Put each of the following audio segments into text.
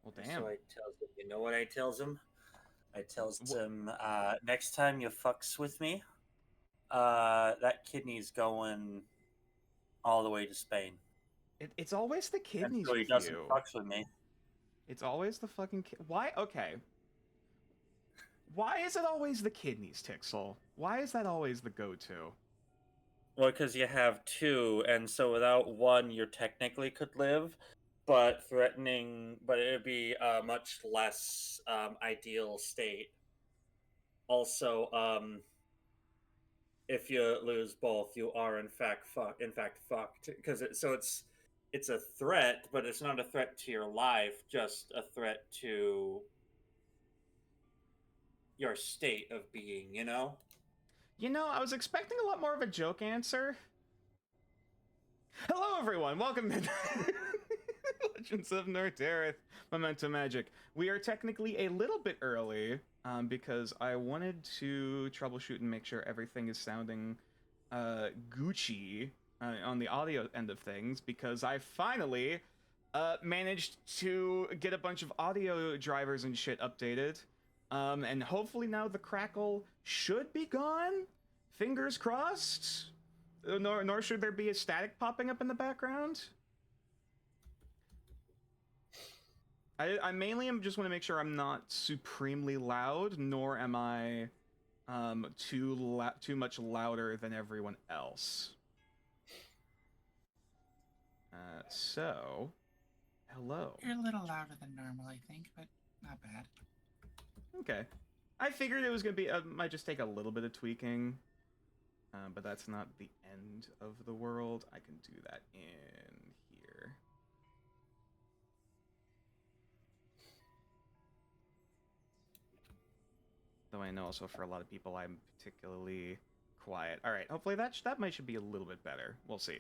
Well, So damn. I tells him, you know what I tells him? I tells him, next time you fucks with me, that kidney's going all the way to Spain. It's always the kidneys Until he with doesn't you. fucks with me. It's always the fucking why? Okay. Why is it always the kidneys, Tixel? Why is that always the go-to? Well, because you have two, and so without one, you technically could live, but it'd be a much less ideal state. Also, if you lose both, you are in fact fucked. Because it's a threat, but it's not a threat to your life, just a threat to your state of being. You know. You know, I was expecting a lot more of a joke answer. Hello, everyone. Welcome to Legends of Nordareth, Memento Magick. We are technically a little bit early because I wanted to troubleshoot and make sure everything is sounding Gucci on the audio end of things, because I finally managed to get a bunch of audio drivers and shit updated. And hopefully now the crackle should be gone. Fingers crossed. Nor should there be a static popping up in the background. I mainly am just want to make sure I'm not supremely loud, nor am I too much louder than everyone else. So, hello. You're a little louder than normal, I think, but not bad. Okay. I figured it was going to be, might just take a little bit of tweaking, but that's not the end of the world. I can do that in here. Though I know also for a lot of people I'm particularly quiet. All right, hopefully that should be a little bit better. We'll see.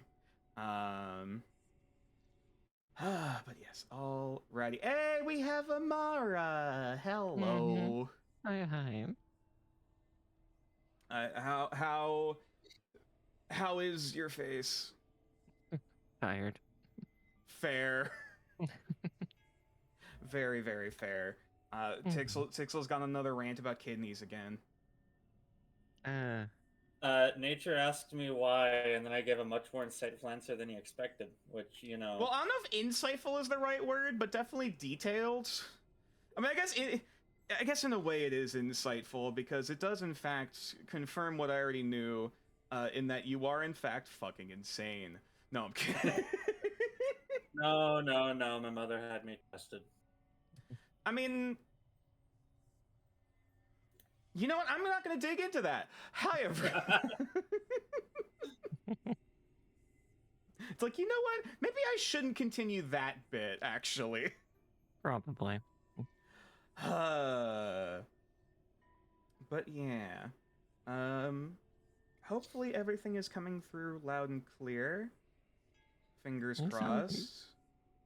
But yes, alrighty. Hey, we have Amara. Hello. Hi. How is your face? Tired. Fair. Very, very fair. Tixel's got another rant about kidneys again. Nature asked me why, and then I gave a much more insightful answer than he expected, which, you know... Well, I don't know if insightful is the right word, but definitely detailed. I mean, I guess in a way it is insightful, because it does, in fact, confirm what I already knew, in that you are, in fact, fucking insane. No, I'm kidding. No, my mother had me tested. I mean... You know what? I'm not going to dig into that. Hi, everyone. It's like, you know what? Maybe I shouldn't continue that bit, actually. Probably. But yeah. Hopefully everything is coming through loud and clear. Fingers crossed.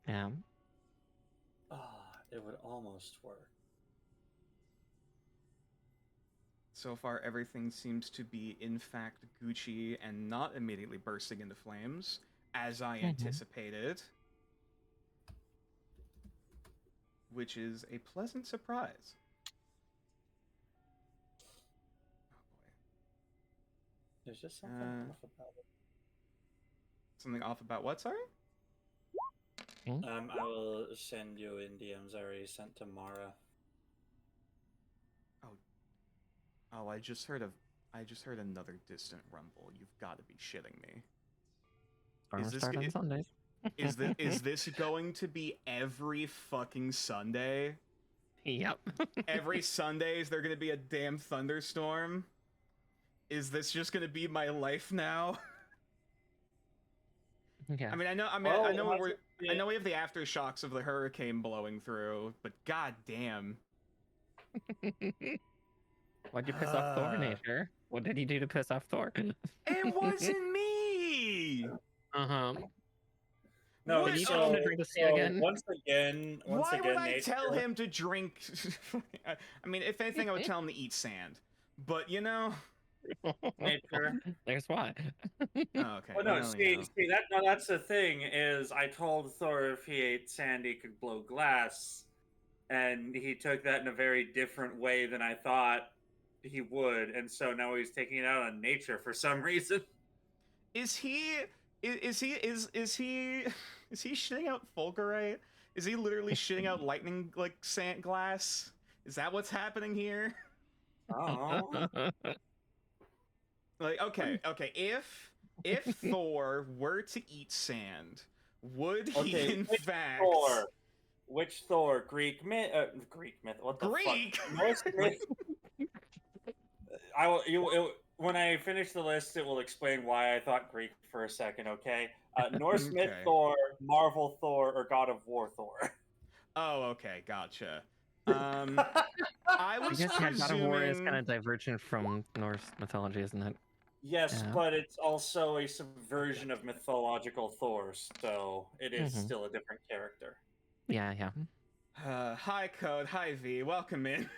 Yeah. It would almost work. So far, everything seems to be, in fact, Gucci and not immediately bursting into flames, as I anticipated. Which is a pleasant surprise. Oh boy. There's just something off about it. Something off about what, sorry? I will send you in DMs I already sent to Mara. Oh, I just heard another distant rumble. You've got to be shitting me. Start on Sundays. Is this going to be every fucking Sunday? Yep. Every Sunday is there going to be a damn thunderstorm? Is this just going to be my life now? Yeah. I mean, I know we have the aftershocks of the hurricane blowing through, but god damn. Why'd you piss off Thor, Nature? What did he do to piss off Thor? It wasn't me! No, did you tell him to drink the sea again? Once again, Why would I Nature... tell him to drink? I mean, if anything, I would tell him to eat sand. But you know, Nature. There's why. Oh, okay. Well, no, that's the thing. Is I told Thor if he ate sand, he could blow glass. and he took that in a very different way than I thought he would, and so now he's taking it out on nature for some reason. Is he is he is he shitting out fulgurite? Is he literally shitting out lightning like sand glass? Is that what's happening here? Oh, Like, okay, if Thor were to eat sand, would he Okay, in which fact Thor? Which Thor? Greek myth? Greek myth? What the Greek? fuck? Norse myth? I will. When I finish the list, it will explain why I thought Greek for a second. Okay. Norse myth Okay. Thor, Marvel Thor, or God of War Thor. Oh, okay, gotcha. I I was guess yeah, God of War is kind presuming. of divergent from Norse mythology, isn't it? Yes, Yeah. but it's also a subversion of mythological Thor, so it is Mhm. still a different character. Yeah, yeah. Hi, Code. Hi, V. Welcome in.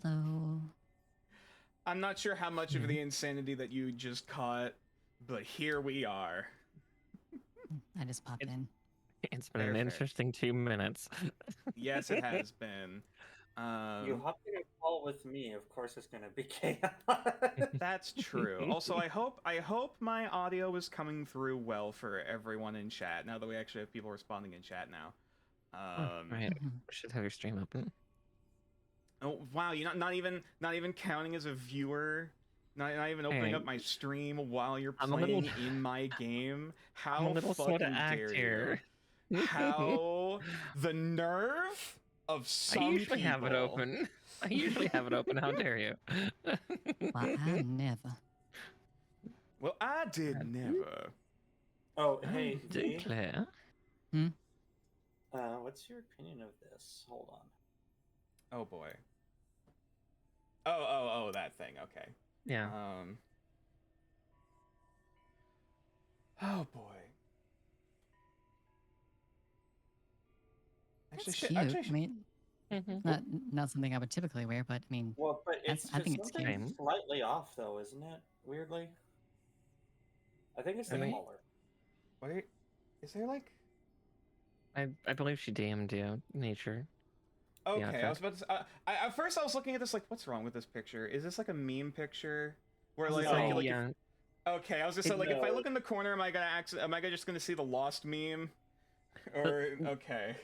Hello. I'm not sure how much of the insanity that you just caught, but here we are. I just popped It's- in. It's been Fair, an fair. interesting 2 minutes. Yes, it has been. You hopped in a call with me. Of course, it's gonna be chaos. That's true. Also, I hope my audio is coming through well for everyone in chat. Now that we actually have people responding in chat now. Right. Mhm. We should have your stream open. Oh wow, you're not even counting as a viewer. Not even opening Hey. up my stream while you're I'm a playing little- in my game. How I'm a little slow to fucking act dare here. you? How the nerve of some I usually people. have it open. I usually have it open. How dare you? Well, I never. Well, I did never. Oh, hey, V, Declare. what's your opinion of this? Hold on. Oh boy. Oh, that thing. Okay. Yeah. Oh boy. That's cute. I mean, Mhm. not something I would typically wear, but I mean, Well, but That's- it's I just think it's something cute. slightly off, though, isn't it? Weirdly. I think it's the Really? collar. Wait, is there like? I believe she DM'd you, nature. Okay, Yeah, I was about to. At first, I was looking at this like, what's wrong with this picture? Is this like a meme picture? Where like, No. like yeah. okay, I was just It- like, if I no. look in the corner, am I just gonna see the lost meme? Or okay.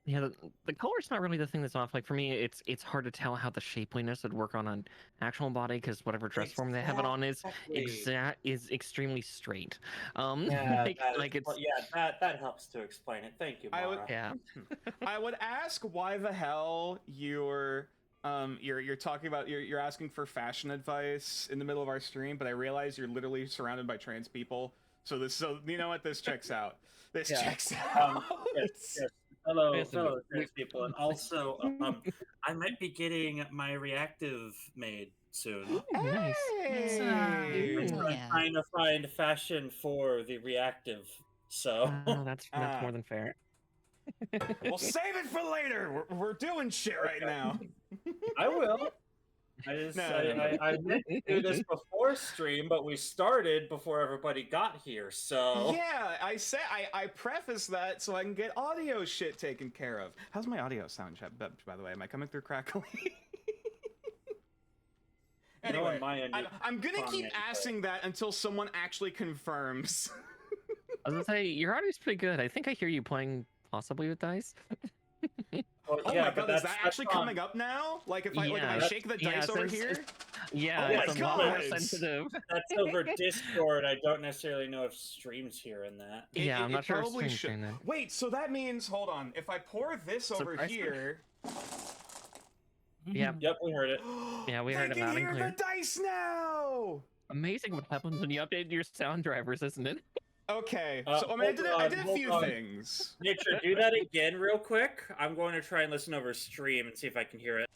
Yeah, the color's not really the thing that's off. Like for me, it's hard to tell how the shapeliness would work on an actual body because whatever dress form they have it on Exactly. is extremely straight. Yeah, like it's that helps to explain it. Thank you, I would- Mara. yeah. I would ask why the hell you're talking about you're asking for fashion advice in the middle of our stream, but I realize you're literally surrounded by trans people. So you know what, this checks out. This Yeah. checks out. Yes. Fellow Listen, trans people, and also I might be getting my reactive made soon. Ooh, nice. Hey! Hell I'm yeah. trying to find fashion for the reactive. So That's Ah. more than fair. We'll save it for later. We're doing shit right now. I will. I meant to do this before stream, but we started before everybody got here. So Yeah, I preface that so I can get audio shit taken care of. How's my audio sound, chat? By the way, am I coming through crackly? Anyway, on my end, I'm gonna fine, keep but- asking that until someone actually confirms. I was gonna say your audio's pretty good. I think I hear you playing possibly with dice. Well, Oh yeah, my but god, is that that's actually on- coming up now? Like if I Yeah, shake the dice over here? Yeah, Oh my it's a lot more God. sensitive. That's over Discord. I don't necessarily know if stream's hearing that. Yeah, I'm not sure if probably stream's should. doing that. Wait, so that means hold on. If I pour this over Surprise me. here, Yeah, Yep, we heard it. Yeah, we heard it they loud can and hear the clear. dice now. Amazing what happens when you update your sound drivers, isn't it? Okay, Uh, so I mean, I hold did a on, few hold on. things. Nature, do that again real quick. I'm going to try and listen over stream and see if I can hear it.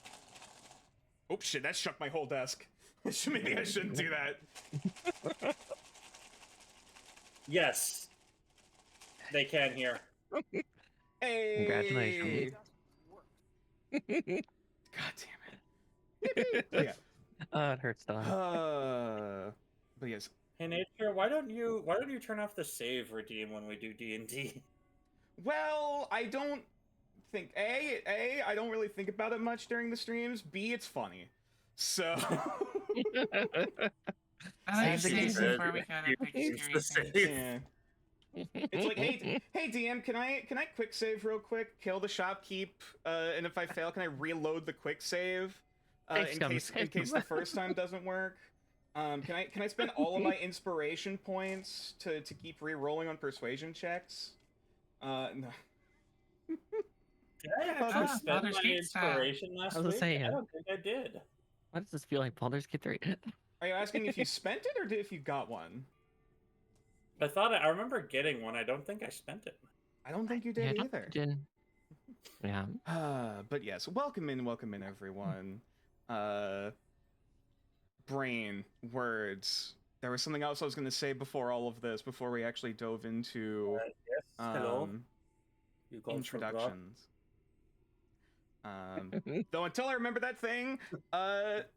Oh shit, that shook my whole desk. Maybe I shouldn't do that. Yes, they can hear. Hey! Congratulations. God damn it. Yeah. It hurts to But yes. Hey, Nature, why don't you turn off the save redeem when we do D&D? Well, I don't think I don't really think about it much during the streams. B, it's funny. So I like Save the saves game. before we got a big It's the scary thing. same. yeah. It's like, hey DM, can I quick save real quick? Kill the shopkeep, and if I fail, can I reload the quick save? In case the first time doesn't work. Can I spend all of my inspiration points to keep re-rolling on persuasion checks? No. Did I actually spend Baldur's my Gate style. inspiration last I was week? saying. I don't think I did. Why does this feel like Baldur's Gate 3? Are you asking if you spent it or if you got one? I remember getting one. I don't think I spent it. I don't think you Yeah, did I either. didn't. Yeah. But yes, welcome in everyone. Brain, words. There was something else I was going to say before all of this, before we actually dove into Yes. Hello. You got introductions. Though until I remember that thing, let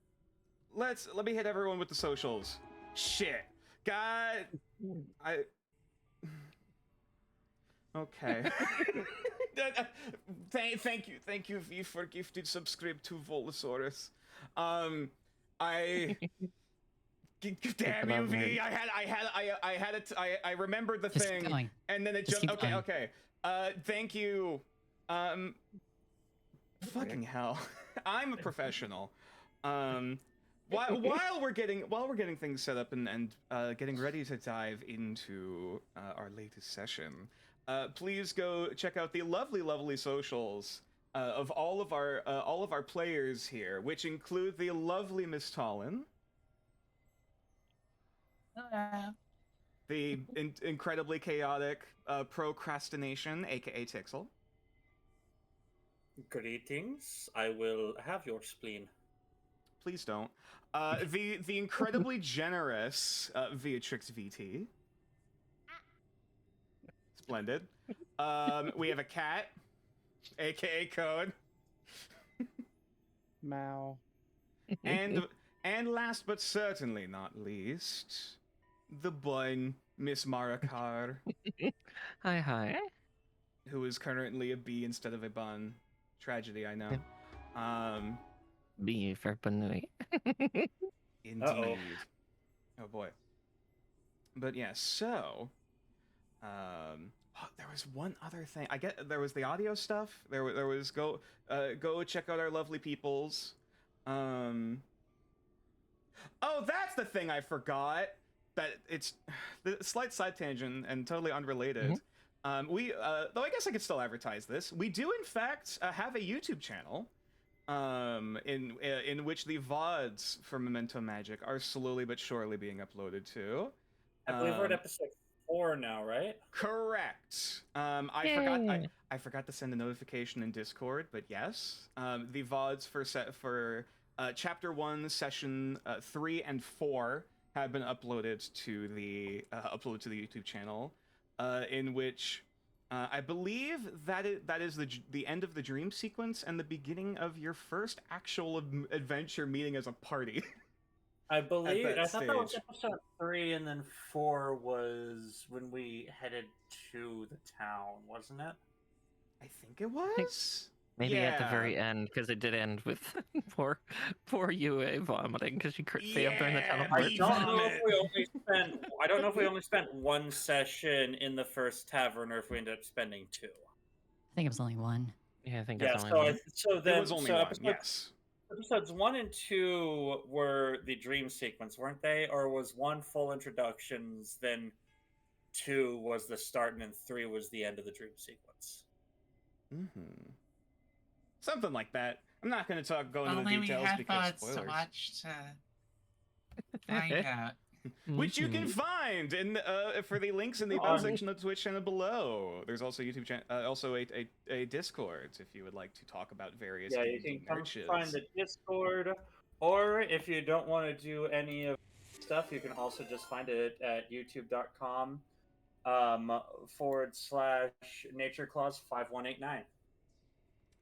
me hit everyone with the socials. Shit. God, okay. Thank you V for gifted subscribe to Volosaurus. Damn you V. I remembered the Just thing, keep going. and then it Just jumped. keep Okay. Thank you. Fucking hell. I'm a professional. While we're getting things set up and getting ready to dive into our latest session, please go check out the lovely socials of all of our players here, which include the lovely Miss Tallin, the incredibly chaotic Procrastination, aka Tixel. Greetings. I will have your spleen. Please don't. The incredibly generous Beatrix VT. Splendid. We have a cat, aka Code. Mao. And last but certainly not least, the bun, Miss Marakar, Hi. who is currently a bee instead of a bun. Tragedy, I know. B for Banui. Indeed. Uh-oh. Oh boy. But yeah, so there was one other thing. There was the audio stuff. There was go check out our lovely peoples. Oh, that's the thing I forgot. That it's the slight side tangent and totally unrelated. We though I guess I could still advertise this. We do in fact have a YouTube channel. In which the VODs for Memento Magick are slowly but surely being uploaded to. I believe we're at episode 4 now, right? Correct. I forgot to send a notification in Discord, but yes, the VODs for chapter 1, session 3 and 4 have been uploaded to the YouTube channel, in which. I believe that is the end of the dream sequence and the beginning of your first actual adventure meeting as a party. I believe. that I thought that was stage. episode 3, and then 4 was when we headed to the town, wasn't it? I think it was. Maybe at the Yeah. very end, because it did end with poor UA vomiting because she failed during the Yeah, I teleport. don't know if we only spent one session in the first tavern, or if we ended up spending 2. I think it was only one. Yeah, I think Yeah, that's only one. It was only one. Yes. Episodes 1 and 2 were the dream sequence, weren't they? Or was 1 full introductions, then 2 was the start, and then 3 was the end of the dream sequence? Something like that. I'm not going to go into the Only we details had because VODs spoilers. to watch to find out. Which you can find in for the links in the above section of the Twitch channel below. There's also YouTube channel, also a Discord if you would like to talk about various Yeah, you games can and come merches. find the Discord, or if you don't want to do any of the stuff, you can also just find it at youtube.com /NatureClause5189.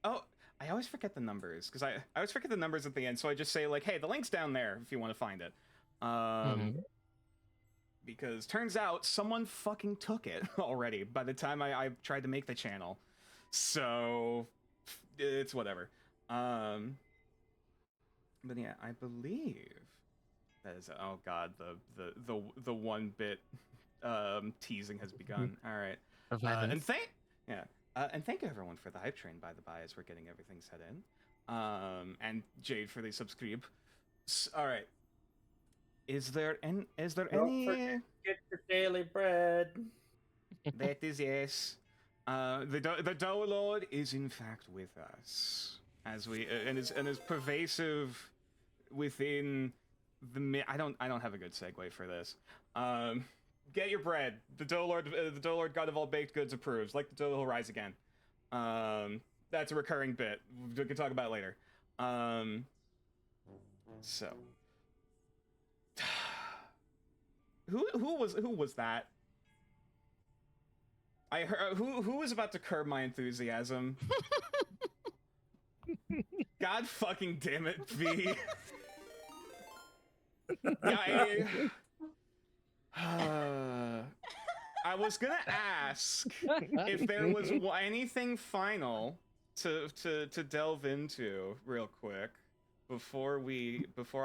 Oh, I always forget the numbers because I always forget the numbers at the end, so I just say like, "Hey, the link's down there if you want to find it." Because turns out someone fucking took it already by the time I tried to make the channel. So it's whatever. But yeah, I believe that is. Oh God, the 1-bit teasing has begun. All right, Of and violence. thank you everyone for the hype train, by the by, as we're getting everything set in. And Jade for the subscribe. All right. Is there Don't any? Get your daily bread. That is yes. The Doe Lord is in fact with us, as we and is pervasive within the. I don't have a good segue for this. Get your bread. The Doe Lord, God of all baked goods, approves. Like the Doe, he'll rise again. That's a recurring bit. We can talk about it later. So. Who was that? I heard who was about to curb my enthusiasm. God fucking damn it, V. Yeah, I was gonna ask if there was anything final to delve into real quick before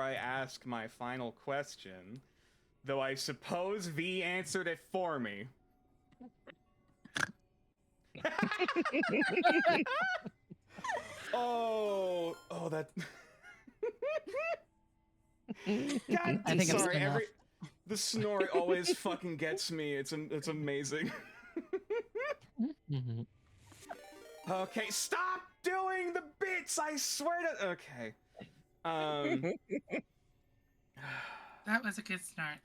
I ask my final question. Though I suppose V answered it for me. oh, that. God, I think sorry. enough. The snort always fucking gets me. It's amazing. Okay, stop doing the bits. I swear to. Okay. That was a good start.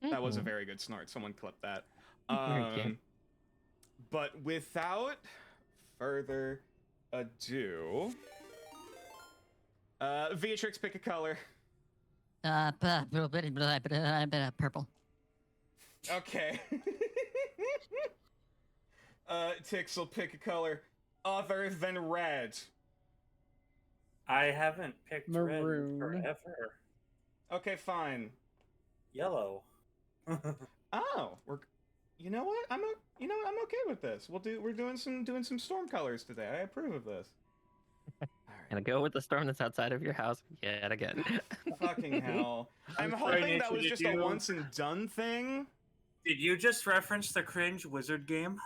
That was a very good snort. Someone clip that. Thank you. But without further ado, Beatrix, pick a color. Purple. Okay. Tixel, pick a color other than red. I haven't picked Maroon. red forever. Okay, fine. Yellow. Oh, you know what? I'm okay with this. We're doing some storm colors today. I approve of this. All right. Gonna go with the storm that's outside of your house yet again. Fucking hell. I'm sorry, hoping that Nature, was did just a you- once and done thing. Did you just reference the cringe wizard game?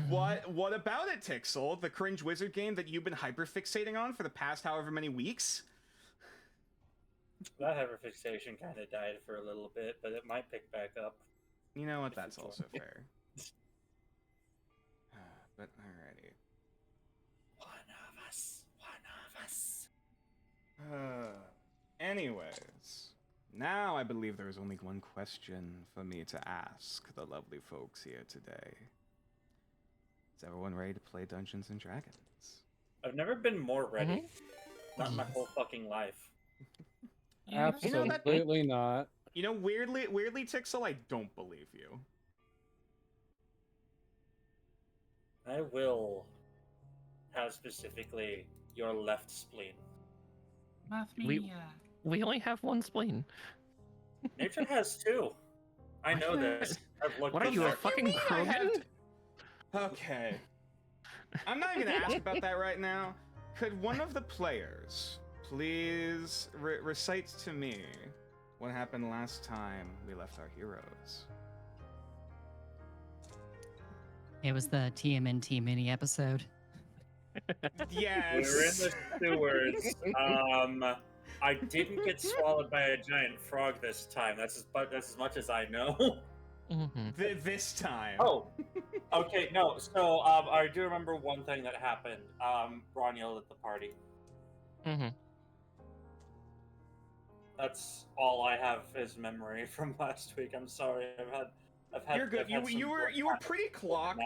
What about it, Tixel? The cringe wizard game that you've been hyperfixating on for the past however many weeks? That hyperfixation kind of died for a little bit, but it might pick back up. You know what? If you That's join also me. fair. But alrighty. One of us. Anyways, now I believe there is only one question for me to ask the lovely folks here today. Is everyone ready to play Dungeons and Dragons? I've never been more ready. Not in my whole fucking life. Yeah, You know that- Absolutely not. You know, weirdly, Tixel, I don't believe you. I will have specifically your left spleen. Muff We- me. We only have one spleen. Nature has two. I know this. I've looked What are at you, a that. fucking I have Krogan? to- Okay. I'm not even gonna ask about that right now. Could one of the players please recite to me what happened last time we left our heroes? It was the TMNT mini episode. Yes. We're in the sewers. I didn't get swallowed by a giant frog this time. That's as much as I know. This time. Oh, okay. No, so I do remember one thing that happened. Ron yelled at the party. That's all I have is memory from last week. I'm sorry. I've had. You're good. I've had some You were work pretty happen clocked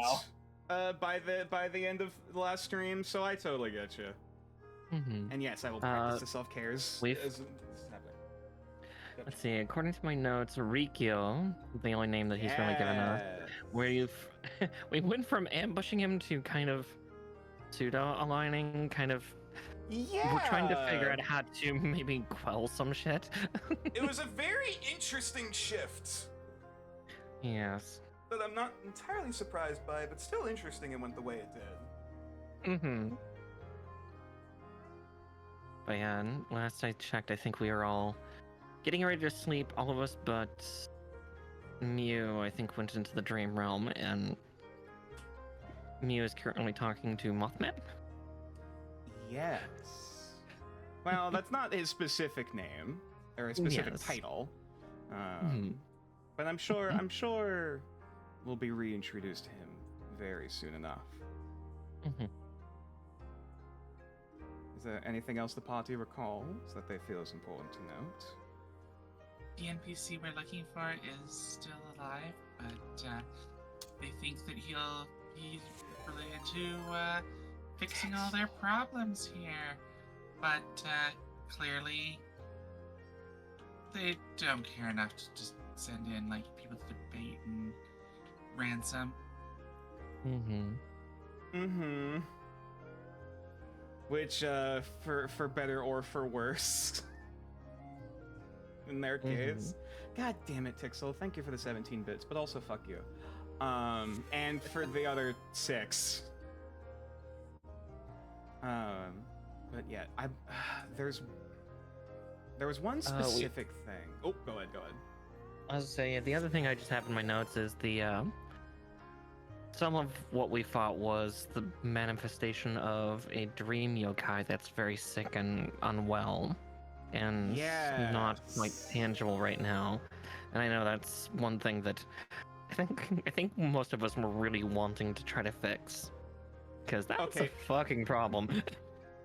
now. by the end of the last stream, so I totally get you. And yes, I will practice the self-cares. we've- as this is happening. Yep. Let's see. According to my notes, Rikyo, the only name that he's really given us, where we went from ambushing him to kind of pseudo-aligning, kind of. Yeah. We're trying to figure out how to maybe quell some shit. It was a very interesting shift Yes. that I'm not entirely surprised by, but still interesting it went the way it did. Mm-hmm. But yeah, last I checked, I think we were all getting ready to sleep, all of us but Mew, I think, went into the dream realm, and Mew is currently talking to Mothman. Yes. Well, that's not his specific name or a specific Yes. title. Mhm. But I'm sure we'll be reintroduced to him very soon enough. Mhm. Is there anything else the party recalls that they feel is important to note? The NPC we're looking for is still alive, but they think that he'll be related to fixing all their problems here. But clearly, they don't care enough to just send in like people to debate and ransom. Mm-hmm. Mm-hmm. Which, for better or for worse, in their case. God damn it, Tixel. Thank you for the 17 bits, but also fuck you. And for the other 6. But yeah, there was one specific thing. Oh, go ahead. I was saying, the other thing I just have in my notes is the some of what we fought was the manifestation of a dream yokai that's very sick and unwell, and not quite Yes. tangible right now. And I know that's one thing that I think most of us were really wanting to try to fix, because that's Okay. a fucking problem.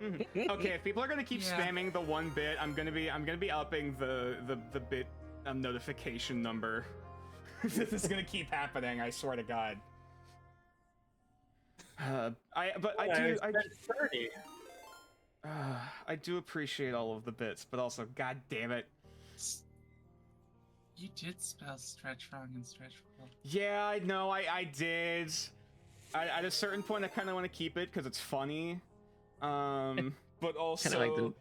Mhm. Okay, if people are gonna keep Yeah. spamming the 1 bit, I'm gonna be upping the bit notification number. This is gonna keep happening. I swear to God. I do appreciate all of the bits, but also, God damn it. You did spell stretch wrong and stretch full. Yeah, I know, I did. At a certain point, I kind of want to keep it because it's funny. But also, Kinda like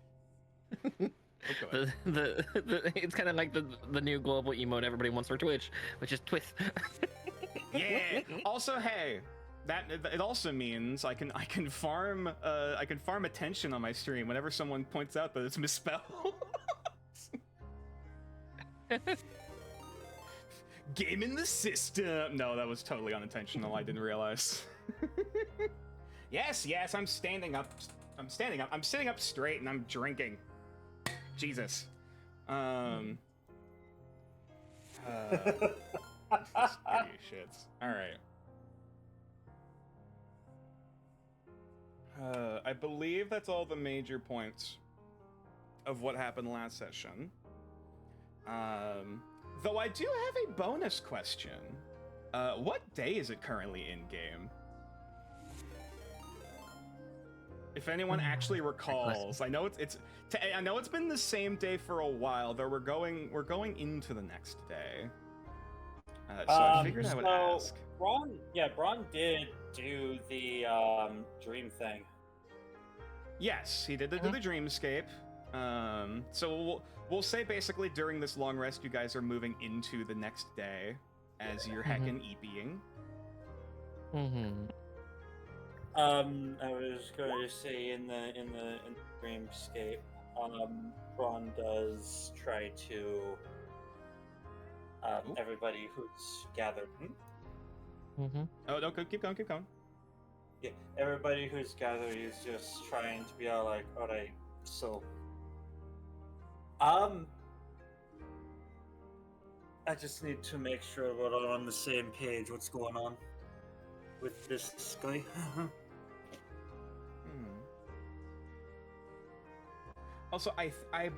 it's kind of like the new global emote everybody wants for Twitch, which is Twith. yeah. Also, hey, that it also means I can farm attention on my stream whenever someone points out that it's misspelled. Game in the system. No, that was totally unintentional. I didn't realize. Yes, I'm standing up. I'm sitting up straight and I'm drinking. Jesus. Screw you shits. Alright. I believe that's all the major points of what happened last session. Though I do have a bonus question. What day is it currently in game? If anyone actually recalls, I know I know it's been the same day for a while, though we're going into the next day. So I figured I would ask. Braun did do the dream thing. Yes, he did do the dreamscape. So we'll say basically during this long rest, you guys are moving into the next day as you're heckin' EPing. I was going to say in the dreamscape, Braun does try to everybody who's gathered. Oh no, keep going. Yeah, everybody who's gathered is just trying to be all like, alright, so I just need to make sure we're all on the same page. What's going on with this guy? Also, I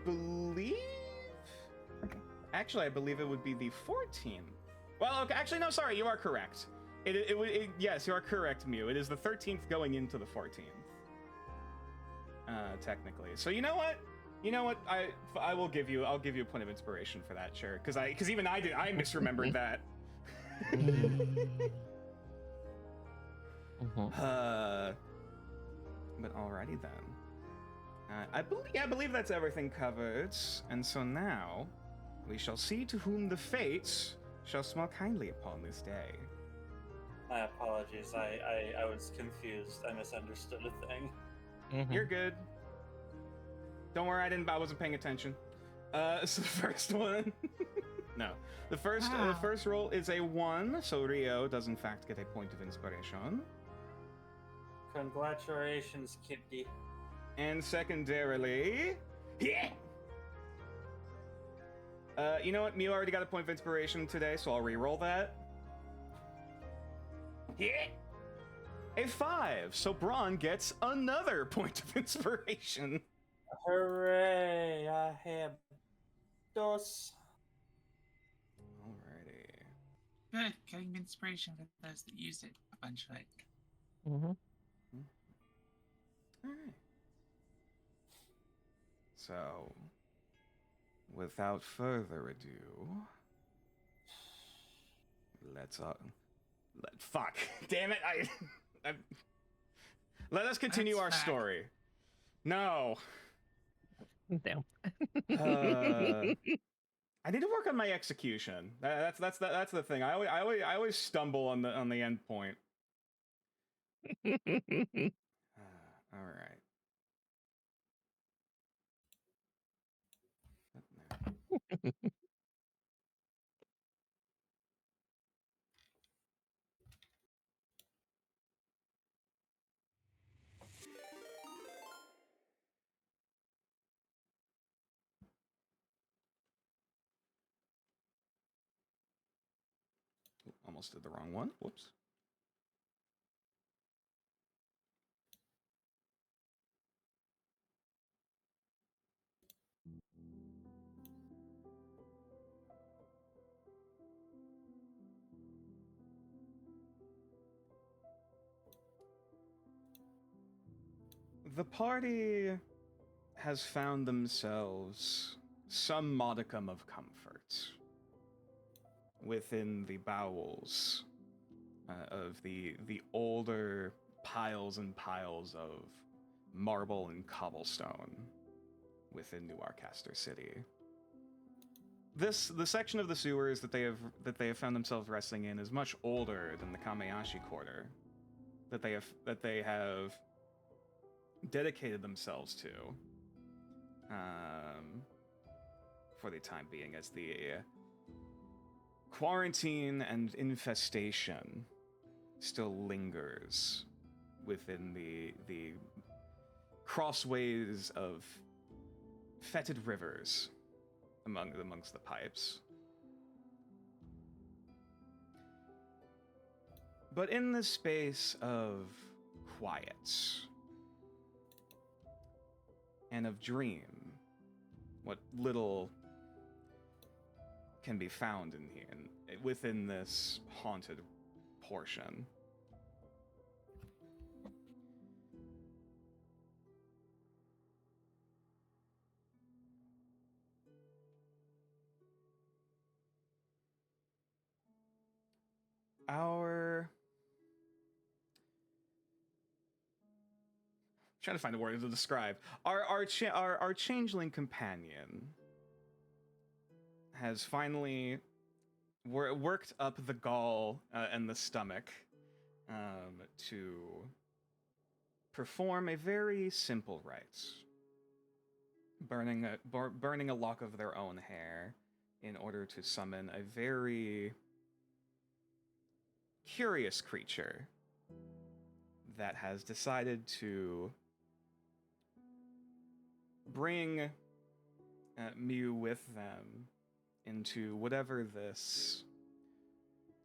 believe... Actually, I believe it would be the 14th. Well, okay, actually, no, sorry, you are correct. Yes, you are correct, Mew. It is the 13th going into the 14th. Technically. So you know what? I will give you. I'll give you a point of inspiration for that, sure. Because even I misremembered that. But alrighty then. I believe that's everything covered, and so now we shall see to whom the fates shall smile kindly upon this day. My apologies. I was confused. I misunderstood a thing. You're good. Don't worry, I wasn't paying attention. So the first one, no, the first roll is a 1, so Rio does in fact get a point of inspiration. Congratulations, Kitty. And secondarily, yeah. You know what? Mew already got a point of inspiration today, so I'll re-roll that. Yeah. A 5, so Braun gets another point of inspiration. Hooray! I have dos. Alrighty. Good, getting inspiration for those that used it a bunch like. Alright. So, without further ado, let's fuck. Damn it! Let us continue That's our fact. story. No. Damn. I need to work on my execution. That's the thing. I always stumble on the end point. All right. Almost did the wrong one. Whoops. The party has found themselves some modicum of comfort within the bowels of the older piles and piles of marble and cobblestone within New Arcaster City. The section of the sewers that they have found themselves resting in is much older than the Kameyashi Quarter that they have dedicated themselves to for the time being, as the quarantine and infestation still lingers within the crossways of fetid rivers amongst the pipes. But in the space of quiet and of dream, what little can be found in here, within this haunted portion, trying to find a word to describe. Our changeling companion has finally worked up the gall and the stomach to perform a very simple rite, burning a lock of their own hair in order to summon a very curious creature that has decided to bring Mew with them into whatever this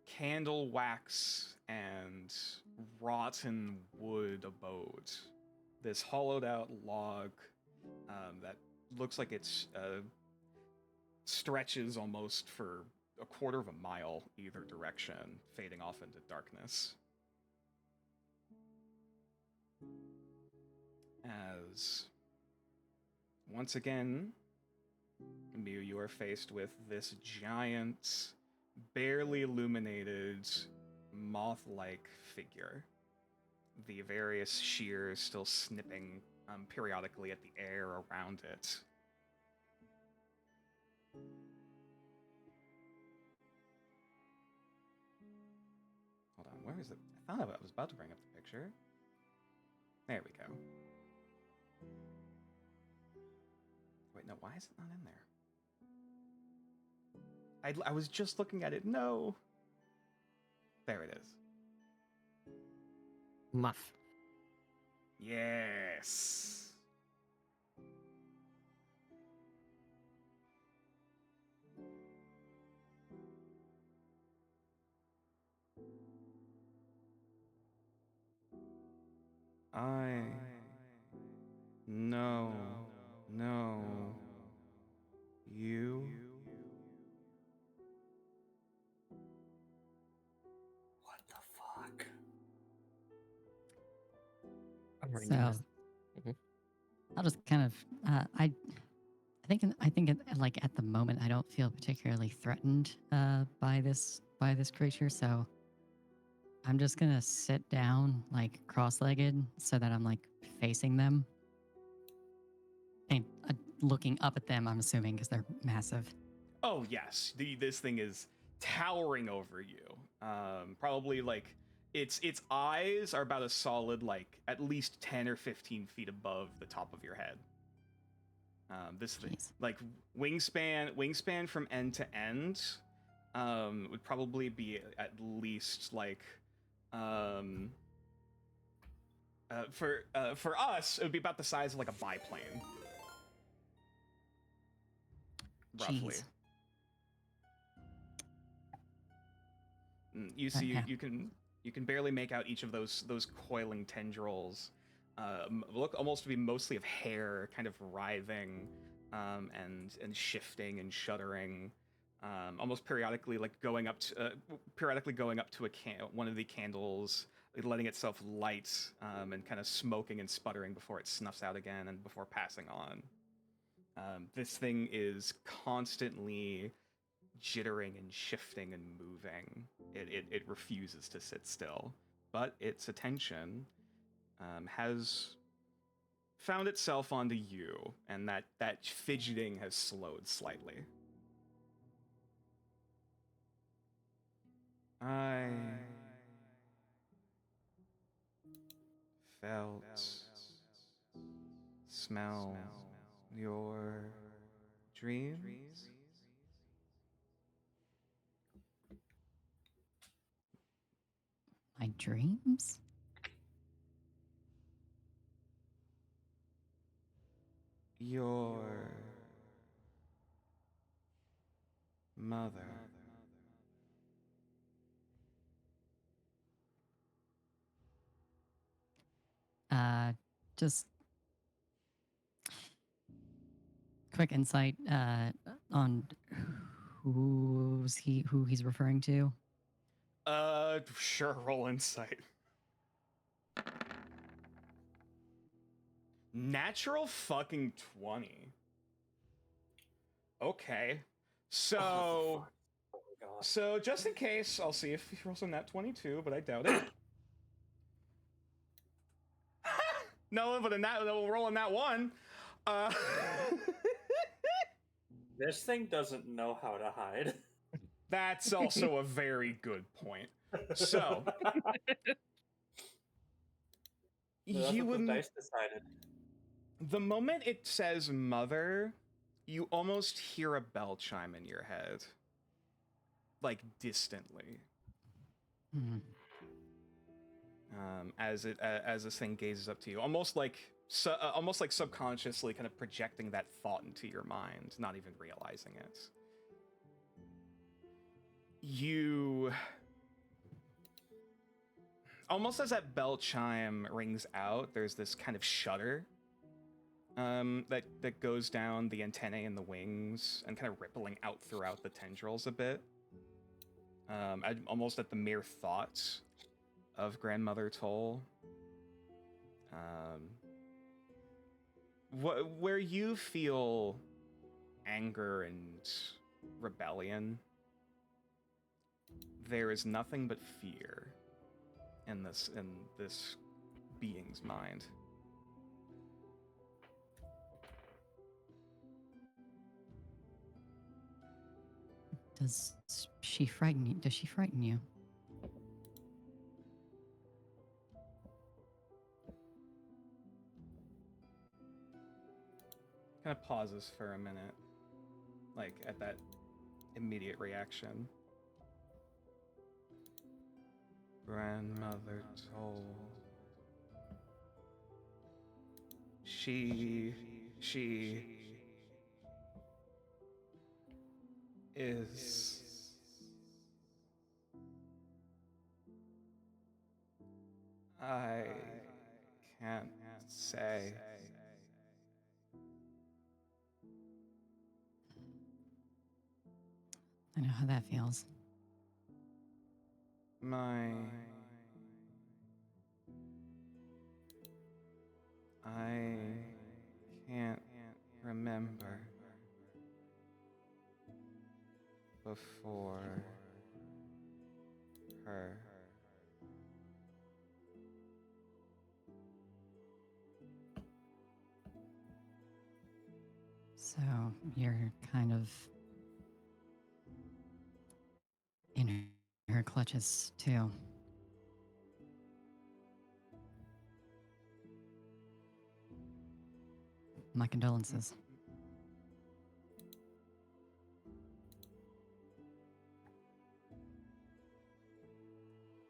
candle wax and rotten wood abode, this hollowed out log that looks like it's stretches almost for a quarter of a mile either direction, fading off into darkness. As once again, Mew, you are faced with this giant, barely illuminated, moth-like figure. The various shears still snipping periodically at the air around it. Hold on, Where is it? I thought I was about to bring up the picture. There we go. Wait, no, why is it not in there? I was just looking at it. No. There it is. Muff. Yes. I know you. What the fuck? I'm reading So this. Mhm. I'll just kind of I think like at the moment I don't feel particularly threatened by this creature, so I'm just gonna sit down like cross-legged so that I'm like facing them and looking up at them. I'm assuming because they're massive. Oh yes, this thing is towering over you. Probably like its eyes are about a solid like at least 10 or 15 feet above the top of your head. This thing, Jeez. like wingspan from end to end, would probably be at least like, for us, it would be about the size of like a biplane, roughly. Jeez. You see, Yeah. you can barely make out each of those coiling tendrils. Look almost to be mostly of hair, kind of writhing, and shifting and shuddering, almost periodically like going up to one of the candles, like, letting itself light, and kind of smoking and sputtering before it snuffs out again and before passing on. This thing is constantly jittering and shifting and moving. It refuses to sit still, but its attention has found itself onto you, and that fidgeting has slowed slightly. I felt, smell your dreams. My dreams? Your mother. Just quick insight on who he's referring to. Sure, roll insight. Natural fucking 20. Okay. So, Oh, fuck. Oh my god. so just in case, I'll see if he rolls a nat 22, but I doubt it. No, but we'll roll in that one. This thing doesn't know how to hide. That's also a very good point. So, That's you what the would, dice decided. the moment it says mother, you almost hear a bell chime in your head, like distantly, as this thing gazes up to you, almost like subconsciously kind of projecting that thought into your mind, not even realizing it. You, almost as that bell chime rings out, there's this kind of shudder that goes down the antennae and the wings and kind of rippling out throughout the tendrils a bit. Almost at the mere thought of Grandmother Toll. Where you feel anger and rebellion, there is nothing but fear in this being's mind. Does she frighten you? Does she frighten you? kind of pauses for a minute, like at that immediate reaction. Grandmother told. She is. I can't say. I know how that feels. I can't remember before her. So you're kind of in her clutches too. My condolences.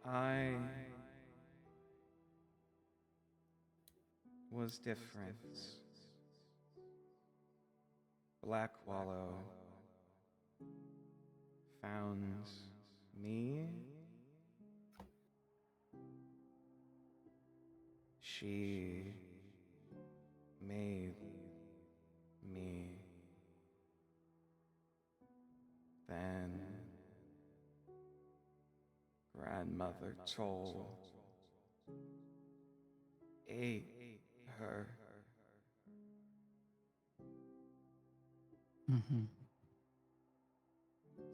I was different. Black Wallow found me. She made me. Then grandmother told, ate her. Mm-hmm.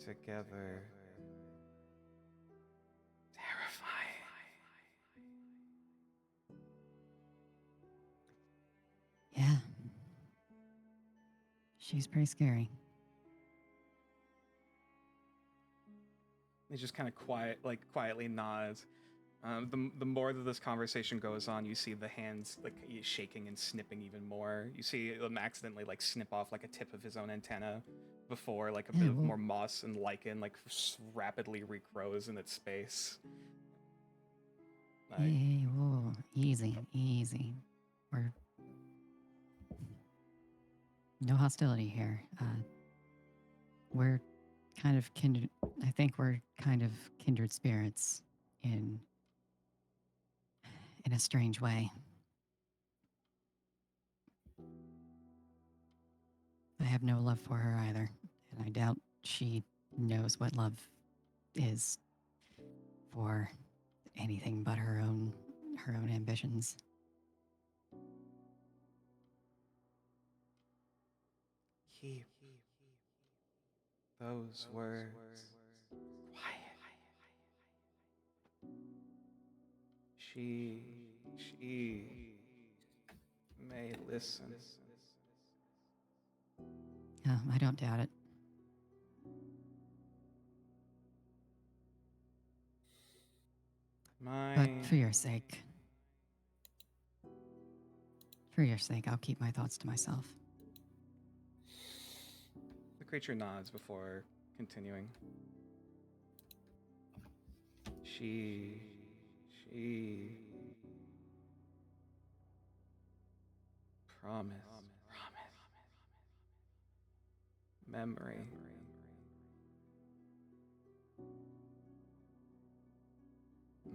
Together. Terrifying. Yeah. She's pretty scary. He just kind of quietly nods. The more that this conversation goes on, you see the hands like shaking and snipping even more. You see him accidentally like snip off like a tip of his own antenna before like a bit of whoa. more moss and lichen like rapidly regrows in its space. Like, Hey, whoa, easy. We're no hostility here. We're kind of kindred. I think we're kind of kindred spirits in a strange way. I have no love for her either, and I doubt she knows what love is for anything but her own ambitions. keep those words quiet. She may listen. I don't doubt it. But for your sake, I'll keep my thoughts to myself. The creature nods before continuing. She promise. Memory.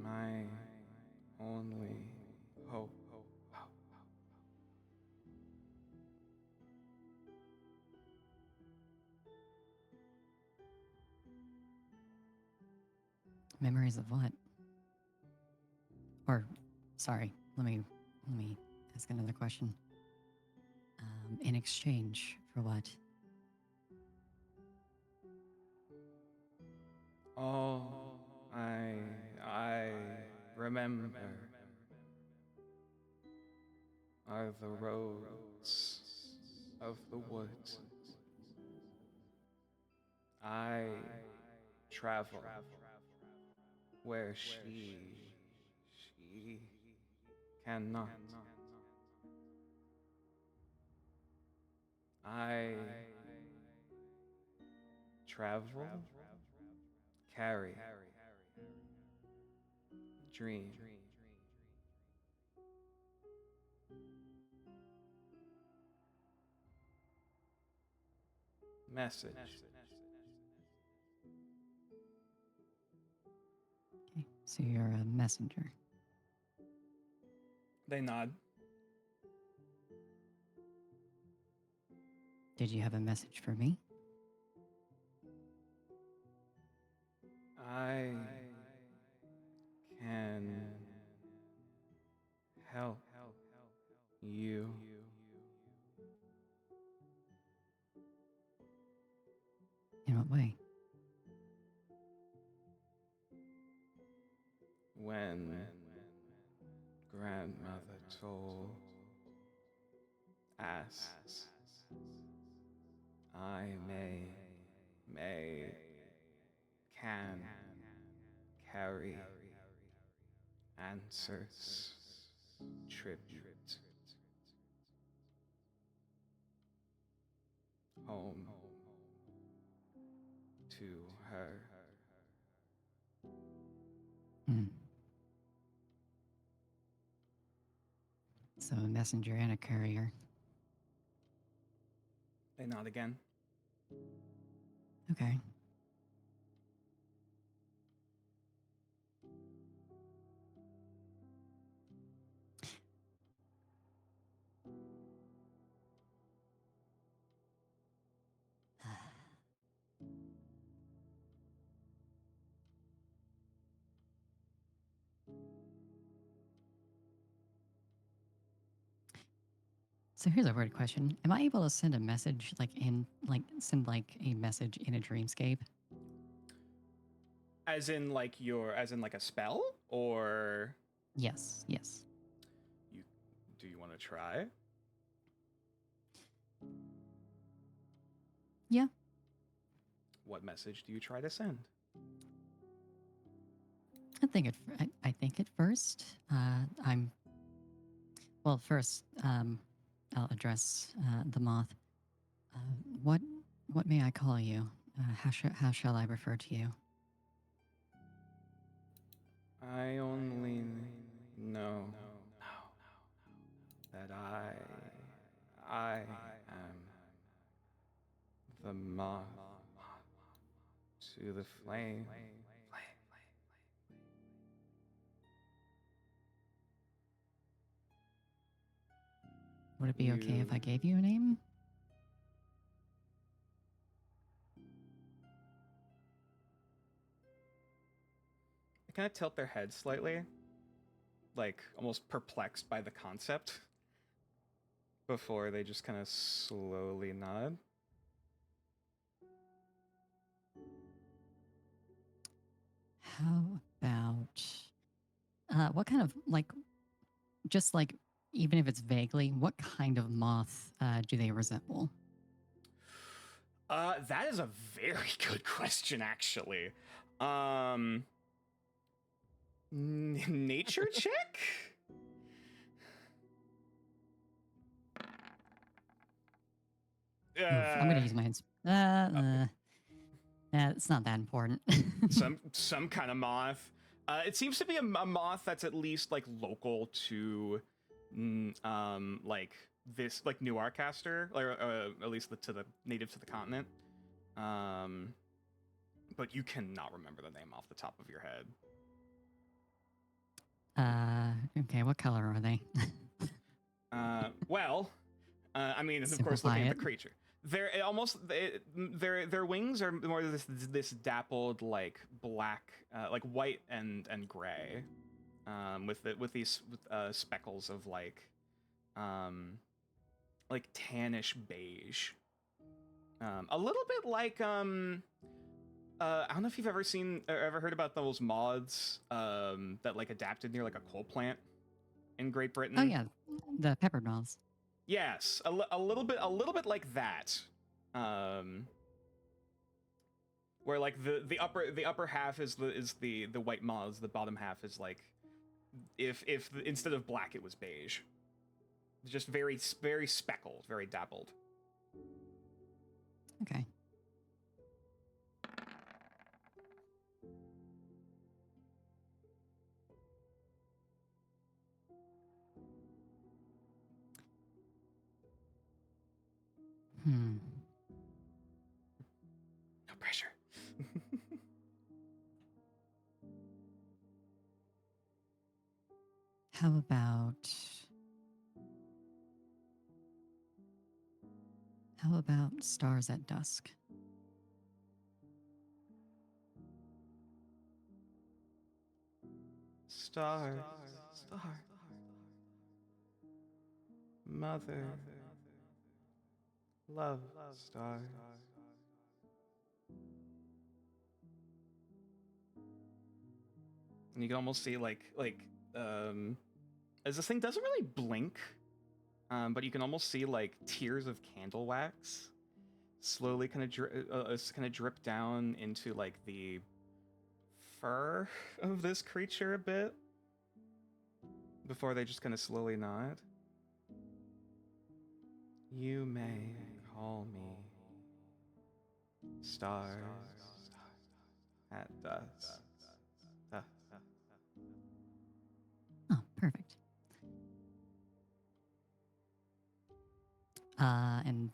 My only hope. Memories of what? Or, sorry, let me ask another question. In exchange for what? All I remember are the roads of the woods. I travel where she cannot. I travel, carry, dream. Message. Okay, so you're a messenger. They nod. Did you have a message for me? I can help you. In what way? When grandmother told asks, I may, can, carry, answers, tribute, home to her. Hmm. So a messenger and a courier. They nod again. Okay. So here's a weird question. Am I able to send a message send a message in a dreamscape? As in like a spell? Or Yes, yes. do you want to try? Yeah. What message do you try to send? I think at first, first, I'll address the moth. What may I call you? How shall I refer to you? I only know that I am the moth to the flame. Would it be okay if I gave you a name? They kind of tilt their head slightly, like almost perplexed by the concept, before they just kind of slowly nod. How about what kind of just even if it's vaguely, what kind of moth do they resemble? That is a very good question, actually. Nature check? Oof, I'm gonna use my it's not that important. some kind of moth. It seems to be a moth that's at least like local to, like this like New Arcaster, or at least to the native to the continent. But you cannot remember the name off the top of your head. Okay, what color are they? I mean, of course, Simplify looking at it. the creature, their wings are more this dappled like black, like white and gray, with these speckles of like tannish beige, a little bit like I don't know if you've ever seen or ever heard about those moths that like adapted near like a coal plant in Great Britain. Oh yeah, the pepper moths. Yes, a little bit like that. Where like the upper half is the white moths, the bottom half is like if instead of black it was beige. Just very speckled, very dappled. Okay. Hmm. No pressure. How about stars at dusk? Star, mother, love, star. And you can almost see as this thing doesn't really blink, but you can almost see like tears of candle wax slowly kind of drip down into like the fur of this creature a bit before they just kind of slowly nod. You may call me stars at dusk. Oh, perfect. And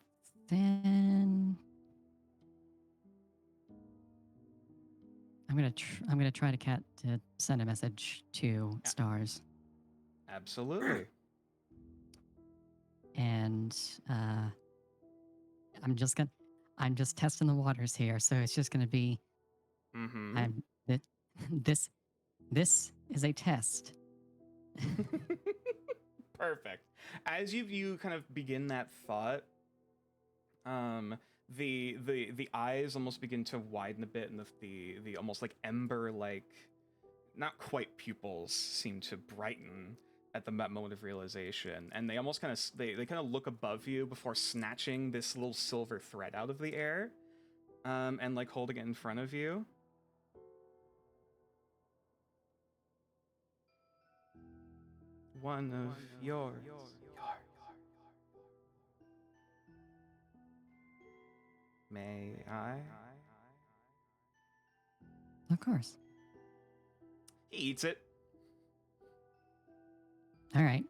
then I'm gonna try to send a message to stars, Absolutely. and I'm just testing the waters here, so it's just gonna be Mm-hmm. that this is a test. Perfect. As you kind of begin that thought, the eyes almost begin to widen a bit, and the almost like ember like, not quite pupils seem to brighten at the moment of realization, and they almost kind of they kind of look above you before snatching this little silver thread out of the air, and like holding it in front of you. One of yours. May I? Of course. He eats it. All right.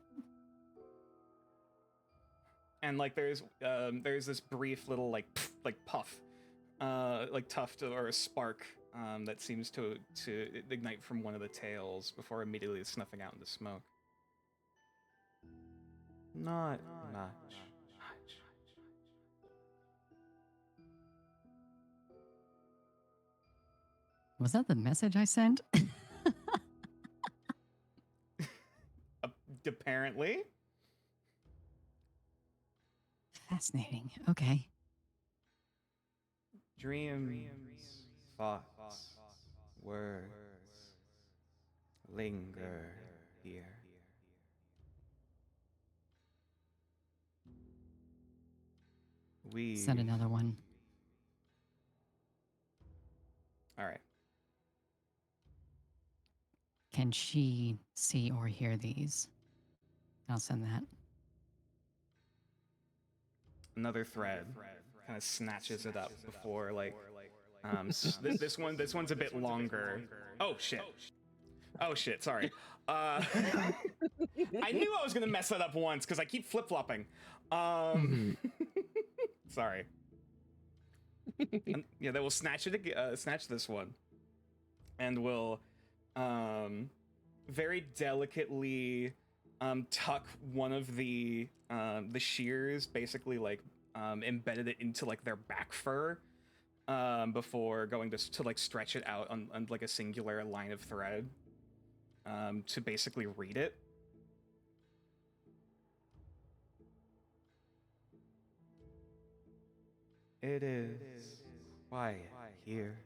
And like there's this brief little like puff, like tuft or a spark that seems to ignite from one of the tails before immediately snuffing out into smoke. Not much. Was that the message I sent? Apparently. Fascinating. Okay. Dreams, thoughts, words linger here. We Send another one. All right. Can she see or hear these? I'll send that. Another thread kind of snatches it up before like this one's a bit longer. Oh shit, sorry. I knew I was gonna mess that up once because I keep flip-flopping. Sorry. Yeah, they will snatch this one, and will very delicately tuck one of the shears, basically like embedded it into like their back fur, before going to like stretch it out on like a singular line of thread, to basically read it. It is quiet here.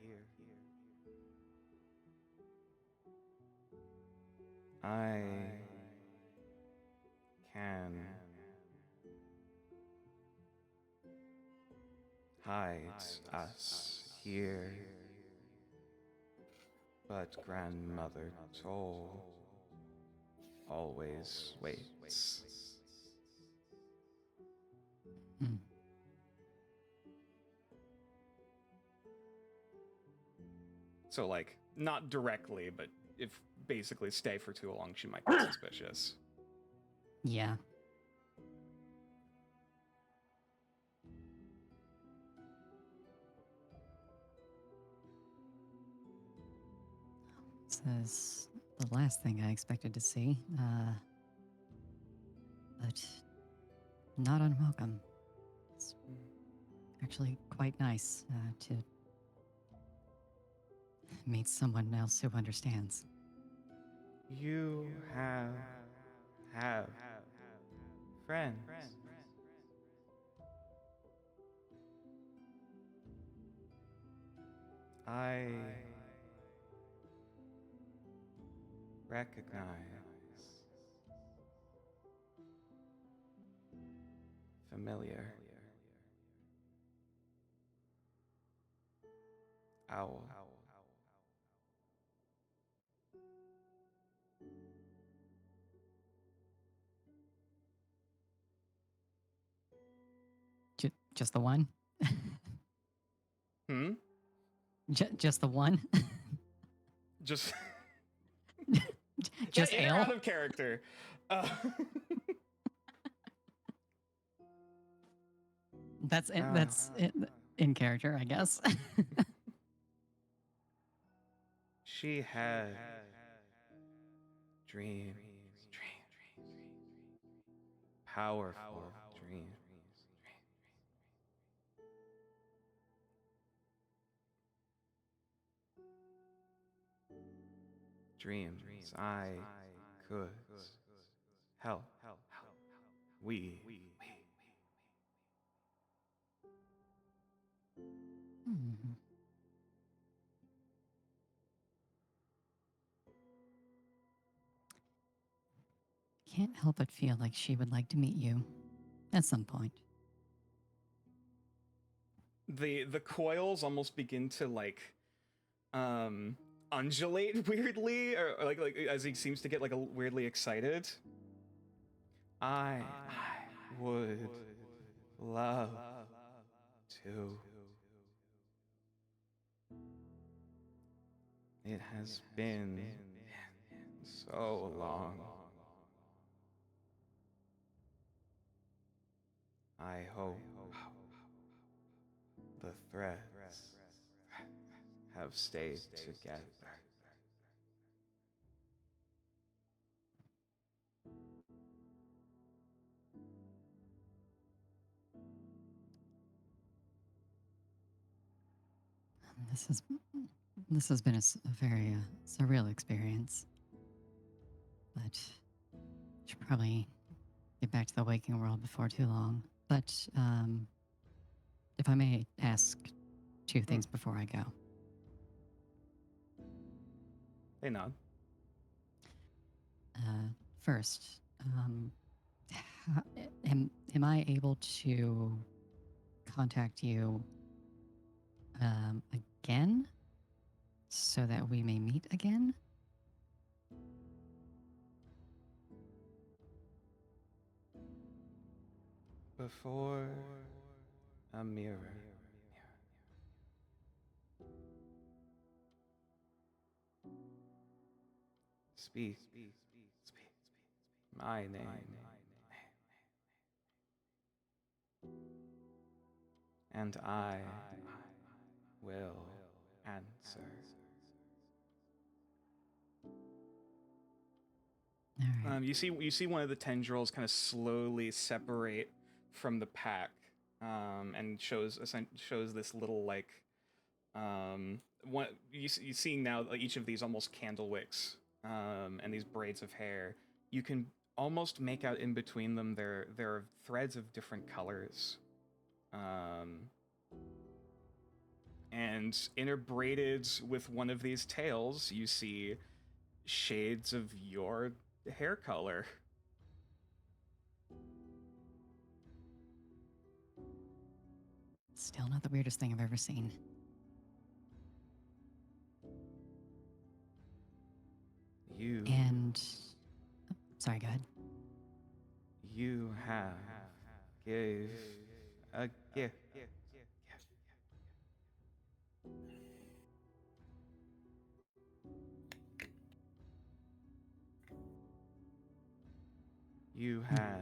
I can hide us here, but grandmother told always waits. So, like, not directly, but if basically stay for too long, she might get suspicious. Yeah. This is the last thing I expected to see, but not unwelcome. It's actually quite nice to meet someone else who understands. You have friends. I recognize familiar owl. Just the one? Just the one? Just Just in or ale? out of character. That's in character, I guess. She had dreams, powerful dreams. Dreams I could help. We Hmm. Can't help but feel like she would like to meet you at some point. the coils almost begin to like undulate weirdly, or like as he seems to get like a weirdly excited. I would love to. It has been so long. I hope the threads have stayed together. This has been a very surreal experience, but should probably get back to the waking world before too long. But if I may ask two things before I go. They nod. First, am I able to contact you again so that we may meet again? Before a mirror. Speak my name. And I will answer. All right. You see one of the tendrils kind of slowly separate from the pack, and shows this little like one you see now like, each of these almost candle wicks, and these braids of hair. You can almost make out in between them there are threads of different colors, and interbraided with one of these tails you see shades of your hair color. Still not the weirdest thing I've ever seen. You And sorry, go ahead. You have gave a gift. You had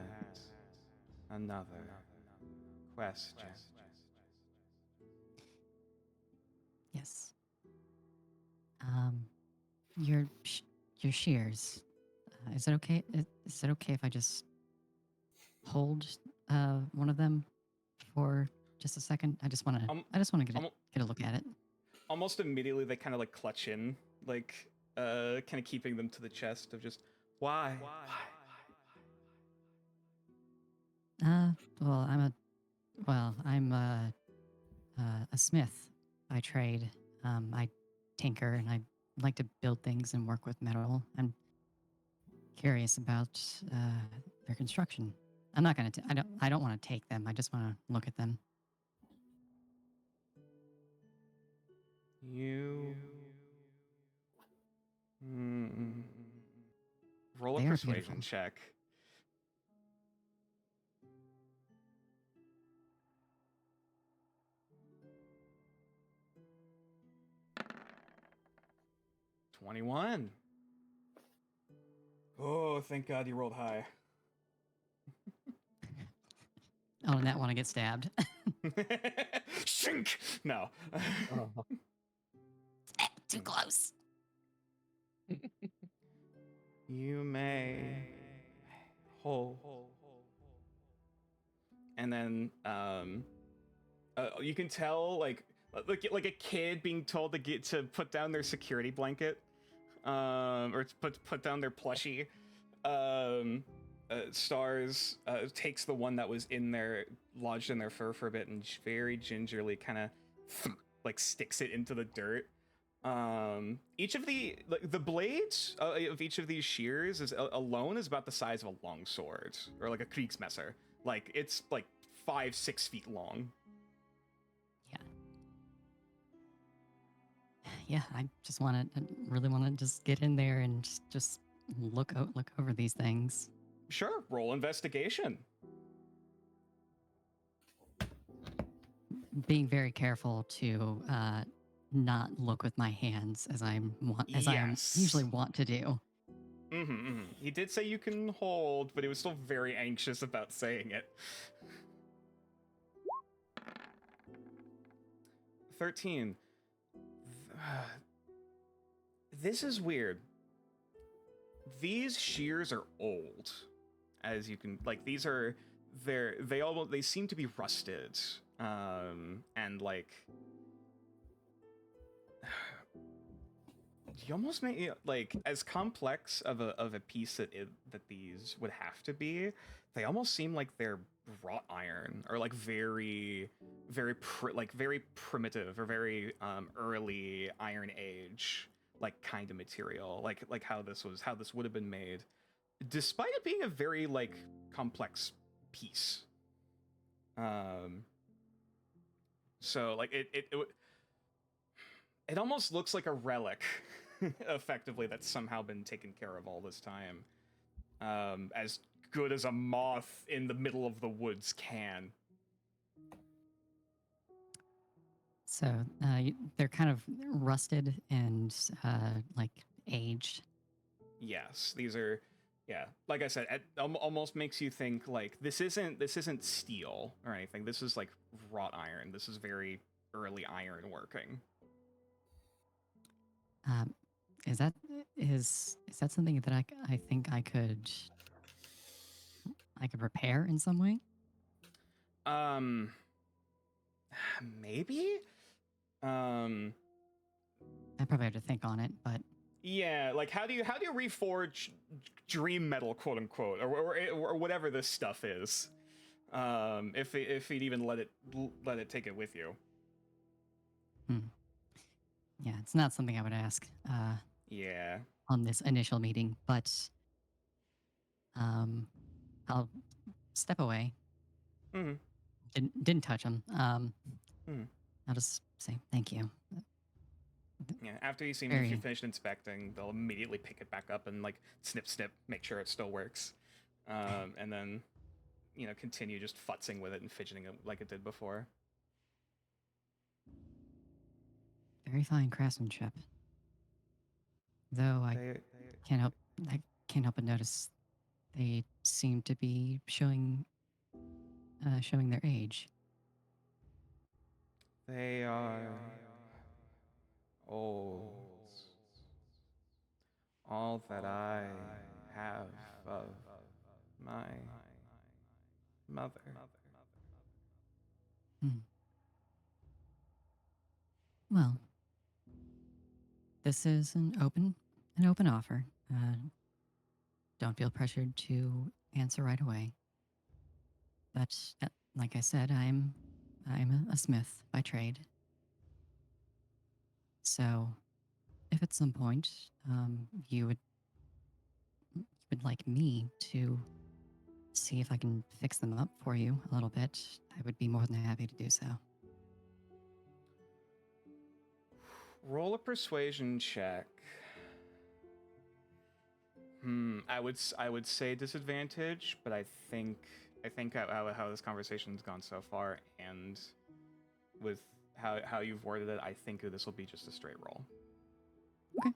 another question. Yes. Your your shears. Is it okay? Is it okay if I just hold one of them for just a second? I just want to. I just want to get a look at it. Almost immediately, they kind of like clutch in, like kind of keeping them to the chest of just why. Well, I'm a smith by trade. I tinker and I like to build things and work with metal. I'm curious about their construction. I'm not gonna. I don't want to take them. I just want to look at them. You. Roll a They are persuasion beautiful. check. $21. Oh, thank God you rolled high. Oh, and that want to get stabbed. Shink! No. Too close. You may hold. And then you can tell like a kid being told to put down their security blanket, or to put down their plushie. Stars takes the one that was lodged in their fur for a bit, and very gingerly kind of like sticks it into the dirt. Each of the blades of each of these shears alone is about the size of a long sword, or like a Kriegsmesser. Like it's like 5-6 feet long. Yeah, I just really want to just get in there and just look over these things. Sure, roll investigation. Being very careful to not look with my hands as I usually want to do. He did say you can hold, but he was still very anxious about saying it. 13. This is weird. These shears are old, as you can they seem to be rusted, and like you almost make it like as complex of a piece that these would have to be. They almost seem like they're wrought iron, or like very primitive, or very early Iron Age like kind of material, like how this would have been made, despite it being a very like complex piece. So like it almost looks like a relic, effectively, that's somehow been taken care of all this time. As good as a moth in the middle of the woods can. So they're kind of rusted and like aged. Yes, these are, yeah. Like I said, it almost makes you think like this isn't steel or anything. This is like wrought iron. This is very early iron working. Is that something that I think I could repair in some way? Maybe. I probably have to think on it, but yeah, like how do you reforge dream metal, quote unquote, or whatever this stuff is? If he'd even let it take it with you. Yeah, it's not something I would ask. Yeah. On this initial meeting, but I'll step away. Didn't touch him. I'll just say thank you. Yeah, after you finish inspecting, they'll immediately pick it back up and like snip, make sure it still works, and then continue just futzing with it and fidgeting it like it did before. Very fine craftsmanship. Though I can't help but notice they seem to be showing their age. They are old. All that I have of my mother. Hmm. Well, this is an open offer. Don't feel pressured to answer right away. But like I said, I'm a smith by trade. So, if at some point you would like me to see if I can fix them up for you a little bit, I would be more than happy to do so. Roll a persuasion check. I would say disadvantage, but I think how this conversation's gone so far, and with how you've worded it, I think this will be just a straight roll. Okay.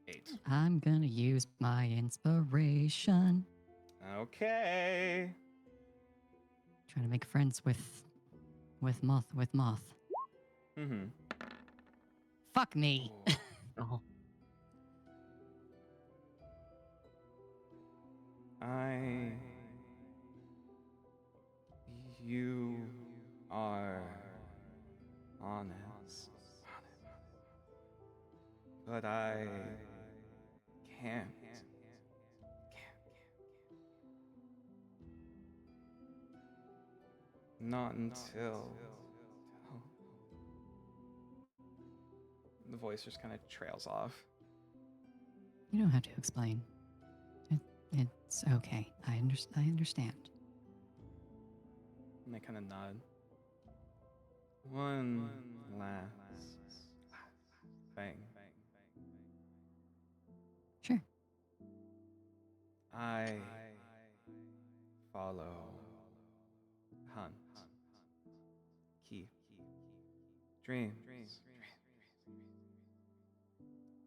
8. I'm gonna use my inspiration. Okay. Trying to make friends with moth. Mm-hmm. Fuck me. Oh, You are honest, but I can't. Not until the voice just kind of trails off. You don't have to explain. It's okay. I understand. And they kind of nod. One last thing. Sure. I follow, hunt, keep, dreams.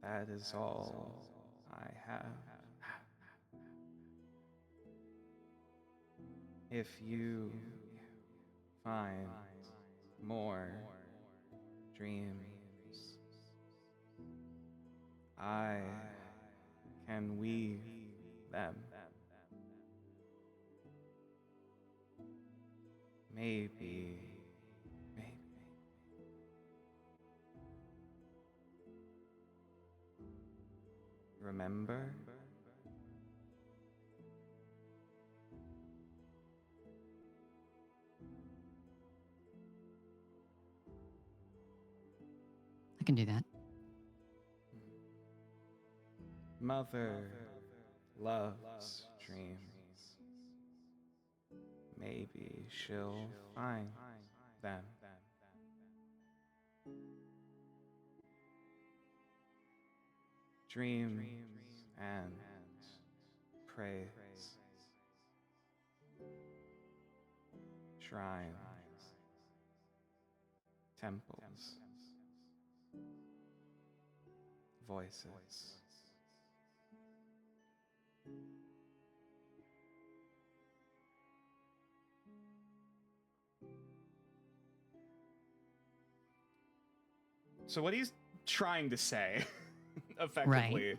That is all I have. If you find more dreams, I can weave them. Maybe. Remember? I can do that. Mother loves dreams. Maybe she'll find them. Dreams and praise. Shrines. Temples. Voices. So what he's trying to say, effectively,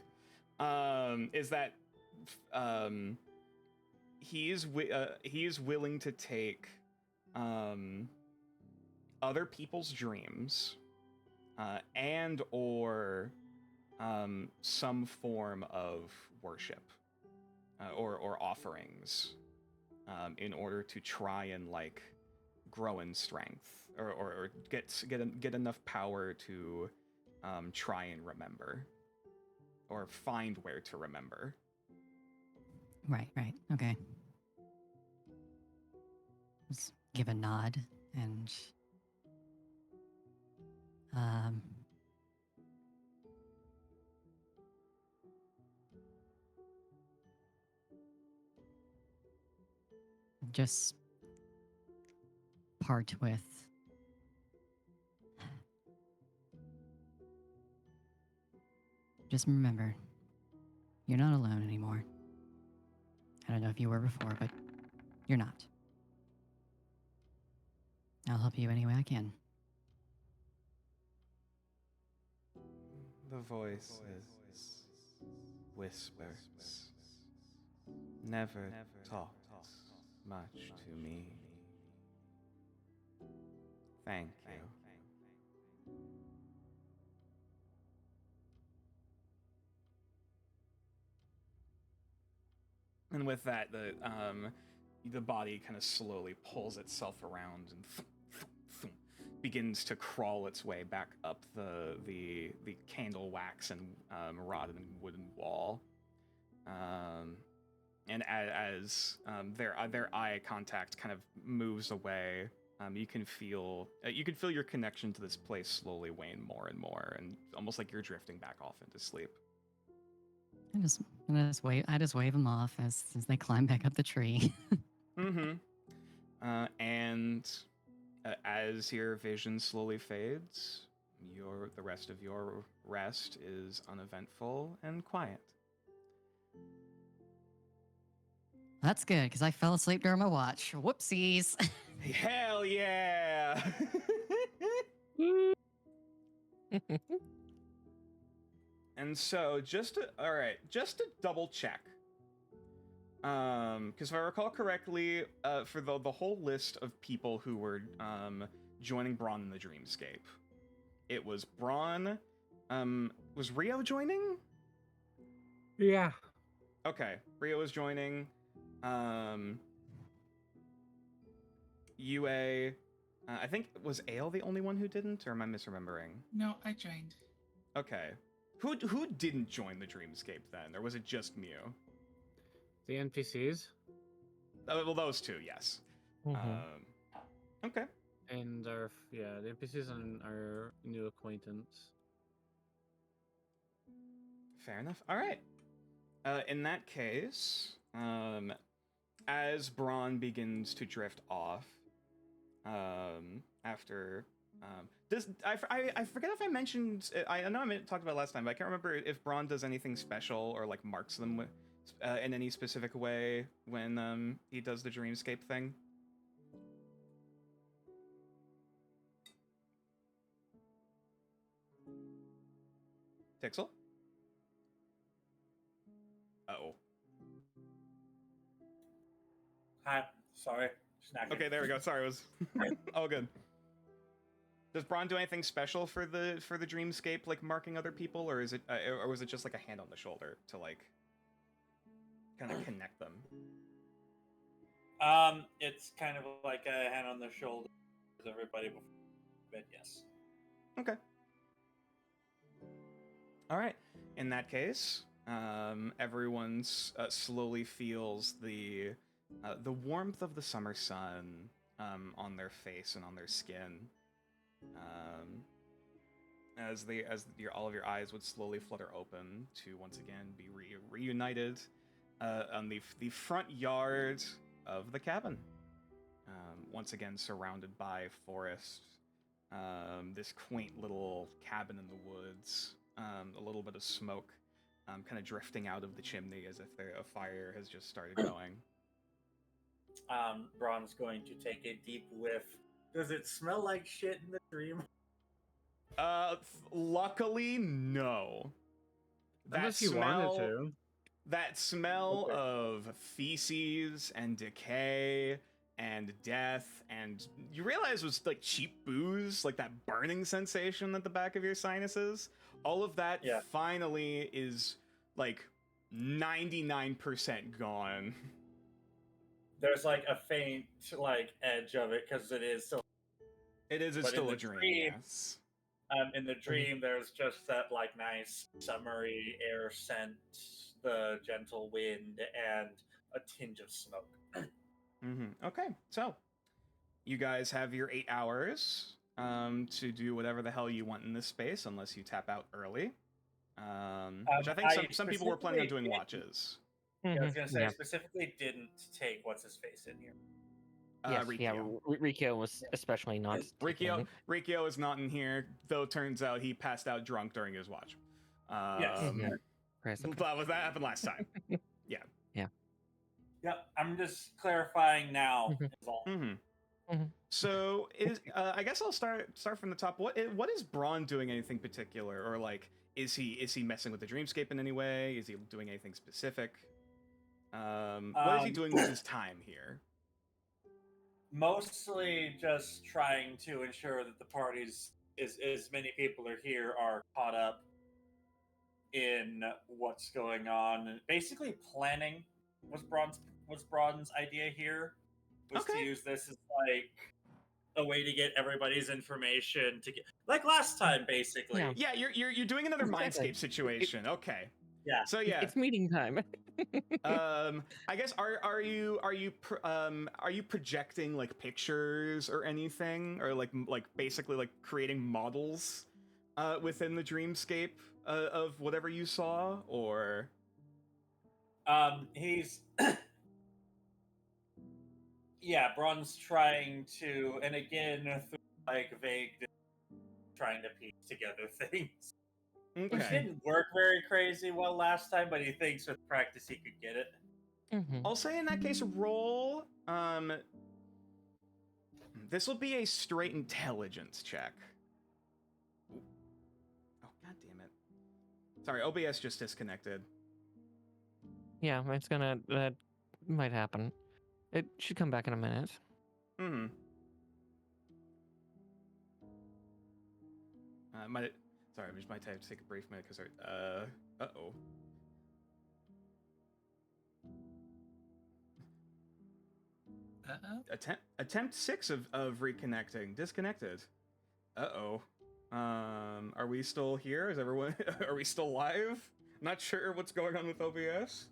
is that he is willing to take other people's dreams and or some form of worship or offerings in order to try and like grow in strength or get enough power to try and remember or find where to remember. Right. Okay. Just give a nod and just part with just remember You're not alone anymore. I don't know if you were before, but you're not. I'll help you any way I can. The voices whispers, never talks much to me. Thank you. And with that, the body kind of slowly pulls itself around and begins to crawl its way back up the candle wax and rotted wooden wall. And as their eye contact kind of moves away, you can feel your connection to this place slowly wane more and more, and almost like you're drifting back off into sleep. I just wave them off as they climb back up the tree. And as your vision slowly fades, the rest of your rest is uneventful and quiet. That's good, because I fell asleep during my watch. Whoopsies. Hell yeah! And so, just to double check, because if I recall correctly, for the whole list of people who were joining Braun in the Dreamscape, it was Braun. Was Rio joining? Yeah. Okay, Rio was joining. UA. I think, was Ale the only one who didn't, or am I misremembering? No, I joined. Okay. Who didn't join the Dreamscape then, or was it just Mew? The NPCs. Well, those two, yes. Okay. And the NPCs and our new acquaintance. Fair enough. All right. In that case, as Braun begins to drift off, after I forget if I mentioned, I know I talked about it last time, but I can't remember if Braun does anything special or like marks them with, in any specific way when he does the Dreamscape thing. Tixel? Uh-oh. Hi, sorry. Snacking. Okay, there we go. Sorry, it was all good. Does Braun do anything special for the Dreamscape, like marking other people, or is it, or was it just like a hand on the shoulder to like kind of connect them? It's kind of like a hand on the shoulder with everybody before bed. Yes. Okay. All right. In that case, everyone slowly feels the warmth of the summer sun on their face and on their skin, as all of your eyes would slowly flutter open to once again be reunited on the front yard of the cabin, once again surrounded by forest. This quaint little cabin in the woods, a little bit of smoke kind of drifting out of the chimney as if a fire has just started going. Braun's going to take a deep whiff. Does it smell like shit in the dream? Luckily, no. Unless you wanted to. That smell Okay. of feces and decay and death, and you realize it was like cheap booze, like that burning sensation at the back of your sinuses. All of that finally is like 99% gone. There's like a faint like edge of it because it is so. It's But still in a the dream, dream- yes. In the dream, there's just that like nice summery air scent, the gentle wind, and a tinge of smoke. Okay, so you guys have your 8 hours to do whatever the hell you want in this space, unless you tap out early. Which I think some people were planning on doing watches. Yeah, I was gonna say, Yeah. I specifically didn't take what's his face in here. Yes, Rikio. Rikio was especially not. Rikio is not in here, though. Turns out he passed out drunk during his watch. Yes. Kraosando. That happened last time. Yeah. Yep, I'm just clarifying now. Mhm. Is all. Mm-hmm. So I guess I'll start from the top. What is Braun doing? Anything particular, or like is he messing with the dreamscape in any way? Is he doing anything specific? What is he doing with his time here? Mostly just trying to ensure that the parties, as many people are here, are caught up in what's going on, and basically planning was Braun's idea here, was to Okay. use this as like a way to get everybody's information to get like last time, basically. Yeah. Yeah, you're doing another Exactly. Mindscape situation. Okay. Yeah. So yeah. It's meeting time. I guess are you projecting like pictures or anything, or like basically like creating models within the dreamscape of whatever you saw, or He's yeah, Braun's trying to, and again through like vague, trying to piece together things. Which okay. didn't work very crazy well last time, but he thinks with practice he could get it. Mhm. I'll say in that case, roll. This will be a straight intelligence check. Ooh. Oh, god damn it! Sorry, OBS just disconnected. Yeah, that might happen. It should come back in a minute. Hmm. Sorry, we just might have to take a brief minute because uh-oh. Attempt 6 of reconnecting. Disconnected. Uh-oh. Are we still here? Is everyone are we still live? Not sure what's going on with OBS.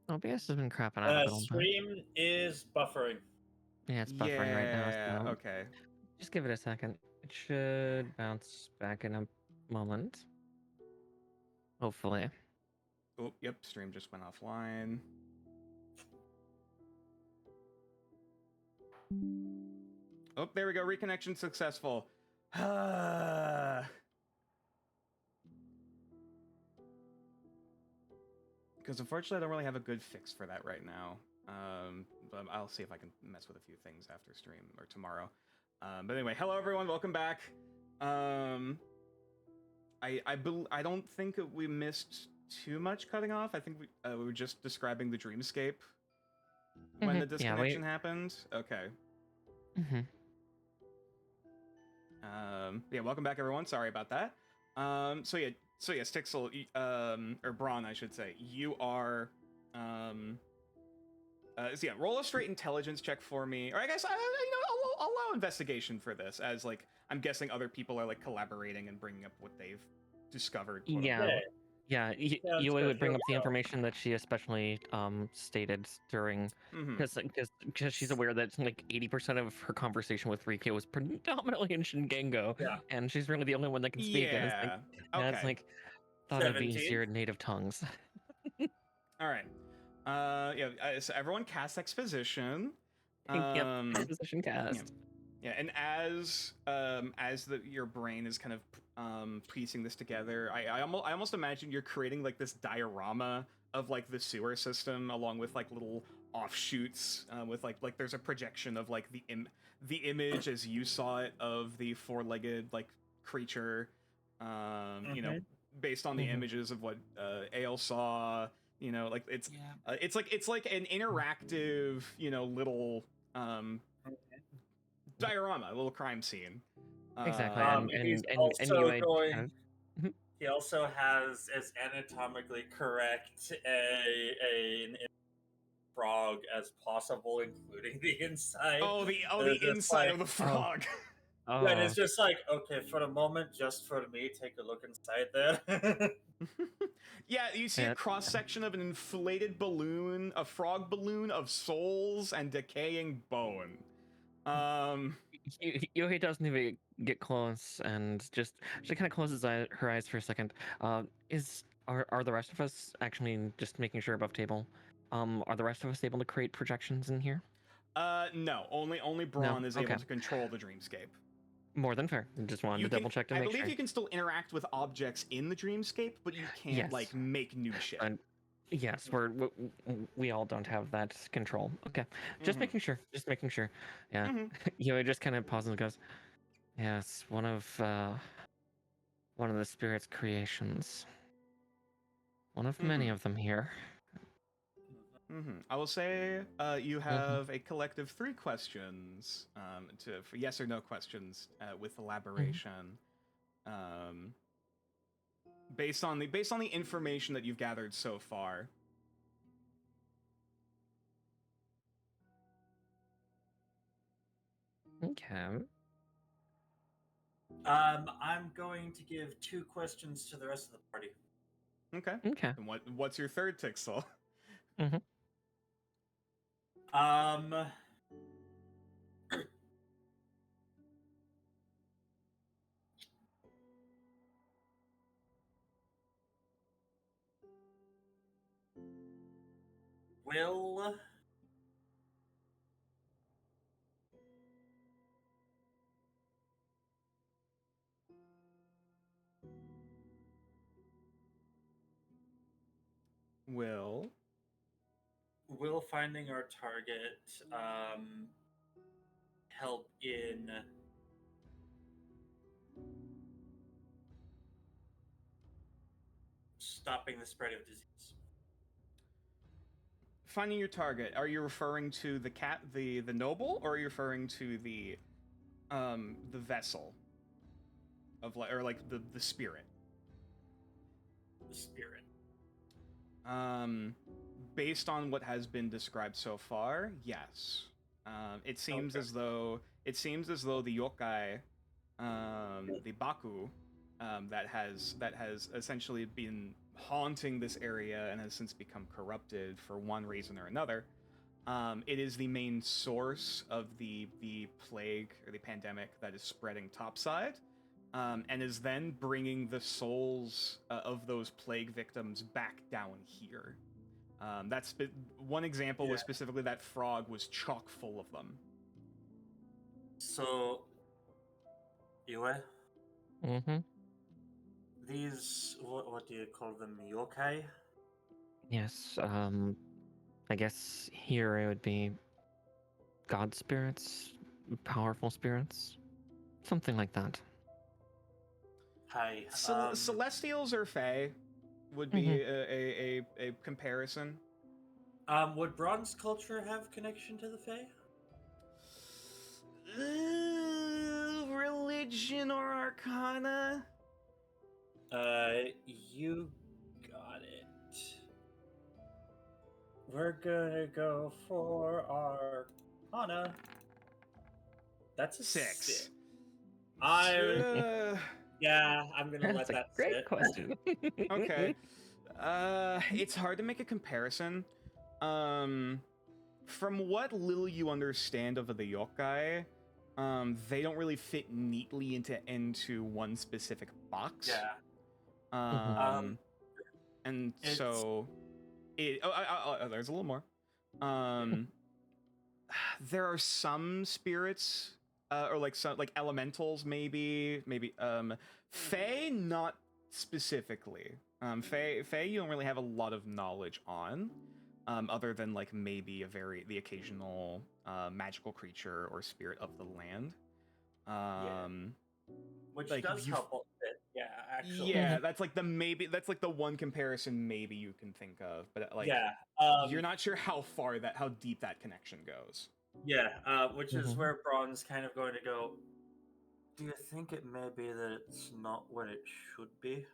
OBS has been crapping out a little bit. Stream is buffering. Yeah, it's buffering right now. So Okay. just give it a second. It should bounce back in a moment. Hopefully. Oh, yep, stream just went offline. Oh, there we go. Reconnection successful. Because unfortunately, I don't really have a good fix for that right now. But I'll see if I can mess with a few things after stream or tomorrow. But anyway, hello everyone, welcome back. I don't think we missed too much cutting off. I think we were just describing the dreamscape when the disconnection happened. Okay. Mm-hmm. Yeah, welcome back everyone. Sorry about that. So yeah, Stixel, or Braun, I should say, you are, so yeah, roll a straight intelligence check for me, or I guess I'll allow investigation for this, as like I'm guessing other people are like collaborating and bringing up what they've discovered. quote Yeah. unquote. Yeah, you would bring up the information that she especially stated during, Mhm. because she's aware that like 80% of her conversation with Rike was predominantly in Shingengo, and she's really the only one that can speak. Yeah. And it's like thought it'd be 17. easier native tongues. All right. So everyone cast exposition. Yep, exposition cast. Yeah, and as your brain is kind of piecing this together, I almost imagine you're creating like this diorama of like the sewer system, along with like little offshoots, with like there's a projection of like the image as you saw it of the four-legged like creature, you know, based on the images of what Ale saw. You know, like it's like an interactive, you know, little diorama, a little crime scene. Exactly. He also has as anatomically correct an frog as possible, including the inside. Oh, the inside of the frog. Oh. And it's just like, okay, for the moment, just for me, take a look inside there. Yeah, you see a cross section of an inflated balloon, a frog balloon of souls and decaying bone. Yohei doesn't even get close, and she kind of closes her eyes for a second. Are the rest of us actually just making sure above table? Are the rest of us able to create projections in here? No, only Braun is able to control the dreamscape. More than fair. Just wanted You to can, double check to I make believe sure. you can still interact with objects in the dreamscape, but you can't Yes. like make new shit. And yes, we all don't have that control. Okay, just Mhm. making sure. Just making sure. Yeah. Mhm. It just kind of pauses and goes, "Yes, one of the spirit's creations. One of many of them here." I will say you have a collective 3 questions for yes or no questions with elaboration, based on the information that you've gathered so far. Okay. I'm going to give 2 questions to the rest of the party. Okay. Okay. And what's your third Tixel? Will finding our target help in stopping the spread of disease? Finding your target. Are you referring to the noble, or are you referring to the vessel of the spirit? The spirit. Based on what has been described so far, yes. It seems as though the yokai, the Baku, that has essentially been haunting this area and has since become corrupted for one reason or another. It is the main source of the plague or the pandemic that is spreading topside, and is then bringing the souls of those plague victims back down here. One example was specifically that frog was chock full of them. So, Yue, these, what do you call them, yokai? Yes. I guess here it would be god spirits, powerful spirits, something like that. Hi. Celestials or Fae would be a comparison. Would bronze culture have connection to the Fae? Religion or Arcana? You got it. We're gonna go for Arcana. That's a 6. Yeah, I'm gonna let That's a that great sit. question. Okay. It's hard to make a comparison. From what little you understand of the yokai, they don't really fit neatly into one specific box. Yeah. And so there's a little more. There are some spirits, or like some like elementals, maybe Fae, not specifically. Fae you don't really have a lot of knowledge on, other than like maybe the occasional magical creature or spirit of the land. Which like does help a bit. Yeah, actually. Yeah, that's like the one comparison maybe you can think of, but like you're not sure how deep that connection goes. Yeah, which is where Braun's kind of going to go. Do you think it may be that it's not what it should be?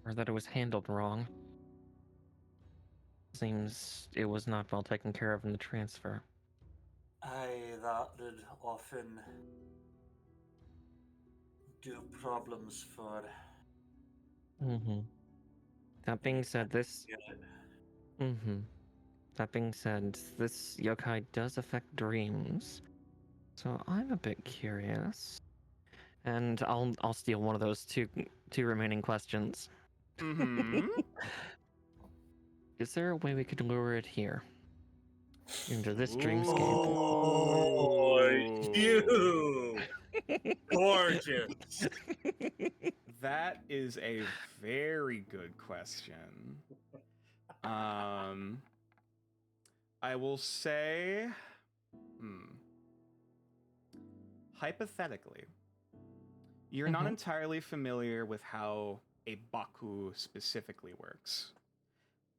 Or that it was handled wrong. Seems it was not well taken care of in the transfer. Aye, that would often do problems for... That being said, this yokai does affect dreams. So I'm a bit curious. And I'll steal one of those two remaining questions. Mm-hmm. Is there a way we could lure it here? into this dreamscape. Oh, you gorgeous. That is a very good question. I will say, hypothetically, you're not entirely familiar with how a Baku specifically works,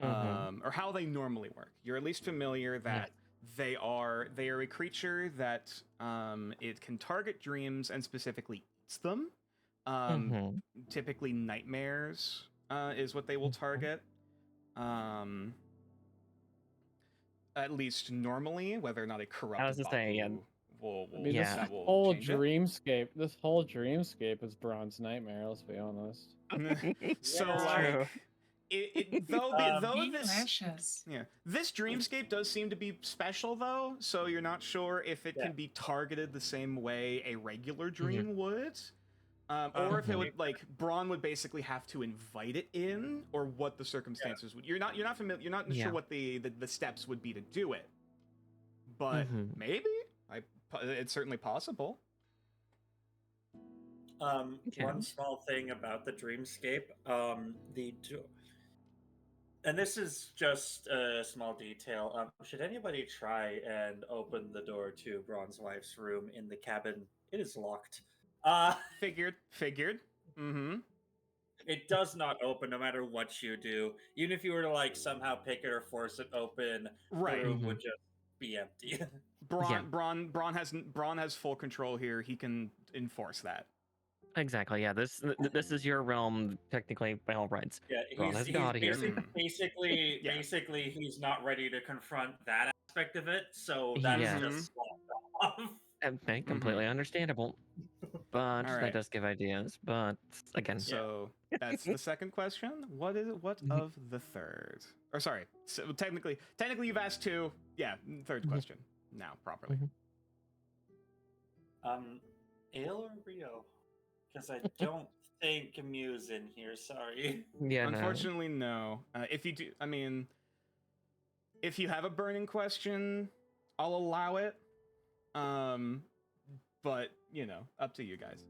or how they normally work. You're at least familiar that they are a creature that it can target dreams and specifically eats them. Typically, nightmares is what they will target. At least normally, whether or not a corrupted I was just saying, Baku will I mean, Yeah. that will whole change it. dreamscape. This whole dreamscape is Braun's nightmare. Let's be honest. So Yeah. like, though this Delicious. this dreamscape does seem to be special though. So you're not sure if it can be targeted the same way a regular dream would. Or if it would, like, Braun would basically have to invite it in, or what the circumstances would. You're not familiar. You're not sure what the steps would be to do it. But maybe it's certainly possible. One small thing about the dreamscape, and this is just a small detail. Should anybody try and open the door to Braun's wife's room in the cabin? It is locked. Figured. It does not open no matter what you do. Even if you were to like somehow pick it or force it open, Right. the room would just be empty. Braun has full control here. He can enforce that. Exactly. Yeah. This is your realm, technically, by all rights. Yeah, Braun has God here. basically he's not ready to confront that aspect of it, so that is just locked off. Okay, completely understandable. But that does give ideas. But again, so that's the second question. What is it? What of the third? Or sorry, so technically you've asked two. Yeah, third question now properly. Ale or Rio? Because I don't think Mew's in here. Sorry. Yeah. Unfortunately, no. If you do, I mean, if you have a burning question, I'll allow it. But you know, up to you guys.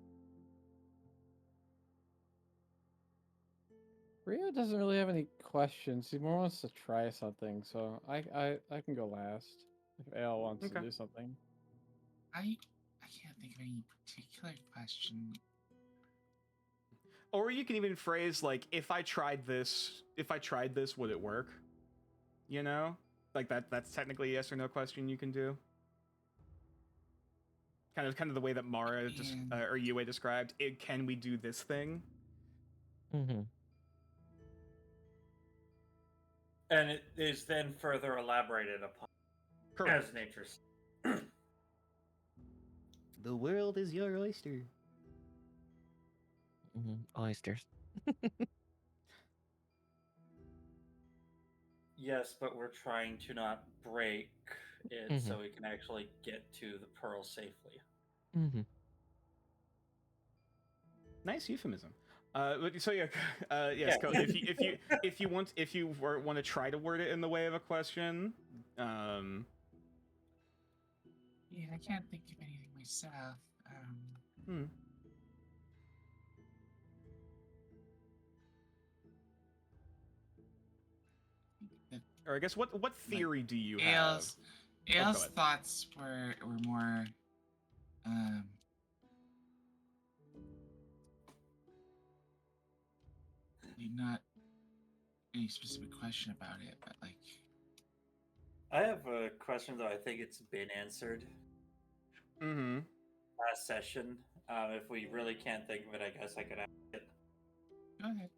Rio doesn't really have any questions. He more wants to try something, so I can go last if Ale wants to do something. I can't think of any particular question. Or you can even phrase like, if I tried this, would it work? You know, like that's technically a yes or no question you can do. Kind of the way that Mara or Yue described it. Can we do this thing? And it is then further elaborated upon. Correct. As nature's. The world is your oyster. Oysters. Yes, but we're trying to not break it so we can actually get to the pearl safely. Nice euphemism. So yes, Code, if you want to try to word it in the way of a question, Yeah, I can't think of anything myself. Or I guess what theory do you have? Ale's thoughts were more not any specific question about it, but like I have a question though. I think it's been answered. Last session. If we really can't think of it, I guess I could ask it. Go ahead.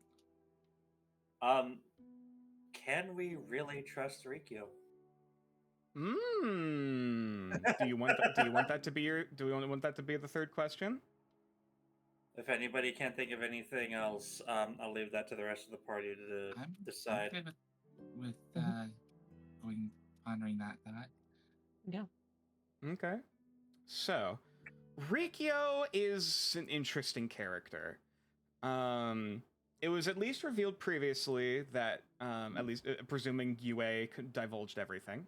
Can we really trust Rikyo? Do you want that to be do we want that to be the third question? If anybody can't think of anything else, I'll leave that to the rest of the party to decide. I'm good with pondering that thought. Yeah. Okay. So, Rikyo is an interesting character. It was at least revealed previously that, at least presuming Yue divulged everything.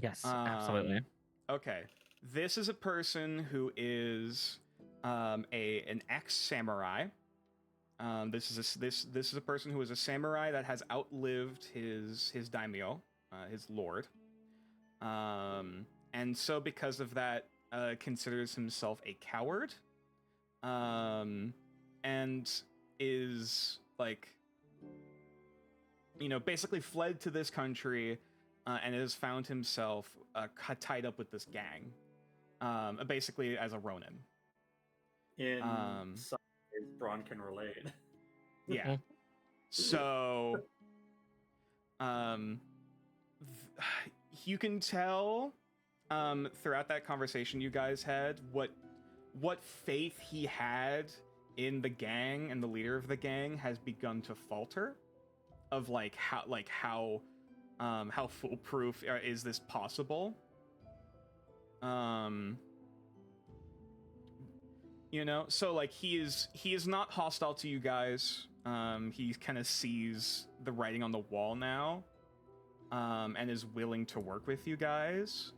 Yes, absolutely. Okay, this is a person who is an ex-samurai. This is a person who is a samurai that has outlived his daimyo, his lord. And so because of that, considers himself a coward. And is like, basically fled to this country, and has found himself tied up with this gang, basically as a Ronin. In some ways, Braun can relate. Yeah. So, you can tell throughout that conversation you guys had what faith he had in the gang and the leader of the gang has begun to falter. Of how foolproof is this possible? So like he is not hostile to you guys. He kind of sees the writing on the wall now, and is willing to work with you guys.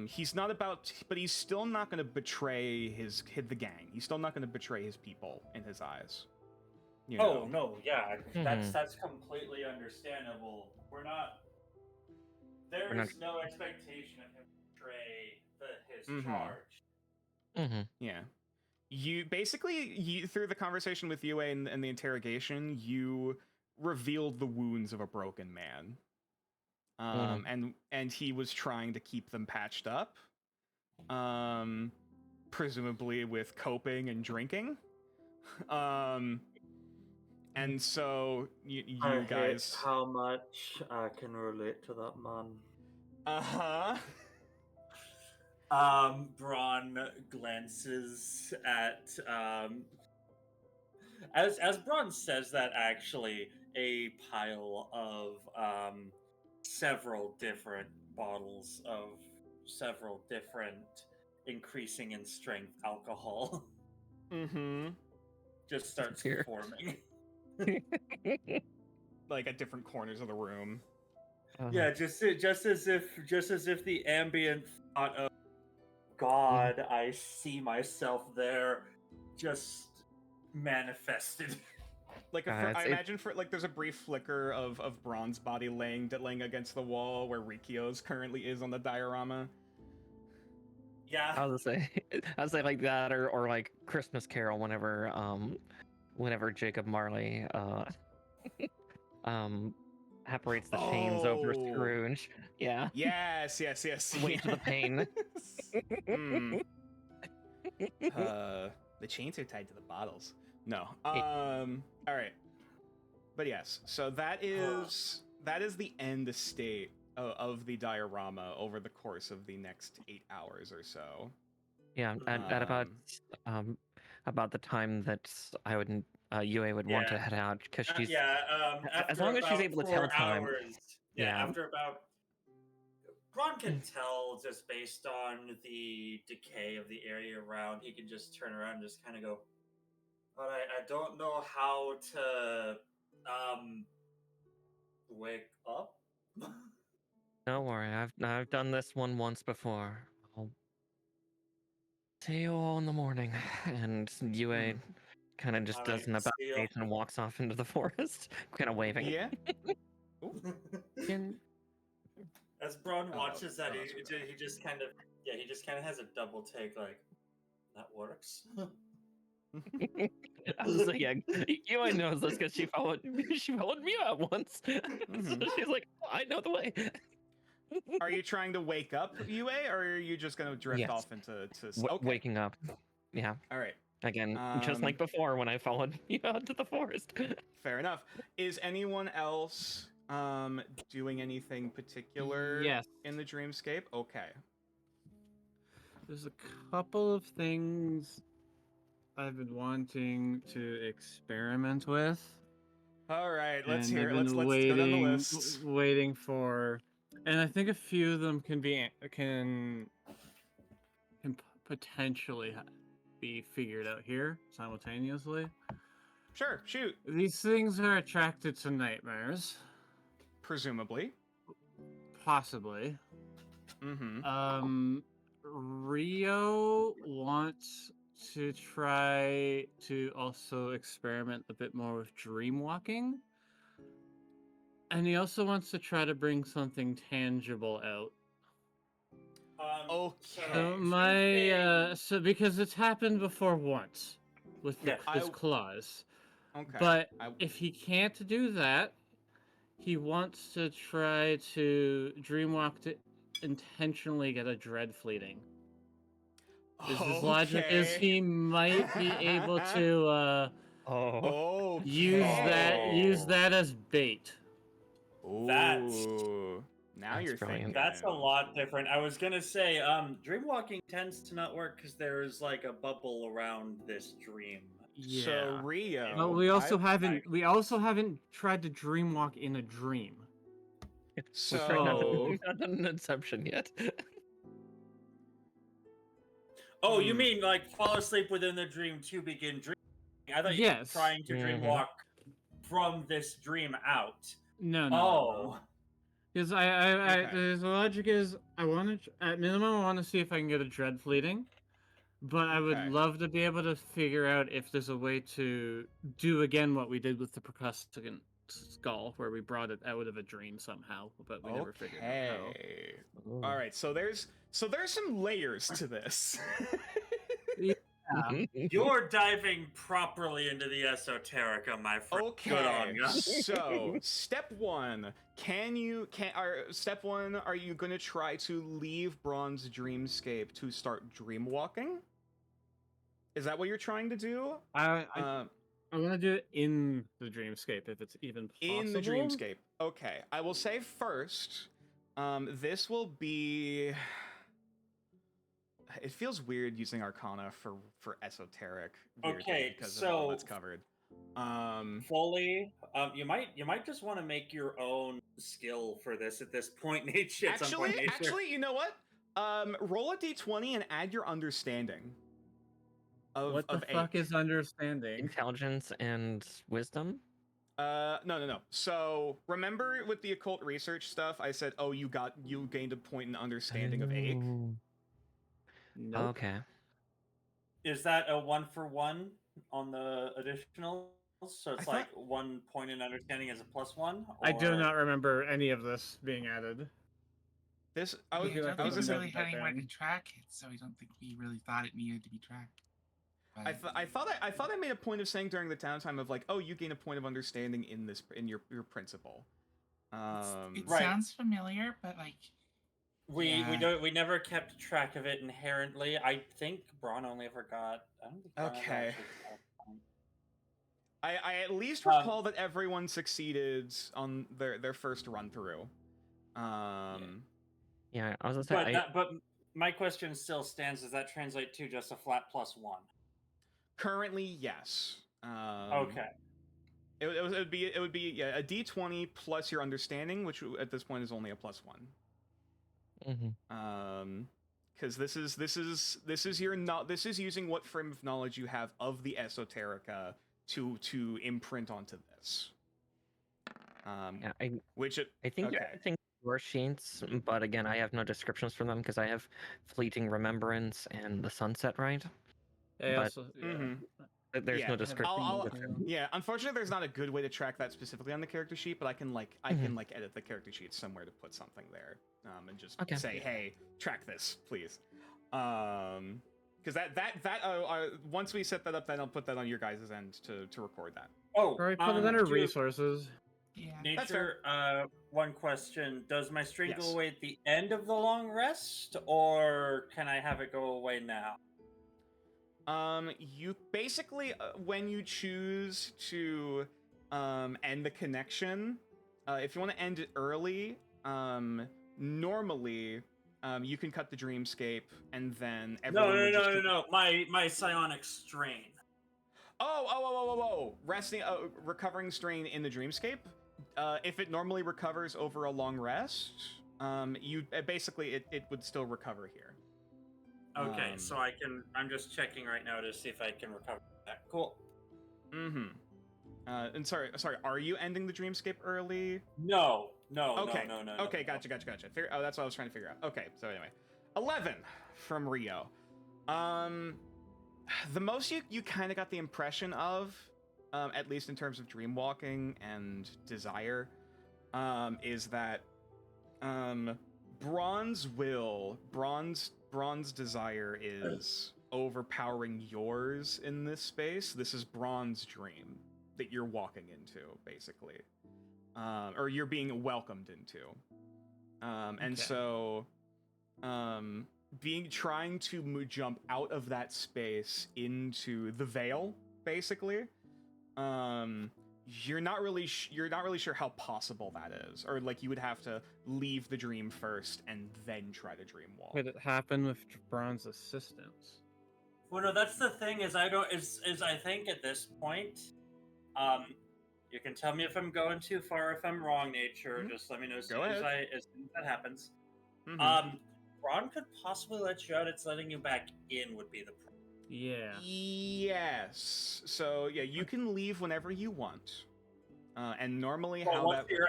He's not about, but he's still not going to betray the gang. He's still not going to betray his people in his eyes. Oh no, yeah, that's completely understandable. There's no expectation of him to betray his charge. Yeah. You through the conversation with Yue and the interrogation, you revealed the wounds of a broken man. And he was trying to keep them patched up. Presumably with coping and drinking. And so you guys, hate how much I can relate to that man. Braun glances at as Braun says that, actually a pile of several different bottles of several different increasing in strength alcohol just starts forming. Like at different corners of the room. Yeah, just as if the ambient thought of God, I see myself there, just manifested. Like I imagine there's a brief flicker of Braun's body laying against the wall where Rikio's currently is on the diorama. Yeah, I was gonna say like that, or like Christmas Carol whenever Jacob Marley operates the chains over Scrooge. Yeah. Yes. Weight to the pain. The chains are tied to the bottles. No. All right. But yes, so that is the end state of the diorama over the course of the next 8 hours or so. Yeah, at about the time that I would Yue would want to head out, because she's as long as she's able to tell time. After about, Braun can tell just based on the decay of the area around. He can just turn around and just kind of go, but I don't know how to wake up. Don't worry, I've done this one once before. I'll see you all in the morning. And Yue kind of just does an about face and walks off into the forest, kind of waving. Yeah. As Braun watches that, he just kind of has a double take, like, that works. I was like, yeah, Yue knows this because she followed me out once. So she's like, oh, I know the way. Are you trying to wake up, Yue, or are you just going to drift off into waking up? Yeah. All right. Again, just like before when I followed you out to the forest. Fair enough. Is anyone else doing anything particular in the dreamscape? Okay. There's a couple of things I've been wanting to experiment with. All right, let's hear it. Let's go down the list. Waiting for, and I think a few of them can potentially be figured out here simultaneously. Sure, shoot. These things are attracted to nightmares. Presumably. Possibly. Mm-hmm. Rio wants to try to also experiment a bit more with dream walking. And he also wants to try to bring something tangible out. Okay. So because it's happened before once with his claws. Okay. But if he can't do that, he wants to try to dreamwalk to intentionally get a dread fleeting. His logic is he might be able to use that as bait. Now you're thinking. That's a lot different. I was gonna say, dreamwalking tends to not work because there's like a bubble around this dream. Yeah. So Rio. But we also haven't tried to dreamwalk in a dream. So not done an inception yet. Oh, you mean like fall asleep within the dream to begin dreaming? I thought you were trying to dreamwalk from this dream out. No. Because the logic is at minimum I want to see if I can get a dread fleeting, but I would love to be able to figure out if there's a way to do again what we did with the percussive skull, where we brought it out of a dream somehow, but we never figured out how. All right, so there's some layers to this. You're diving properly into the esoterica, my friend. Okay. Good on you. So, step one, are you going to try to leave Braun's dreamscape to start dreamwalking? Is that what you're trying to do? I want to do it in the dreamscape if it's even possible. In the dreamscape. Okay. I will say first, this will be... It feels weird using Arcana for esoteric. Because of all that's covered. Fully, you might just want to make your own skill for this at this point, nature. Actually, you know what? Roll a d20 and add your understanding. What the fuck is understanding? Intelligence and wisdom? No. So remember with the occult research stuff, I said, oh, you gained a point in understanding of 8. Nope. Okay. Is that a 1-for-1 on the additional? So it's 1 point in understanding as a +1? Or... I do not remember any of this being added. I was just really had anywhere to track it, so I don't think we really thought it needed to be tracked. I thought I made a point of saying during the downtime of like, oh, you gain a point of understanding in your principle. It sounds familiar, but like we never kept track of it inherently. I think Braun only ever got. I don't think Braun okay. Actually I at least recall that everyone succeeded on their first run through. Yeah, I was gonna say. But my question still stands: does that translate to just a flat +1? Currently, yes. Okay. It would be a d20 plus your understanding, which at this point is only a +1. Because this is using what frame of knowledge you have of the esoterica to imprint onto this. I think okay. everything were sheets, but again, I have no descriptions for them because I have fleeting remembrance and the sunset, right? There's no description. Unfortunately, there's not a good way to track that specifically on the character sheet, but I can edit the character sheet somewhere to put something there, and just say, hey, track this, please. Because once we set that up, then I'll put that on your guys' end to record that. Oh, right, put it under resources. Yeah. Nature, one question. Does my string go away at the end of the long rest, or can I have it go away now? You basically, when you choose to end the connection, if you want to end it early, normally you can cut the dreamscape and then everyone No. My psionic strain. Oh! Resting, recovering strain in the dreamscape. If it normally recovers over a long rest, you basically it would still recover here. Okay, so I'm just checking right now to see if I can recover that. Cool. And sorry, are you ending the dreamscape early? No, No, Okay. no. Okay, gotcha. Oh, that's what I was trying to figure out. Okay, so anyway, 11 from Rio. The most you kind of got the impression of, at least in terms of dream walking and desire, is that bronze desire is overpowering yours in this space. This is bronze dream that you're walking into, basically, or you're being welcomed into, and so, trying to jump out of that space into the veil, basically. You're not really sure how possible that is, or like you would have to leave the dream first and then try to dream walk. Could it happen with Bronze assistance? Well, no, that's the thing. Is I think at this point, you can tell me if I'm going too far, if I'm wrong, Nature. Mm-hmm. Just let me know as Go soon as ahead. that happens. Mm-hmm. Ron could possibly let you out. It's letting you back in would be the problem. Yeah. Yes. So yeah, you can leave whenever you want, and normally Once you're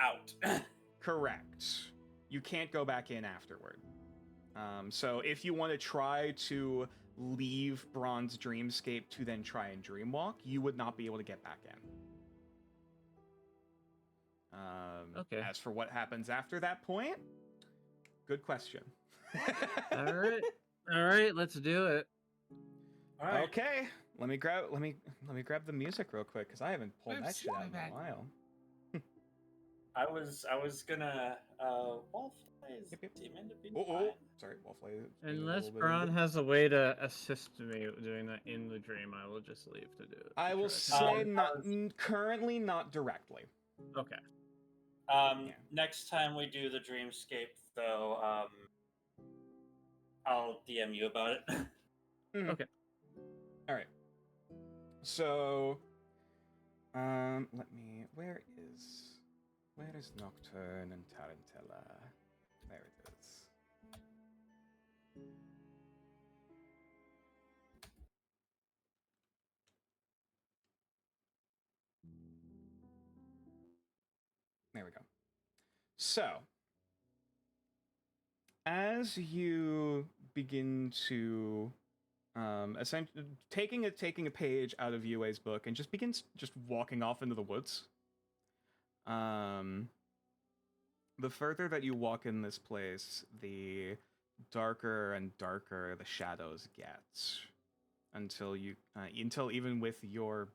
out. Correct. You can't go back in afterward. So if you want to try to leave Bronze Dreamscape to then try and dreamwalk, you would not be able to get back in. Okay. As for what happens after that point, good question. All right, let's do it. All right. Okay, let me grab the music real quick because I haven't pulled that Oops, shit out my in bad. a while. I was gonna Wallfly is Yep. demon to be Oh, fine. sorry, Wallfly. Unless Bron has a way to assist me doing that in the dream, I will just leave to do it. I will say currently not directly. Okay. Next time we do the dreamscape, though, I'll DM you about it. Okay. All right. So, where is Nocturne and Tarantella? There it is. There we go. So, as you begin to essentially taking a page out of Yue's book and just begins just walking off into the woods. The further that you walk in this place, the darker and darker the shadows get, until even with your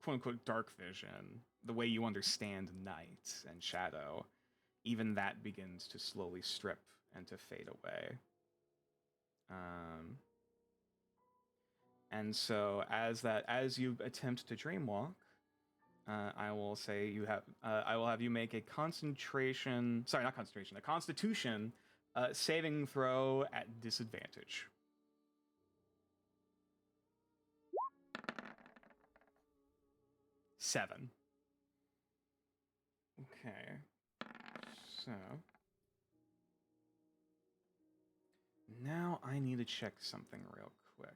quote unquote dark vision, the way you understand night and shadow, even that begins to slowly strip and to fade away. And so as you attempt to dreamwalk, I will have you make a Constitution saving throw at disadvantage. Seven. Okay. So now I need to check something real quick.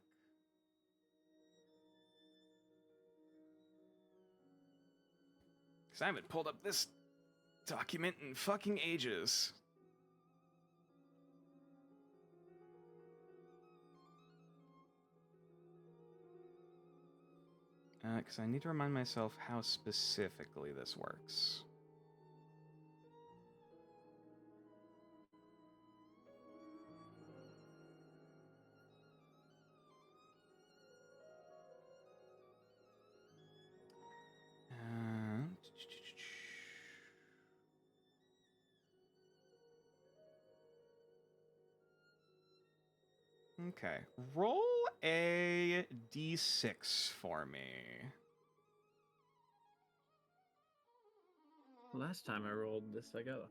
I haven't pulled up this document in fucking ages. Because I need to remind myself how specifically this works. Okay, roll a d6 for me. Last time I rolled this, I got a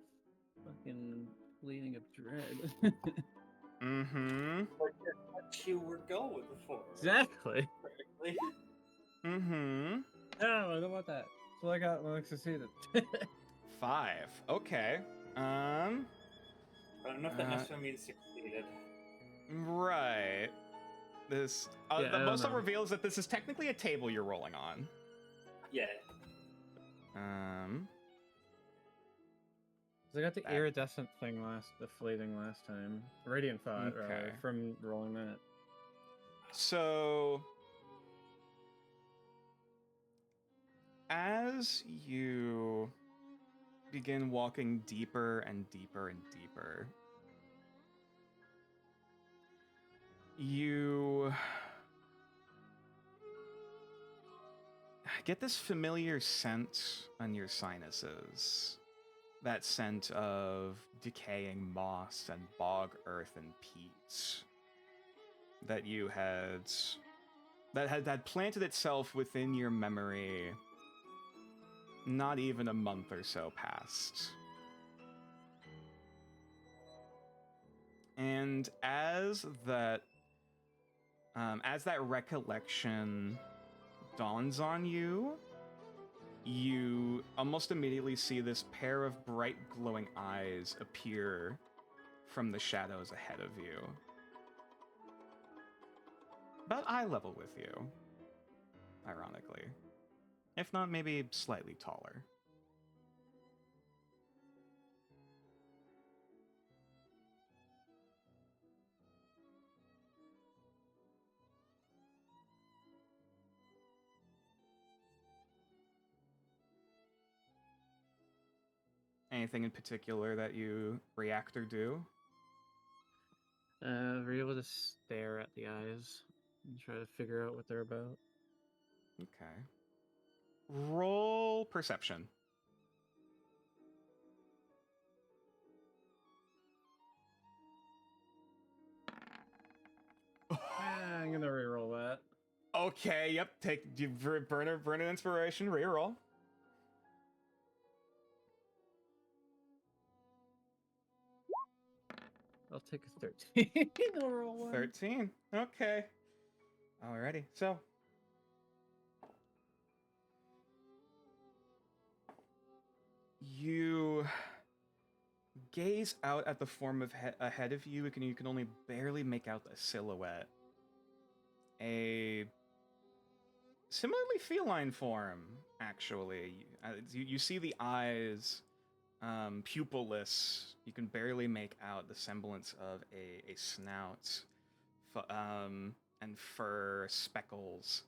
fucking bleeding of dread. Mm-hmm. What you were going for. Exactly. Correctly. Mm-hmm. No, I don't want that. So I got when I succeeded. 5. Okay. I don't know if that necessarily means succeeded. Right. This the most that reveals that this is technically a table you're rolling on. Yeah. 'Cause I got the That- iridescent thing the fleeting last time. Radiant thought, rather, Okay. from rolling that. So, as you begin walking deeper and deeper and deeper, you get this familiar scent on your sinuses. That scent of decaying moss and bog earth and peat that had planted itself within your memory not even a month or so past. And as that recollection dawns on you, you almost immediately see this pair of bright glowing eyes appear from the shadows ahead of you. About eye level with you, ironically. If not, maybe slightly taller. Anything in particular that you react or do? We're able to stare at the eyes and try to figure out what they're about. Okay. Roll perception. I'm gonna reroll that. Okay, yep. Burn an inspiration, reroll. I'll take a 13. I'll roll one. 13. Okay. Alrighty. So, you gaze out at the form ahead of you, and you can only barely make out the silhouette. A similarly feline form, actually. You see the eyes, pupilless. You can barely make out the semblance of a snout, and fur speckles,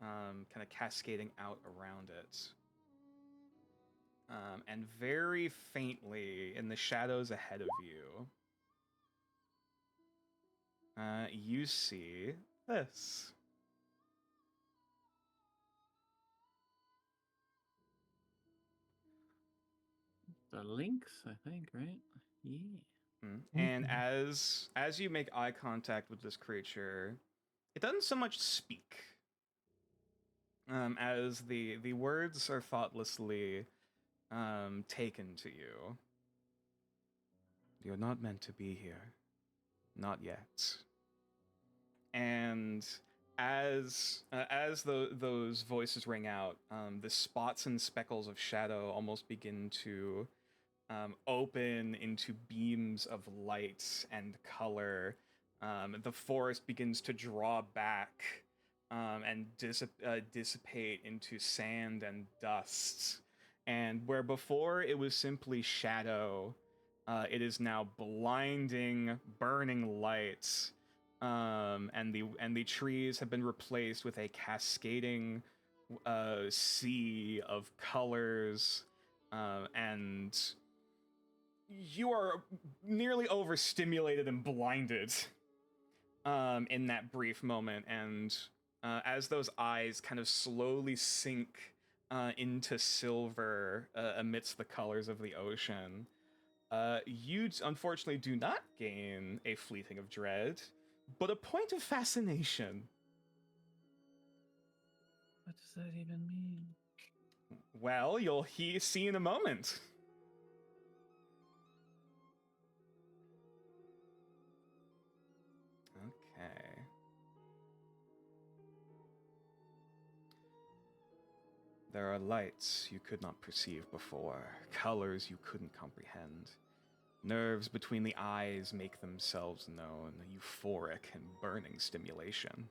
kind of cascading out around it. And very faintly, in the shadows ahead of you, you see this. The lynx, I think, right? Yeah. And as you make eye contact with this creature, it doesn't so much speak, as the words are thoughtlessly taken to you. You're not meant to be here. Not yet. And as those voices ring out, the spots and speckles of shadow almost begin to open into beams of light and color. The forest begins to draw back and dissipate into sand and dust. And where before it was simply shadow, it is now blinding, burning light. And the trees have been replaced with a cascading sea of colors, and you are nearly overstimulated and blinded in that brief moment. And as those eyes kind of slowly sink into silver amidst the colors of the ocean, you unfortunately do not gain a fleeting of dread, but a point of fascination. What does that even mean? Well, you'll see in a moment. Okay. There are lights you could not perceive before, colors you couldn't comprehend. Nerves between the eyes make themselves known, euphoric and burning stimulation.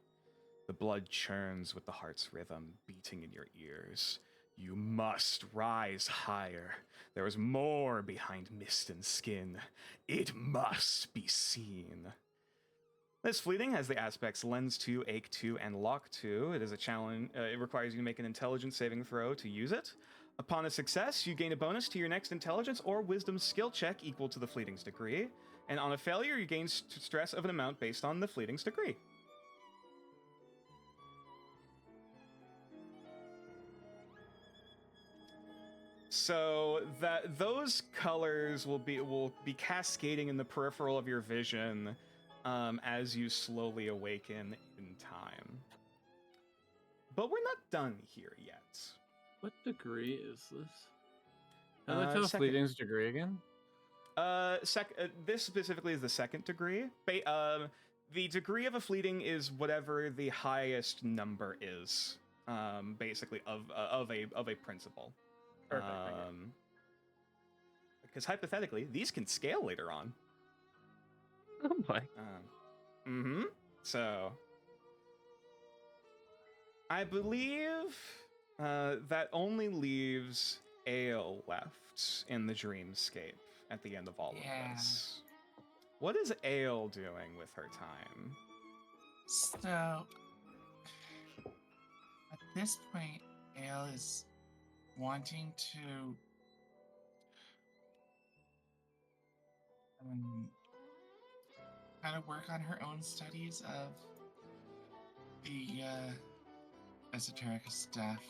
The blood churns with the heart's rhythm beating in your ears. You must rise higher. There is more behind mist and skin. It must be seen. This fleeting has the aspects Lens 2, Ache 2, and Lock 2. It is a challenge. It requires you to make an intelligence saving throw to use it. Upon a success, you gain a bonus to your next intelligence or wisdom skill check equal to the fleeting's degree. And on a failure, you gain stress of an amount based on the fleeting's degree. So that those colors will be cascading in the peripheral of your vision as you slowly awaken in time. But we're not done here yet. What degree is this? How do I tell second. fleeting's degree again? This specifically is the second degree. The degree of a fleeting is whatever the highest number is, basically of a principle. Perfect. Because hypothetically, these can scale later on. Oh boy. So, I believe that only leaves Ale left in the dreamscape at the end of all of this. What is Ale doing with her time? So, at this point, Ale is wanting to kind of work on her own studies of the esoteric stuff.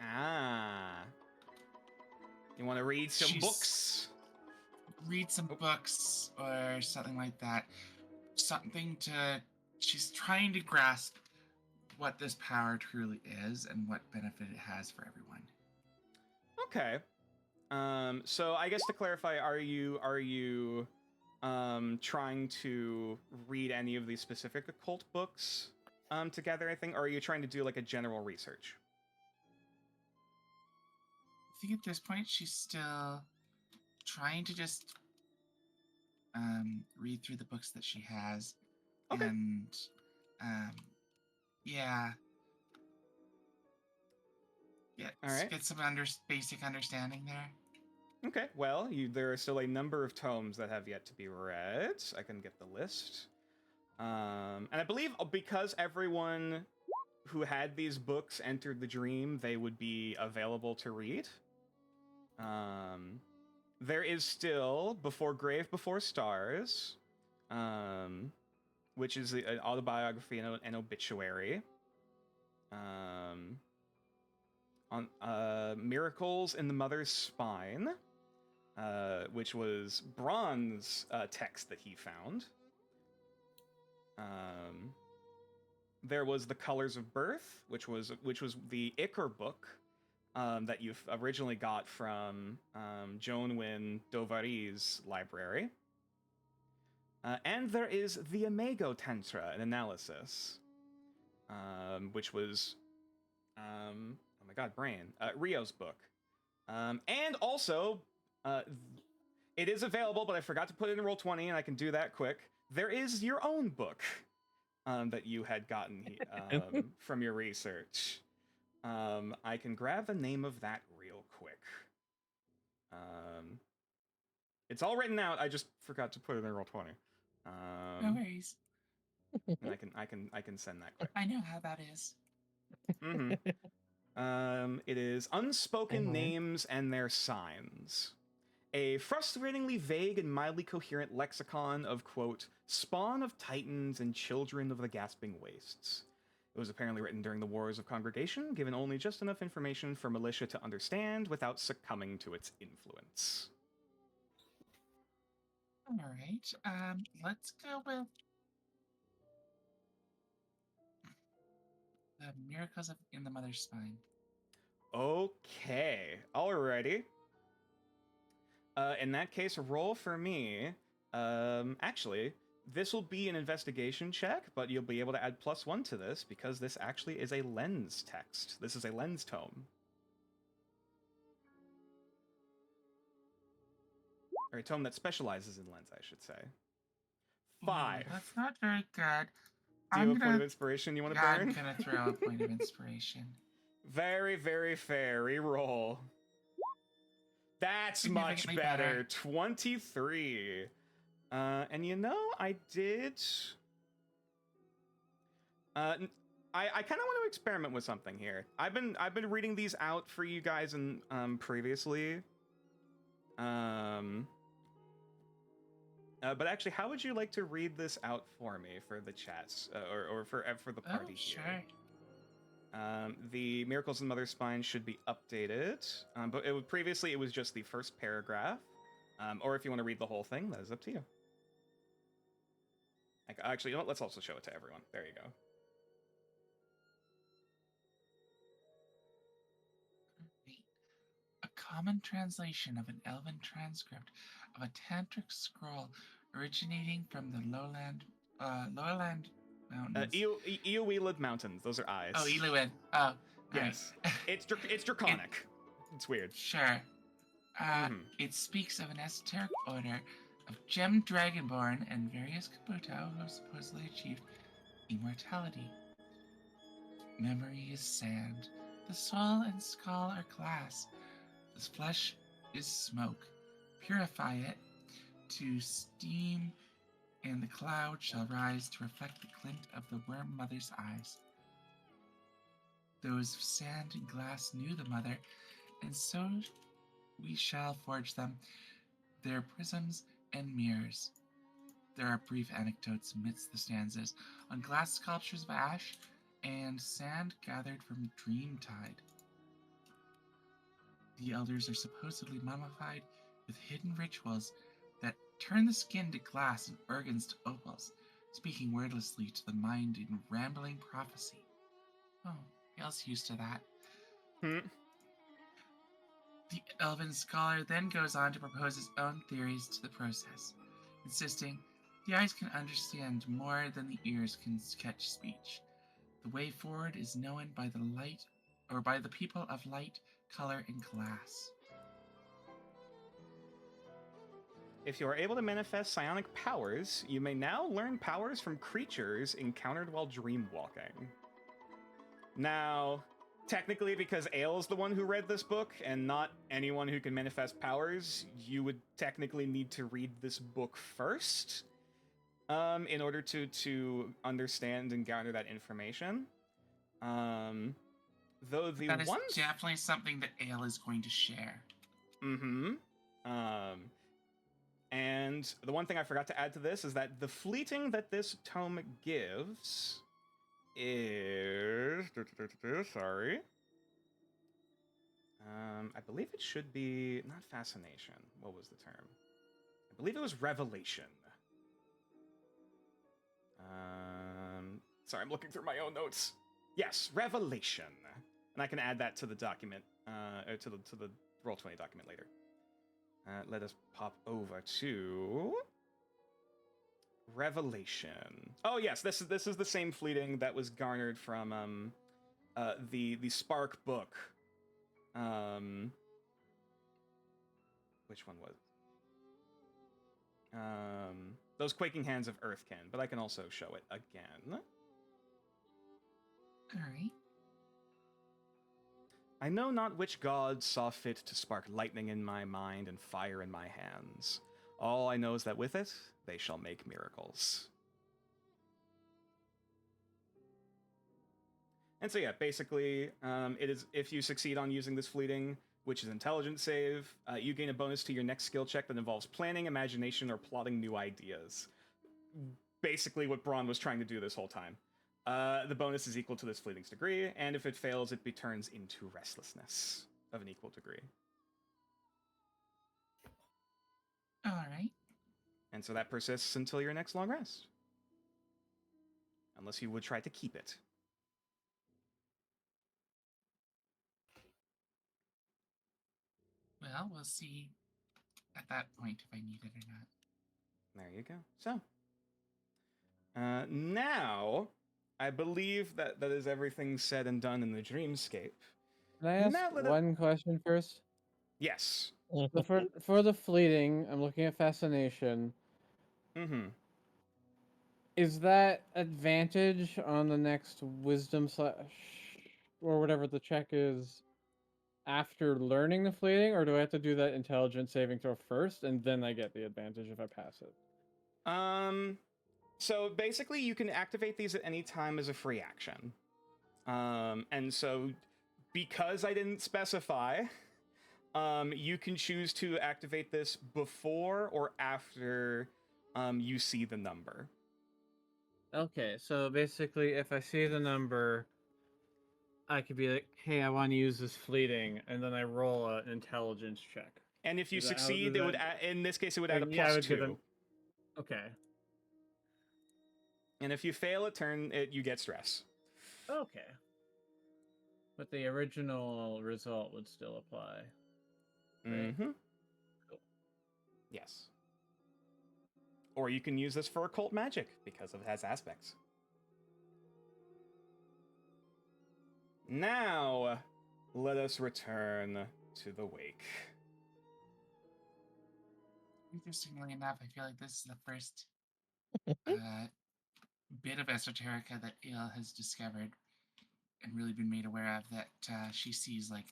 Ah. You want to read some books? Read some books or something like that. She's trying to grasp what this power truly is and what benefit it has for everyone. Okay. So I guess to clarify, are you trying to read any of these specific occult books together, I think, or are you trying to do like a general research? I think at this point she's still trying to just read through the books that she has. Okay. And yeah, all right. get some basic understanding there. Okay, well, there are still a number of tomes that have yet to be read. I can get the list. And I believe because everyone who had these books entered the dream, they would be available to read. There is still Before Grave, Before Stars, which is an autobiography and an obituary. On Miracles in the Mother's Spine, which was Braun's text that he found. There was The Colors of Birth, which was the Iker book that you originally got from Jonwin Dovary's library. And there is the Imago Tantra, an analysis, which was oh my god, brain. Rio's book. And also, it is available, but I forgot to put it in Roll20, and I can do that quick. There is your own book that you had gotten from your research. I can grab the name of that real quick. It's all written out. I just forgot to put it in Roll20. No worries. And I can send that quick. I know how that is. Mm-hmm. It is Unspoken Names and Their Signs. A frustratingly vague and mildly coherent lexicon of, quote, spawn of titans and children of the gasping wastes. It was apparently written during the Wars of Congregation, given only just enough information for militia to understand without succumbing to its influence. All right, let's go with the Miracles in the Mother's Spine. Okay, alrighty. In that case, roll for me. Actually, this will be an investigation check, but you'll be able to add +1 to this because this actually is a lens text. This is a lens tome. Or a tome that specializes in lens, I should say. 5. That's not very good. Do you have a point of inspiration you want to burn? I'm gonna throw a point of inspiration. Very, very fair. Reroll. That's much Significantly better. better. 23. And you know, I did. I kind of want to experiment with something here. I've been reading these out for you guys and previously. But actually, how would you like to read this out for me for the chats or for the party sure. here? The Miracles in Mother's Spine should be updated, but previously it was just the first paragraph. Or if you want to read the whole thing, that is up to you. Actually, you know what? Let's also show it to everyone. There you go. A common translation of an elven transcript of a tantric scroll originating from the lowland mountains. Eowylid Mountains. Those are eyes. Oh, Eluid. Oh, yes. Right. It's draconic. It's weird. Sure. It speaks of an esoteric order of gem dragonborn and various kabuto who have supposedly achieved immortality. Memory is sand. The soul and skull are glass. The flesh is smoke. Purify it to steam, and the cloud shall rise to reflect the glint of the worm mother's eyes. Those of sand and glass knew the mother, and so we shall forge them, their prisms and mirrors. There are brief anecdotes amidst the stanzas on glass sculptures of ash and sand gathered from Dreamtide. The elders are supposedly mummified with hidden rituals that turn the skin to glass and organs to opals, speaking wordlessly to the mind in rambling prophecy. Oh, Hale's used to that. The elven scholar then goes on to propose his own theories to the process, insisting the eyes can understand more than the ears can catch speech. The way forward is known by the light, or by the people of light, color, and glass. If you are able to manifest psionic powers, you may now learn powers from creatures encountered while dreamwalking. Now, technically, because Ale is the one who read this book and not anyone who can manifest powers, you would technically need to read this book first in order to understand and gather that information. Though the That is one definitely something that Ale is going to share. And the one thing I forgot to add to this is that the fleeting that this tome gives is... Sorry. I believe it should be... Not fascination. What was the term? I believe it was revelation. Sorry, I'm looking through my own notes. Yes, revelation. And I can add that to the document, or to the Roll20 document later. Let us pop over to revelation. Oh yes, this is the same fleeting that was garnered from the Spark book. Which one was? Those Quaking Hands of Earthkin, but I can also show it again. All right. I know not which god saw fit to spark lightning in my mind and fire in my hands. All I know is that with it, they shall make miracles. And so yeah, basically, it is if you succeed on using this fleeting, which is intelligence save, you gain a bonus to your next skill check that involves planning, imagination, or plotting new ideas. Basically what Braun was trying to do this whole time. The bonus is equal to this fleeting's degree, and if it fails, it turns into restlessness of an equal degree. All right. And so that persists until your next long rest. Unless you would try to keep it. Well, we'll see at that point if I need it or not. There you go. So, now, I believe that is everything said and done in the dreamscape. Can I ask one question first? Yes. So for the fleeting, I'm looking at fascination. Mm-hmm. Is that advantage on the next wisdom / or whatever the check is after learning the fleeting, or do I have to do that intelligence saving throw first and then I get the advantage if I pass it? So basically, you can activate these at any time as a free action. And so, because I didn't specify, you can choose to activate this before or after you see the number. Okay, so basically, if I see the number, I could be like, "Hey, I want to use this fleeting," and then I roll an intelligence check. And if you Is that how- succeed, does it would that- in this case it would add a Yeah, I plus would give 2. them- Okay. And if you fail a turn, you get stress. Okay. But the original result would still apply. Right? Mm-hmm. Cool. Yes. Or you can use this for occult magic because it has aspects. Now, let us return to the wake. Interestingly enough, I feel like this is the first bit of esoterica that Il has discovered and really been made aware of that she sees like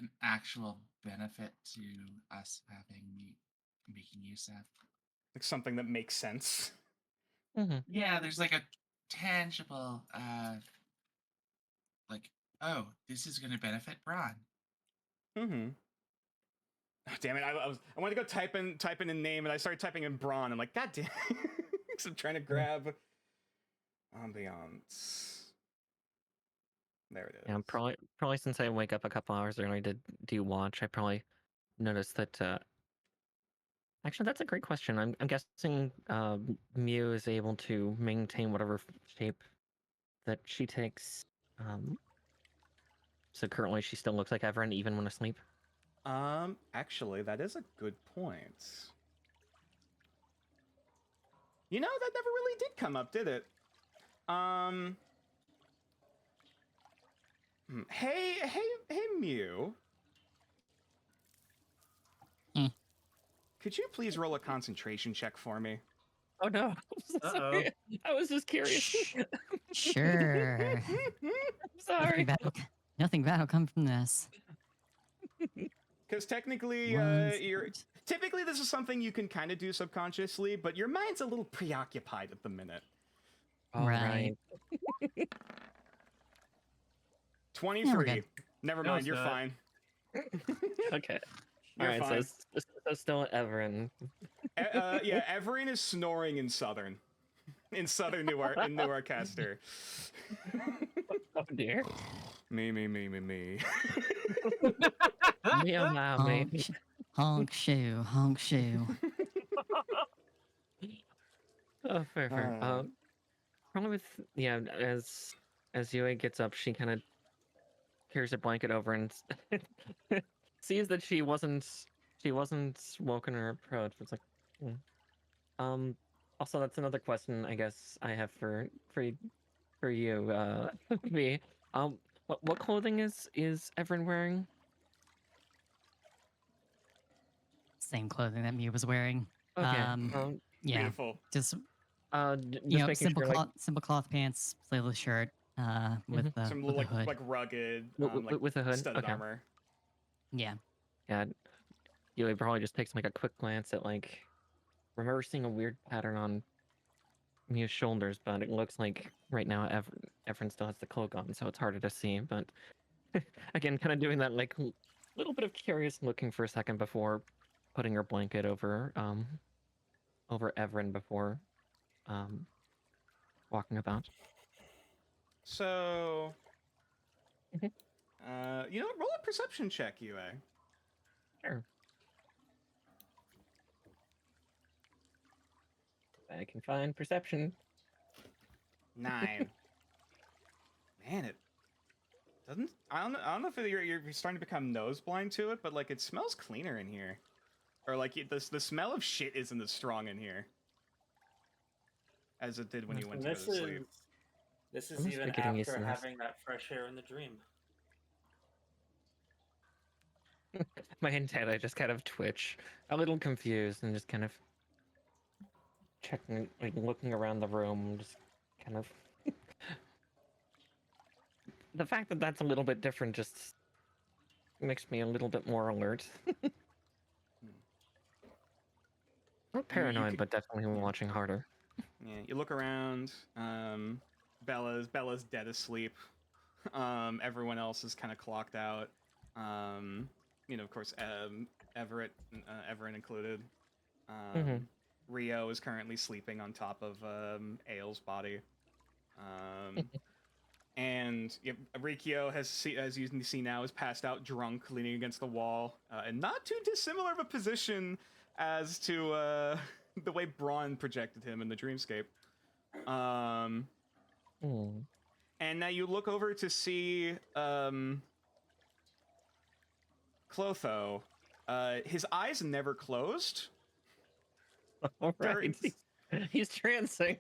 an actual benefit to us making use of. Like something that makes sense. Yeah, there's like a tangible like, oh, this is going to benefit Braun. Mm-hmm. Oh, damn it! I wanted to go type in a name, and I started typing in Braun. I'm like, God damn! Because I'm trying to grab Ambience. There it is. Yeah, probably since I wake up a couple hours early to do watch, I probably noticed that. Actually, that's a great question. I'm guessing Mew is able to maintain whatever shape that she takes. So currently, she still looks like Everin even when asleep. Actually, that is a good point. You know, that never really did come up, did it? Hey, Mew. Could you please roll a concentration check for me? Oh no! Uh-oh. I was just curious. Sure. Sorry. Nothing bad will come from this. Because technically, typically this is something you can kind of do subconsciously, but your mind's a little preoccupied at the minute. All Right. 23. good. Never No, mind, it's you're not. fine. Okay. You're All right. fine. So still Everin. Yeah, Everin is snoring in Southern Newarcaster. Oh dear. Me. Meow meow me. Honk shoe, honk shoe. Oh, fair. Probably with as Yue gets up, she kind of carries a blanket over and sees that she wasn't woken or approached. It's like, Also, that's another question I guess I have for you, V. What clothing is Everin wearing? Same clothing that Mew was wearing. Okay. Yeah, Beautiful. just Just making simple sure, cloth, simple cloth pants, sleeveless shirt, with the Some with little the hood. like rugged, with a hood. studded Okay. armor. Yeah. Yeah, you probably just takes like a quick glance at like reversing a weird pattern on Mew's shoulders, but it looks like right now Everin still has the cloak on, so it's harder to see. But again, kind of doing that like little bit of curious looking for a second before putting her blanket over Everin before walking about. So, you know, roll a perception check, UA. Sure. I can find perception. 9. Man, it doesn't. I don't know if you're starting to become nose blind to it, but like it smells cleaner in here, or like the smell of shit isn't as strong in here as it did when you went to go to sleep. This I'm is just even getting used after to this. having that fresh air in the dream. My intent, I just kind of twitch, a little confused, and just kind of checking, like looking around the room, just kind of the fact that that's a little bit different just makes me a little bit more alert. Not paranoid, but definitely watching harder. Yeah, you look around. Bella's dead asleep. Everyone else is kind of clocked out. Of course, Everett included. Rio is currently sleeping on top of Ael's body. And Rikio as you can see now, is passed out drunk, leaning against the wall, and not too dissimilar of a position as to the way Braun projected him in the dreamscape. And now you look over to see Clotho. His eyes never closed. All right. He's trancing.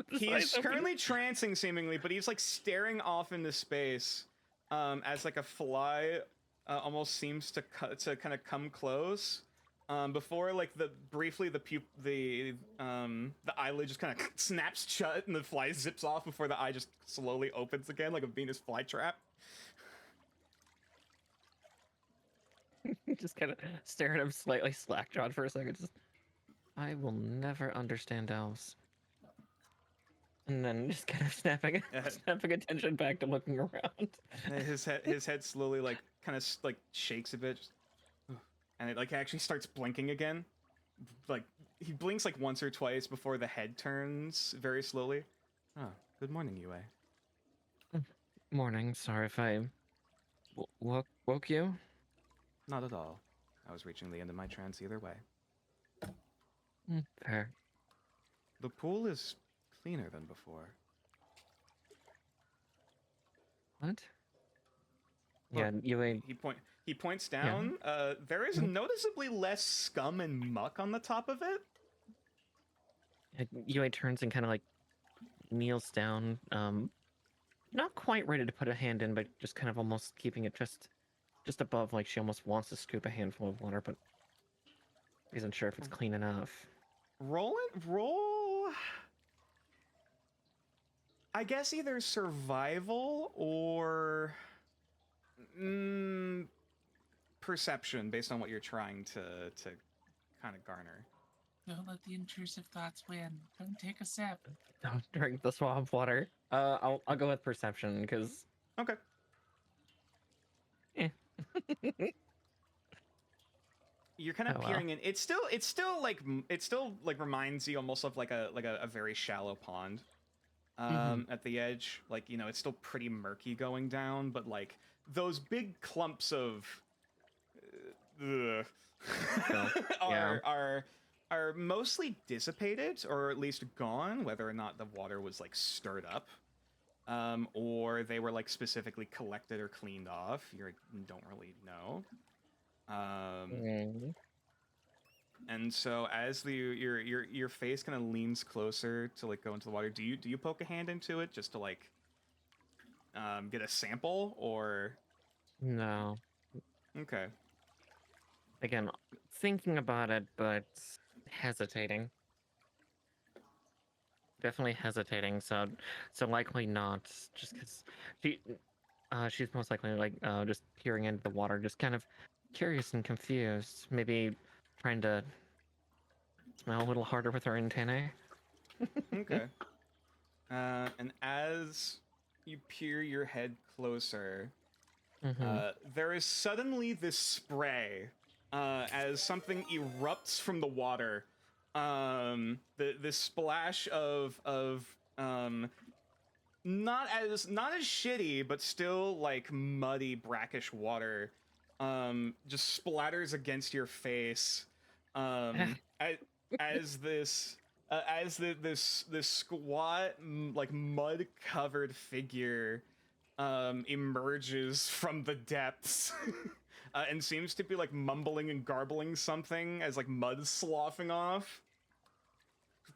He's currently trancing, seemingly, but he's like staring off into space, as like a fly almost seems to kind of come close. Before like the eyelid just kind of snaps shut and the fly zips off before the eye just slowly opens again like a Venus flytrap. Just kind of stare at him slightly slack-jawed for a second. Just, I will never understand elves. And then just kind of snapping attention back to looking around. His head slowly like kind of like shakes a bit. Just, and it like actually starts blinking again. Like he blinks like once or twice before the head turns very slowly. Oh, good morning, Yue. Morning. Sorry if I woke you. Not at all. I was reaching the end of my trance either way. Fair. The pool is cleaner than before. What? Yeah, Yue. He points down. Yeah. There is noticeably less scum and muck on the top of it. Yue turns and kind of like kneels down, not quite ready to put a hand in, but just kind of almost keeping it just above, like she almost wants to scoop a handful of water, but isn't sure if it's clean enough. Roll. I guess either survival or perception, based on what you're trying to kind of garner. Don't let the intrusive thoughts win. Don't take a sip. Don't drink the swamp water. I'll go with perception because. Okay. You're kind of peering in. It still reminds you almost of like a very shallow pond. At the edge, like, it's still pretty murky going down, but like those big clumps of are mostly dissipated, or at least gone, whether or not the water was like stirred up, or they were like specifically collected or cleaned off. You don't really know. And so as your face kind of leans closer to like go into the water, do you poke a hand into it just to like get a sample, or no? Okay. Okay. Again, thinking about it, but hesitating. Definitely hesitating. So likely not. Just because she's most likely like just peering into the water, just kind of curious and confused. Maybe trying to smell a little harder with her antennae. Okay. And as you peer your head closer, there is suddenly this spray as something erupts from the water. This splash of not as shitty, but still like muddy, brackish water just splatters against your face. As this squat, like mud covered figure emerges from the depths and seems to be like mumbling and garbling something as like mud sloughing off.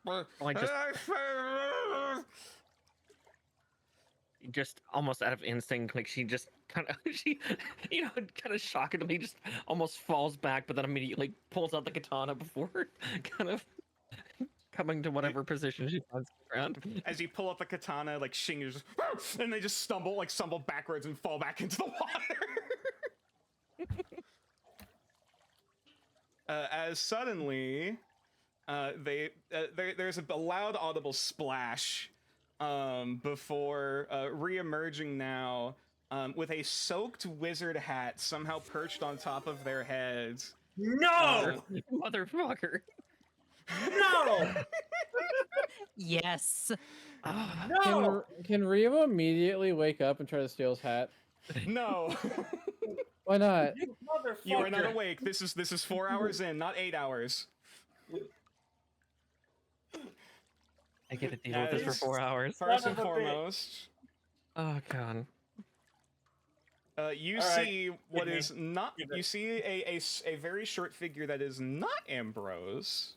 Like just almost out of instinct, like she just kind of kind of shockingly just almost falls back, but then immediately pulls out the katana before kind of coming to whatever position she finds on the ground. As you pull up the katana, like Shing is just, and they just stumble backwards and fall back into the water. As suddenly, there's a loud audible splash before re-emerging now with a soaked wizard hat somehow perched on top of their heads. No! Motherfucker. No! Yes. No! Can Remo immediately wake up and try to steal his hat? No. Why not? You motherfucker! You are not awake. This is 4 hours in, not 8 hours. I get to deal with this for 4 hours. First and foremost, Oh god. you All right, see what give is me- not. give it. You see a very short figure that is not Ambrose.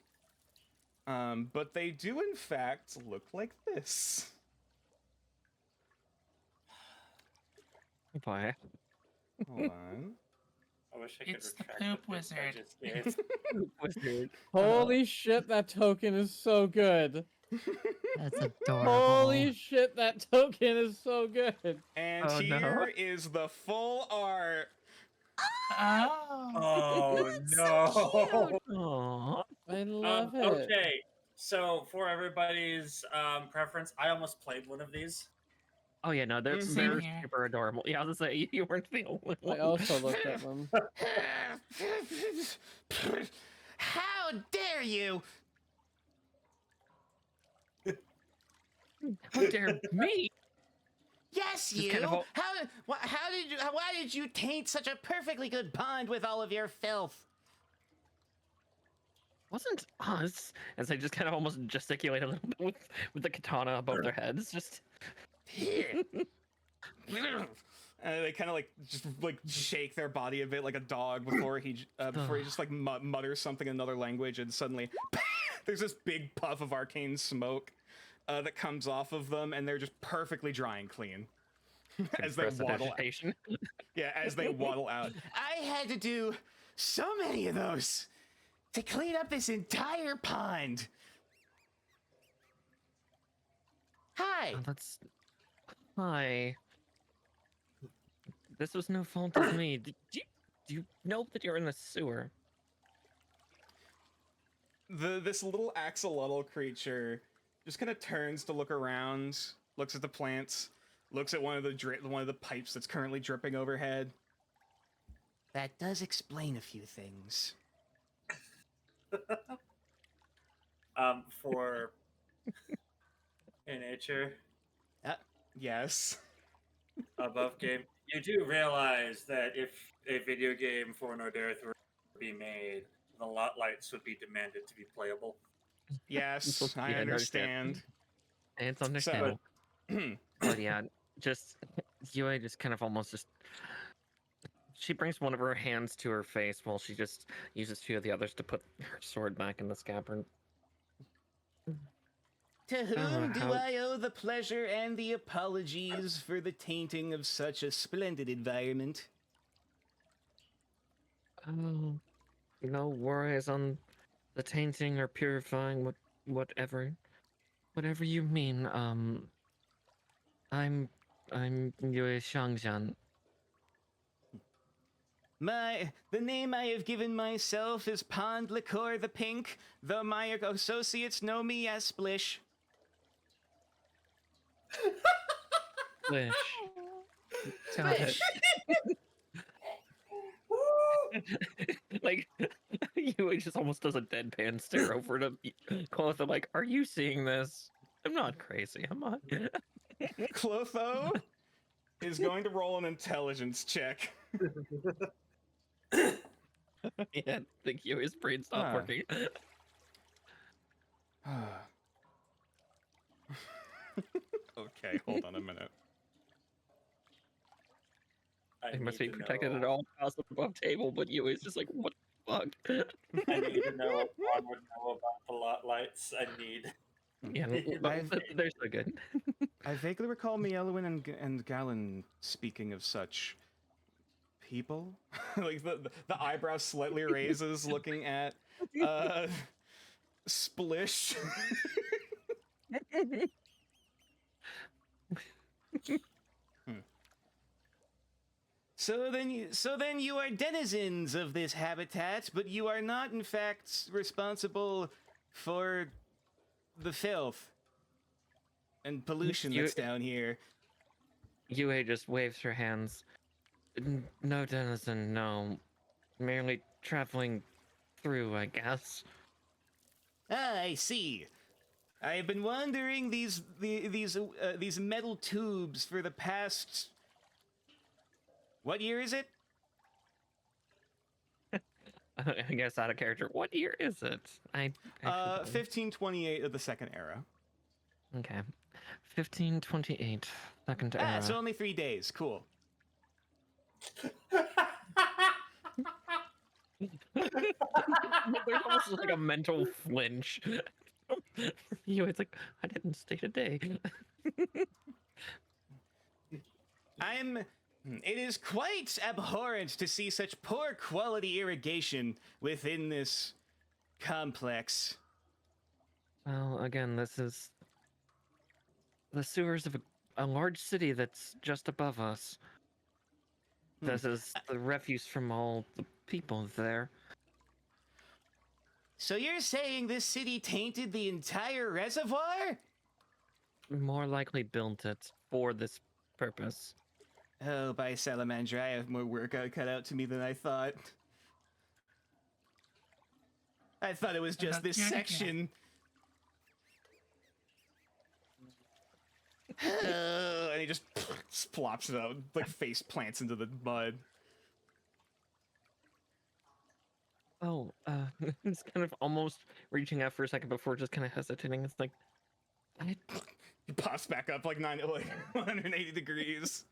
But they do in fact look like this. Boy. Hold on. I wish I could It's the retract poop the bits I wizard. just did. Wizard. Holy shit, that token is so good. That's adorable. Holy shit, that token is so good. And Oh, no. here is the full art. Oh. Oh no! Aww. I love it. Okay, so for everybody's preference, I almost played one of these. Oh yeah, no, they're Same here. super adorable. Yeah, I was gonna say you weren't the only one. I also looked at them. How dare you! How dare me? Yes, Just you. kind of Why did you taint such a perfectly good bond with all of your filth? Wasn't us. As I just kind of almost gesticulate a little bit with the katana above their heads. Just Here. They kind of like shake their body a bit like a dog before he just like mutters something in another language, and suddenly there's this big puff of arcane smoke that comes off of them, and they're just perfectly dry and clean as they waddle. Yeah, as they waddle out. I had to do so many of those to clean up this entire pond. Hi. Oh, that's. Hi. This was no fault of me. Do you know that you're in the sewer? This little axolotl creature just kind of turns to look around, looks at the plants, looks at one of the pipes that's currently dripping overhead. That does explain a few things. For in nature Yes. above game, you do realize that if a video game for an Norderith were to be made, the lot lights would be demanded to be playable. Yes, Yeah, I I understand. It's understandable. But yeah, just Yue just kind of almost just. She brings one of her hands to her face while she just uses two of the others to put her sword back in the scabbard. To whom do how- I owe the pleasure and the apologies for the tainting of such a splendid environment? Oh, no worries on the tainting or purifying, whatever you mean. I'm Yue Shangjian. The name I have given myself is Pond Liqueur the Pink, though my associates know me as Splish. Splish. Got it. Like, Yue just almost does a deadpan stare over to Clotho, like, are you seeing this? I'm not crazy, am I? Clotho is going to roll an intelligence check. Yeah, I think Yue's brain stopped Ah. working. Okay, hold on a minute. I It must need be to protected know- at all costs above table, but Yue is just like, what the fuck? I need to know what Ron would know about the lot lights. I need. Yeah, they're so good. I vaguely recall Mielwyn and Galen speaking of such people. Like the eyebrow slightly raises, looking at Splish. So then you are denizens of this habitat, but you are not in fact responsible for the filth and pollution that's down here. Yue just waves her hands. No denizen, no. Merely traveling through, I guess. Ah, I see. I have been wandering these metal tubes for the past. What year is it? I guess out of character. What year is it? I actually 1528 of the Second Era. Okay. 1528. Second era. Ah, so only 3 days. Cool. There's almost like a mental flinch. It's like, I didn't state a day. It is quite abhorrent to see such poor quality irrigation within this complex. Well, again, this is the sewers of a large city that's just above us. This is the refuse from all the people there. So you're saying this city tainted the entire reservoir? More likely built it for this purpose. Oh, by Salamander, I have more work cut out to me than I thought. I thought it was just this section. And he just plops it out, like face plants into the mud. Oh, it's kind of almost reaching out for a second before just kind of hesitating. It's like, He pops back up like 180 degrees.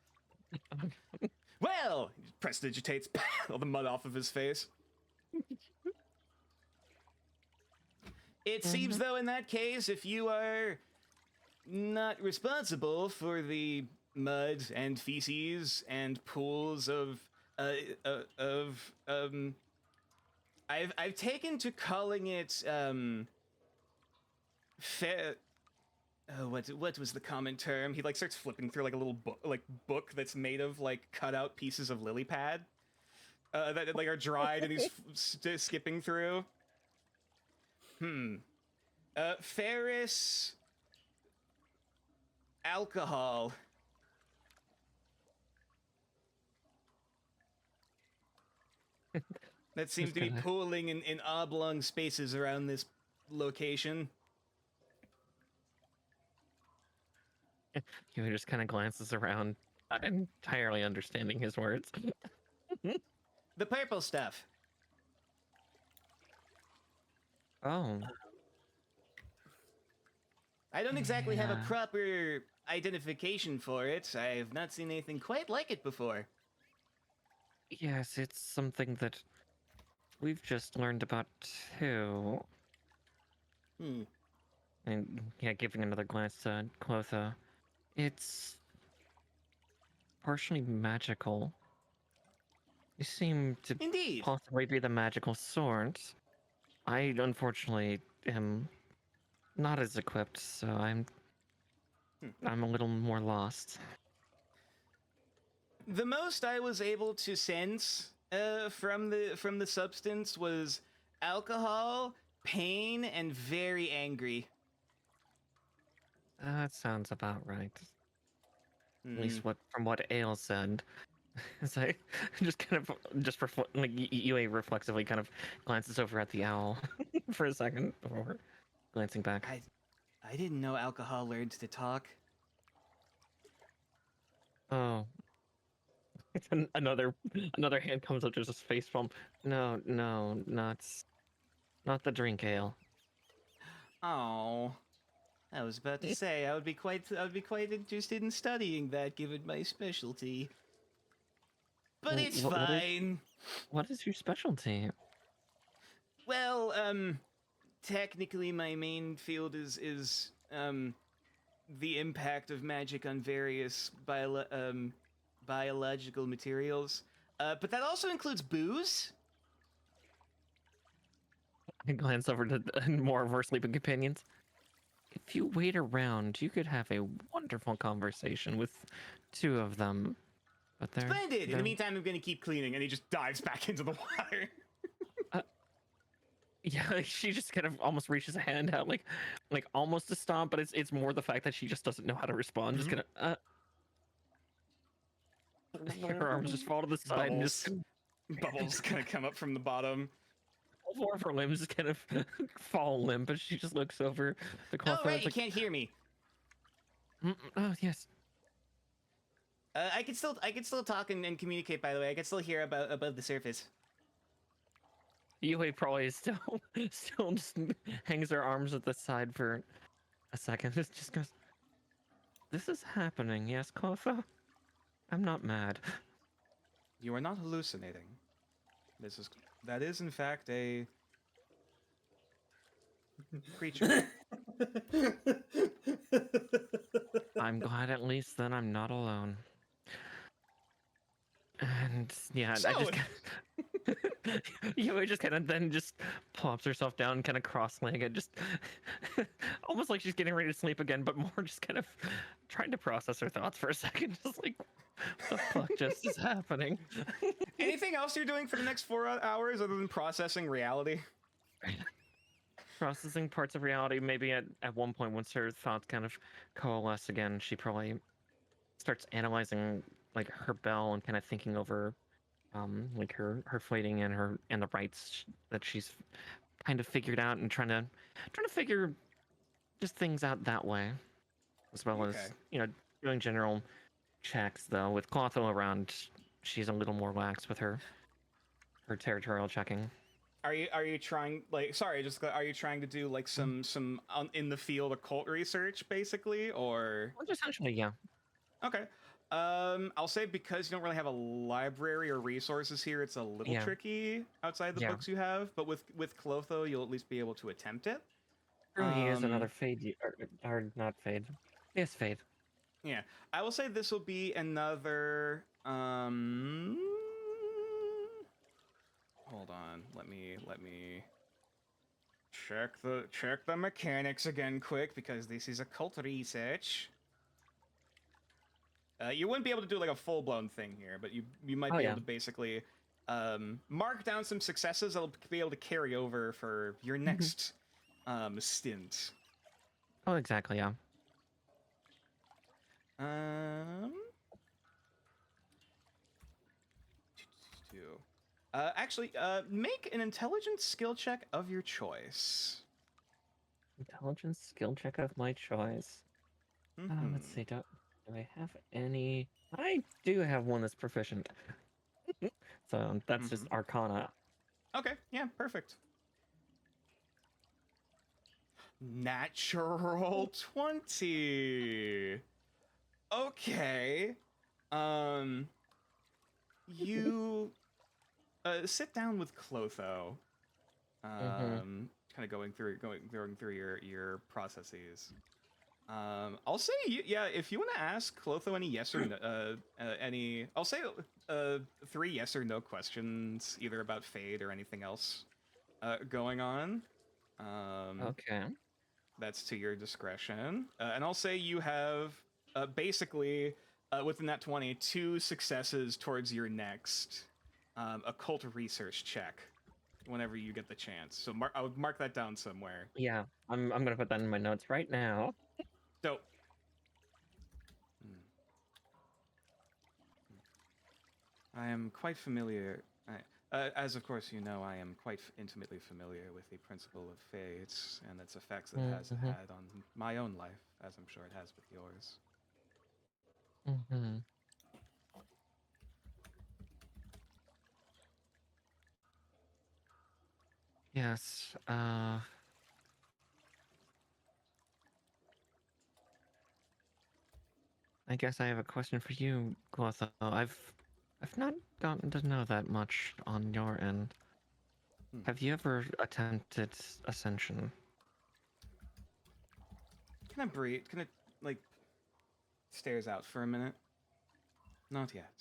Well, He prestidigitates all the mud off of his face. it seems though in that case, if you are not responsible for the mud and feces and pools of I've taken to calling it what was the common term? He like starts flipping through like a little book that's made of like cut out pieces of lily pad that like are dried and he's skipping through. Ferrous alcohol. That seems to be pooling in oblong spaces around this location. He just kind of glances around, not entirely understanding his words. The purple stuff. Oh. I don't exactly have a proper identification for it. I have not seen anything quite like it before. Yes, it's something that we've just learned about too. And yeah, giving another glance to Clotha. It's partially magical. You seem to Indeed. possibly be the magical sort. I unfortunately am not as equipped, so I'm a little more lost. The most I was able to sense from the substance was alcohol, pain, and very angry. That sounds about right. At least from what Ale said. As I just kind of like Yue reflexively kind of glances over at the owl for a second before glancing back. I didn't know alcohol learned to talk. Oh. Another hand comes up, just a face palm. No, not the drink ale. Oh, I was about to say I would be quite interested in studying that, given my specialty. But it's fine. What is your specialty? Well, technically my main field is the impact of magic on various biological materials. But that also includes booze. I glance over to more of our sleeping companions. If you wait around, you could have a wonderful conversation with two of them. But they're Splendid! In the meantime, I'm gonna keep cleaning, and he just dives back into the water. Yeah, like, she just kind of almost reaches a hand out, like almost to stop, but it's more the fact that she just doesn't know how to respond. Just gonna her arms just fall to the side and just Bubbles kind of come up from the bottom. all four of her limbs just kind of fall limp, but she just looks over the cloth. Oh, right, you can't hear me. Oh yes. I can still talk and communicate. By the way, I can still hear above the surface. Yui probably still just hangs her arms at the side for a second. Just goes, "This is happening, yes, Clotho? I'm not mad." You are not hallucinating. That is in fact a creature. I'm glad at least then I'm not alone. And yeah, So- I just Yui just kind of then just plops herself down, kind of cross-legged, just almost like she's getting ready to sleep again, but more just kind of trying to process her thoughts for a second, just like, what the fuck just is happening? Anything else you're doing for the next 4 hours other than processing reality? Processing parts of reality. Maybe at one point, once her thoughts kind of coalesce again, she probably starts analyzing like her bell and kind of thinking over like her fleeting and the rights that she's kind of figured out, and trying to figure just things out that way, as well as doing general checks. Though with Clotho around, she's a little more lax with her territorial checking. Are you trying are you trying to do like some in the field occult research basically, or? Well, essentially, yeah. Okay. I'll say because you don't really have a library or resources here, it's a little tricky outside the books you have. But with Clotho, you'll at least be able to attempt it. He is another fade, or not fade. Yes, fade. Yeah, I will say this will be another. Hold on, let me check the mechanics again quick, because this is occult research. You wouldn't be able to do like a full-blown thing here, but you might be able to basically mark down some successes that'll be able to carry over for your next stint. Oh, exactly, yeah. Actually, make an intelligence skill check of your choice. Intelligence skill check of my choice. Let's see. Do I have any? I do have one that's proficient. So that's just Arcana. Okay, yeah, perfect. Natural 20. Okay. You sit down with Clotho. Kind of going through your processes. I'll say if you want to ask Clotho any yes or no, I'll say 3 yes or no questions, either about Fade or anything else going on. Okay. That's to your discretion. And I'll say you have basically within that 20, 2 successes towards your next occult research check whenever you get the chance. So I would mark that down somewhere. Yeah, I'm gonna put that in my notes right now. So, I am quite familiar, as of course you know, I am quite intimately familiar with the principle of fates and its effects it has had on my own life, as I'm sure it has with yours. Yes, I guess I have a question for you, Clotho. I've not gotten to know that much on your end. Have you ever attempted ascension? Can I breathe? Can I, like, stares out for a minute? Not yet.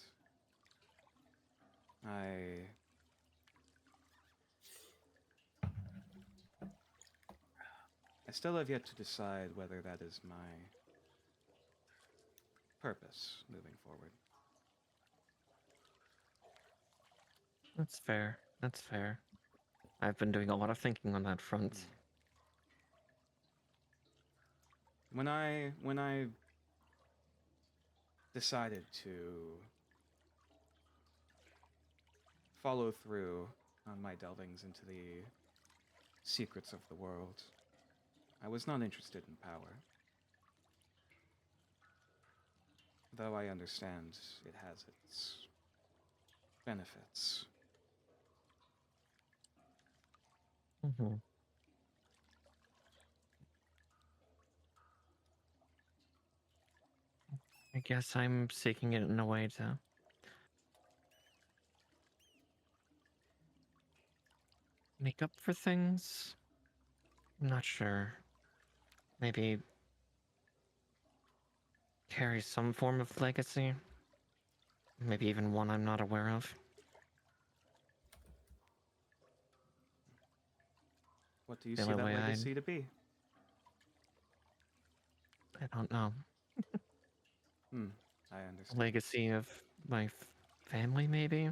still have yet to decide whether that is my purpose moving forward. That's fair. That's fair. I've been doing a lot of thinking on that front. When I decided to follow through on my delvings into the secrets of the world, I was not interested in power. Though I understand it has its benefits. Mm-hmm. I guess I'm seeking it in a way to make up for things. I'm not sure. Maybe carry some form of legacy. Maybe even one I'm not aware of. What do you The see only that way legacy to be? I don't know. I understand. Legacy of my family, maybe?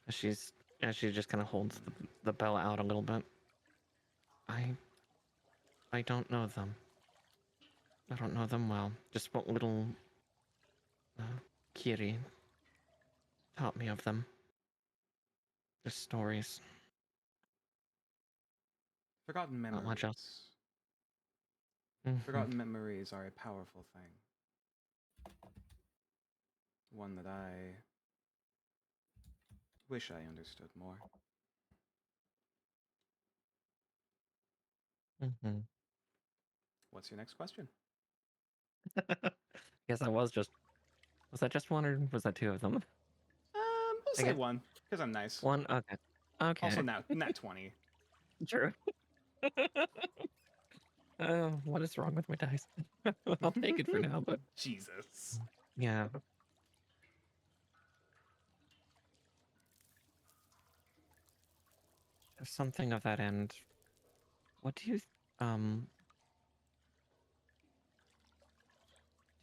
As she just kind of holds the bell out a little bit. I don't know them. I don't know them well. Just what little Kiri taught me of them. The stories. Forgotten Not memories. much else. Mhm. Forgotten memories are a powerful thing. One that I wish I understood more. Mhm. What's your next question? Guess I was that just one or was that two of them? We'll say Okay. one, because I'm nice. One? Okay. Okay. Also, nat 20. True. What is wrong with my dice? I'll take it for now, but Jesus. yeah. Something of that end. What do you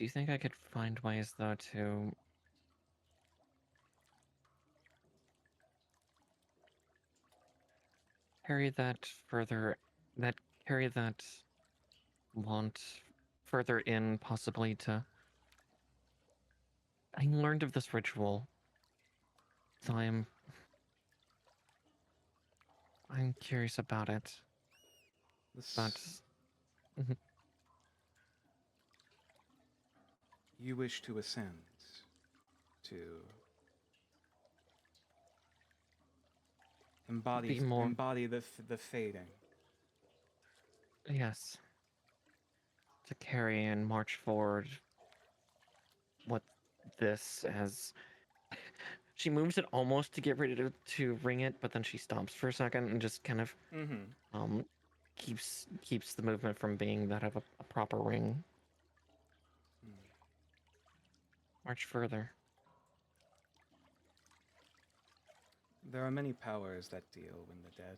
think I could find ways though to carry that further, that carry that want further in, possibly to. I learned of this ritual, so I'm curious about it. But You wish to ascend to embody the fading. yes, to carry and march forward what this as. She moves it almost to get ready to ring it, but then she stops for a second and just kind of keeps the movement from being that of a proper ring. March further. There are many powers that deal with the dead.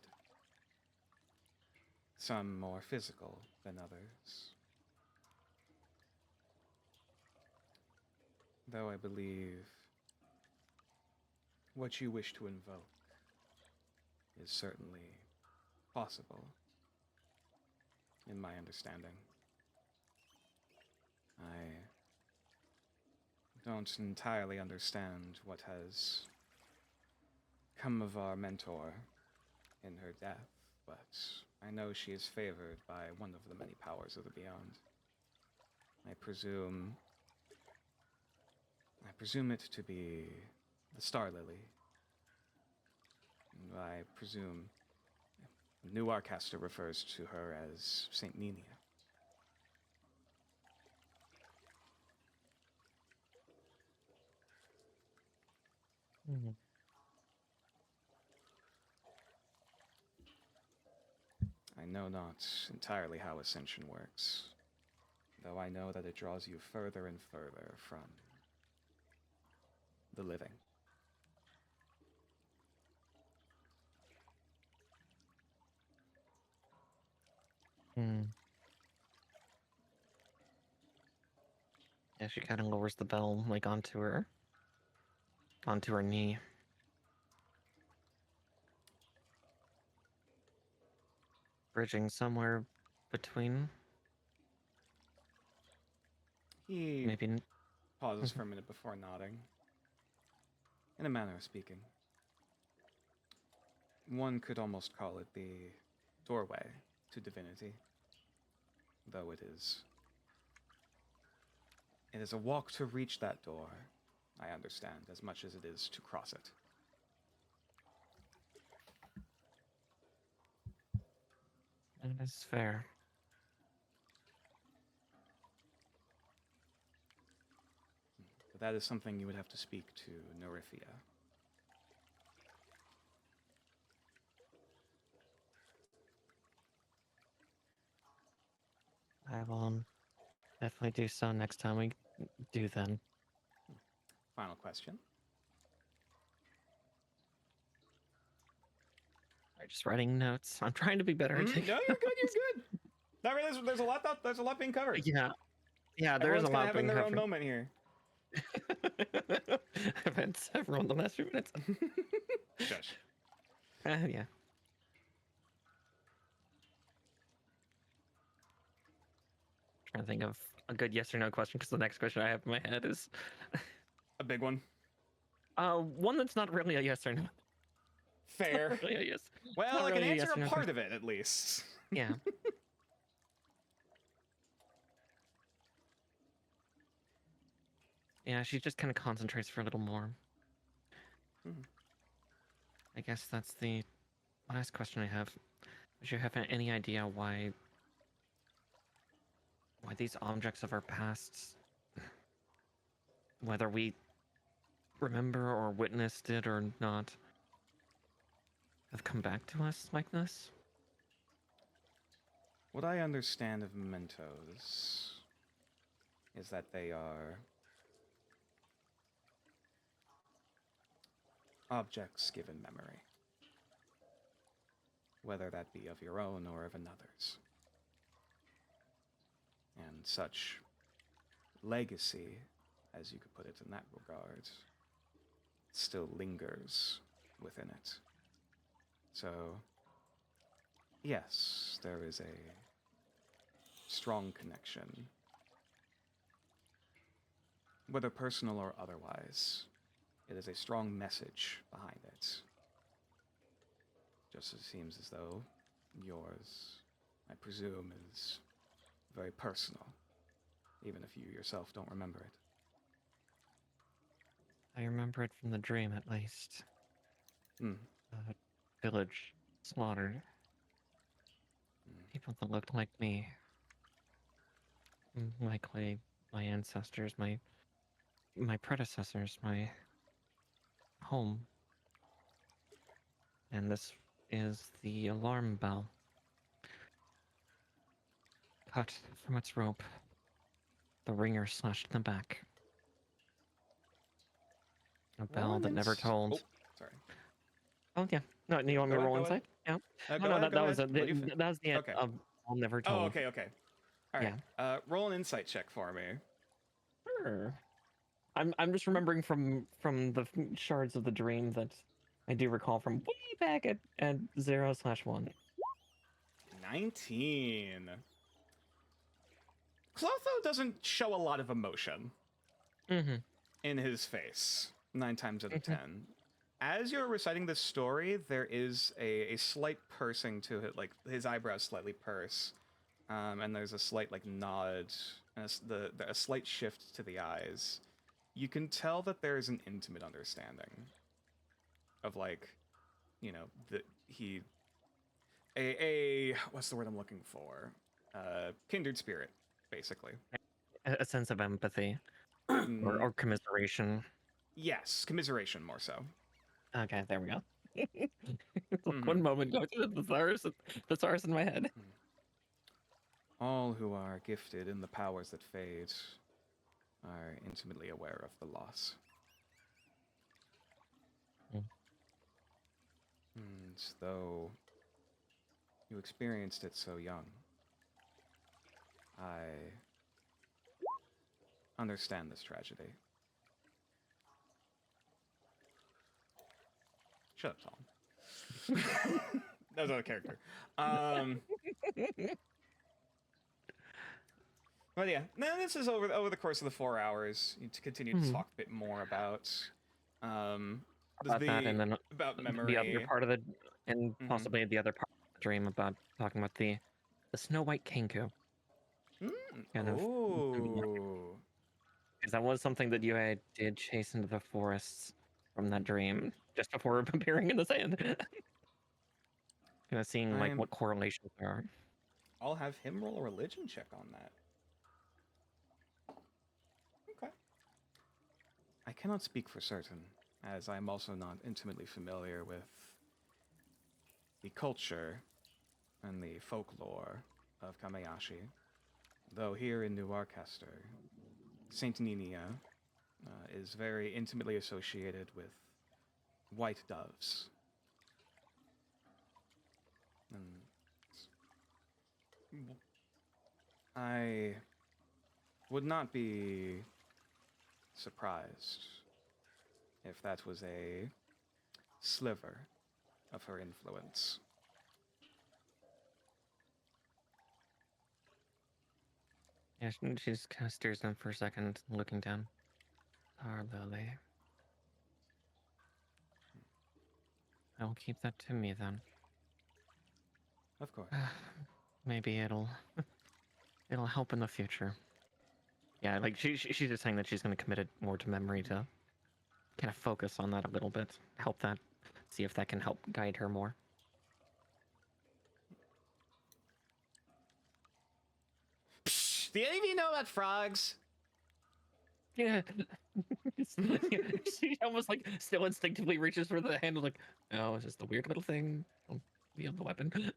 Some more physical than others. Though I believe what you wish to invoke is certainly possible, in my understanding. I don't entirely understand what has come of our mentor in her death, but I know she is favored by one of the many powers of the Beyond. I presume it to be the Star Lily. And I presume New Arcaster refers to her as Saint Nenia. I know not entirely how Ascension works, though I know that it draws you further and further from the living. Yeah, she kind of lowers the bell like onto her knee. Bridging somewhere between. He Maybe. pauses for a minute before nodding. In a manner of speaking. One could almost call it the doorway to divinity. Though it is a walk to reach that door, I understand, as much as it is to cross it. That is fair. But that is something you would have to speak to Norithia. I will definitely do so next time we do then. Final question. I'm just writing notes. I'm trying to be better. No, you're good. You're good. Not really. There's a lot. There's a lot being covered. Yeah, there Everyone's is a lot having being their covered. own moment here. I've had several in the last few minutes. Shush. Yeah. Trying to think of a good yes or no question because the next question I have in my head is A big one. one that's not really a yes or no. Fair. Not really a yes. Well, Not I can really a answer yes or a no part of it at least. Yeah. Yeah, she just kind of concentrates for a little more. Mhm. I guess that's the last question I have. Would you have any idea why these objects of our pasts, whether we remember or witnessed it or not, have come back to us like this? What I understand of mementos is that they are objects given memory, whether that be of your own or of another's. And such legacy, as you could put it in that regard, still lingers within it. So, yes, there is a strong connection, whether personal or otherwise. It is a strong message behind it. Just as it seems as though yours, I presume, is very personal, even if you yourself don't remember it. I remember it from the dream, at least. Hmm. Village slaughtered. People that looked like me. Likely my ancestors, my predecessors, my home. And this is the alarm bell. Cut from its rope. The ringer slashed in the back. A bell that never told. Oh, sorry. Oh yeah. No, you want me to roll inside? Yeah. Go ahead, that was go ahead. that was the end Okay. of I'll never Oh, told. okay. All right. Yeah. Roll an insight check for me. Sure. I'm just remembering from the shards of the dream that I do recall from way back at 0/1. 19. Clotho doesn't show a lot of emotion in his face, 9 times out of 10. As you're reciting this story, there is a slight pursing to it, like his eyebrows slightly purse, and there's a slight like nod, and a slight shift to the eyes. You can tell that there is an intimate understanding of, like, you know, that he what's the word I'm looking for? Kindred spirit, basically. A sense of empathy or commiseration. Yes, commiseration more so. Okay, there we go. One moment, go to the thesaurus in my head. All who are gifted in the powers that fade are intimately aware of the loss. And though you experienced it so young, I understand this tragedy. Shut up, Tom. That was out of character. But yeah, no, this is over the course of the 4 hours. You continue to talk a bit more about About that, and then about memory. the other part of the, and possibly the other part of the dream about talking about the Snow White Kenku. Kind of. Oh. Because that was something that you did chase into the forests from that dream just before appearing in the sand. Kind of seeing like what correlations there are. I'll have him roll a religion check on that. Okay. I cannot speak for certain, as I am also not intimately familiar with the culture and the folklore of Kamayashi. Though here in New Arcaster, Saint Nina is very intimately associated with white doves. And I would not be surprised if that was a sliver of her influence. Yeah, she just kind of stares down for a second, looking down. Our Lily. I'll keep that to me then. Of course. Maybe it'll help in the future. Yeah, like she's just saying that she's going to commit it more to memory to kind of focus on that a little bit, help that, see if that can help guide her more. Psh, do any of you know about frogs? Yeah. She almost like still instinctively reaches for the handle, like, oh, it's just a weird little thing. Don't be on the weapon.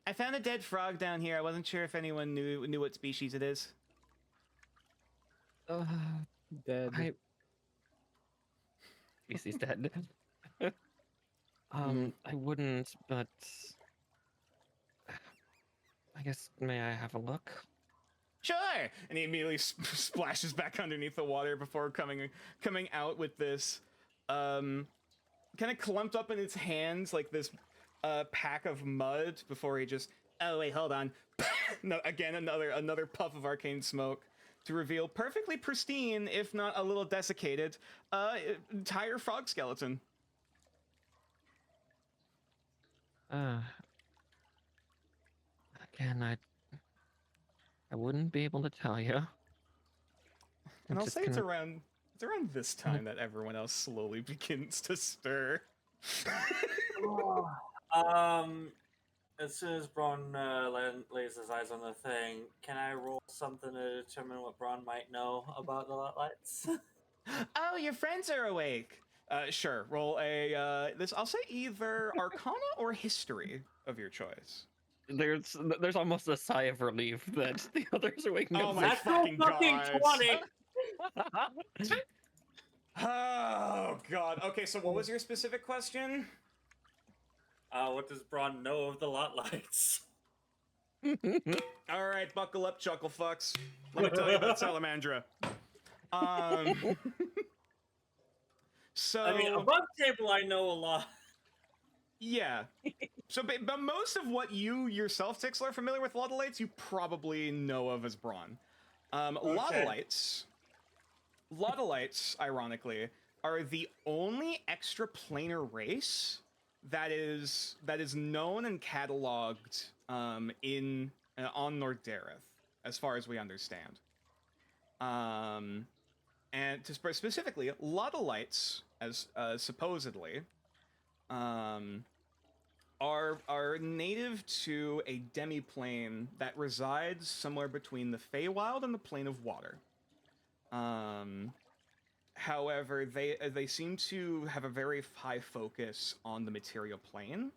I found a dead frog down here. I wasn't sure if anyone knew what species it is. Dead. Species dead. I wouldn't, but I guess, may I have a look? Sure! And he immediately splashes back underneath the water before coming out with this, kind of clumped up in its hands like this pack of mud before he just, oh wait, hold on. No, again, another puff of arcane smoke to reveal perfectly pristine, if not a little desiccated, entire frog skeleton. Again, I wouldn't be able to tell you. And I'll say it's around this time that everyone else slowly begins to stir. As soon as Braun lays his eyes on the thing, can I roll something to determine what Braun might know about the lights? Oh, your friends are awake. Sure. Roll a I'll say either Arcana or History of your choice. There's almost a sigh of relief that the others are waking up. Oh my fucking god! 20. Oh god. Okay, so what was your specific question? What does Braun know of the lot lights? All right, buckle up, chuckle fucks. Let me tell you about Salamandra. So I mean, above table, I know a lot. Yeah. So, but most of what you yourself, Tixler, are familiar with Luddites, you probably know of as Braun. Luddites, ironically, are the only extraplanar race that is known and cataloged on Nordareth, as far as we understand. And to specifically, Luddites, as supposedly, are native to a demiplane that resides somewhere between the Feywild and the Plane of Water. However, they seem to have a very high focus on the material plane.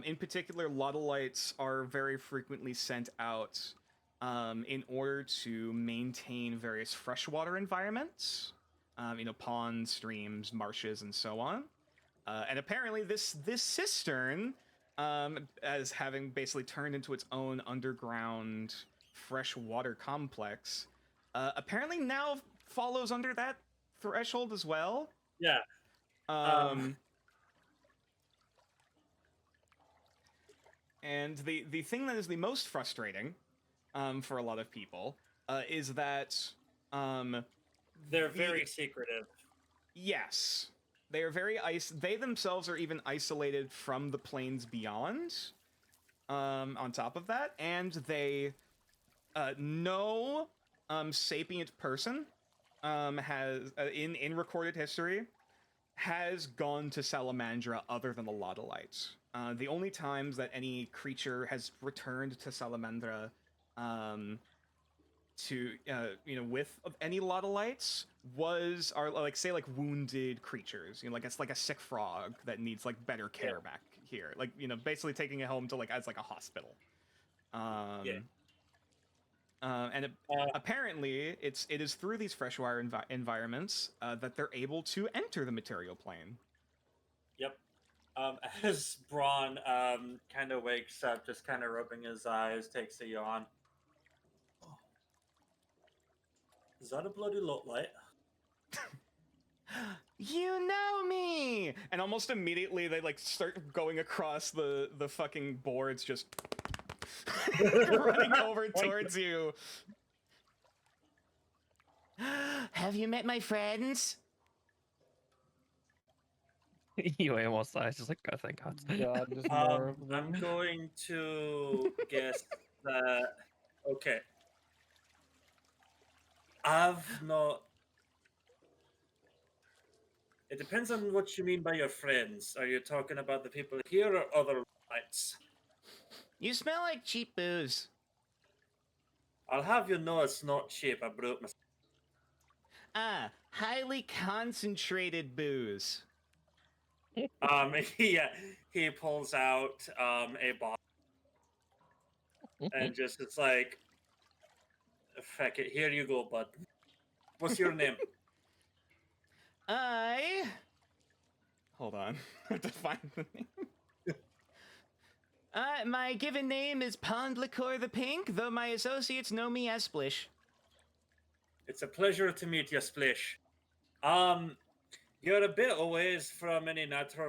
In particular, Luddites are very frequently sent out in order to maintain various freshwater environments, ponds, streams, marshes, and so on. And apparently this cistern, as having basically turned into its own underground freshwater complex, apparently now follows under that threshold as well. Yeah. And the thing that is the most frustrating, for a lot of people, is that they're very secretive. Yes, they are very they themselves are even isolated from the planes beyond. On top of that, and they no sapient person has in recorded history has gone to Salamandra other than the Lodolites. The only times that any creature has returned to Salamandra to with any Lodolites are like, say, like wounded creatures, like it's like a sick frog that needs like better care back here, like basically taking it home to like as like a hospital. Apparently it is through these freshwater environments that they're able to enter the material plane. Yep. As Braun kind of wakes up, just kind of rubbing his eyes, takes a yawn. Is that a bloody lot light? You know me! And almost immediately they like start going across the fucking boards, just running over towards you. Have you met my friends? You almost died, just like, oh, thank God. God, just more of them. I'm going to guess that. Okay. I've not. It depends on what you mean by your friends. Are you talking about the people here or other lights? You smell like cheap booze. I'll have you know it's not cheap. I brought my. Highly concentrated booze. He pulls out a bottle and just it's like, fuck it, here you go, bud. What's your name? Hold on. I have to find the name. My given name is Pond Liqueur the Pink, though my associates know me as Splish. It's a pleasure to meet you, Splish. You're a bit a ways from any natural.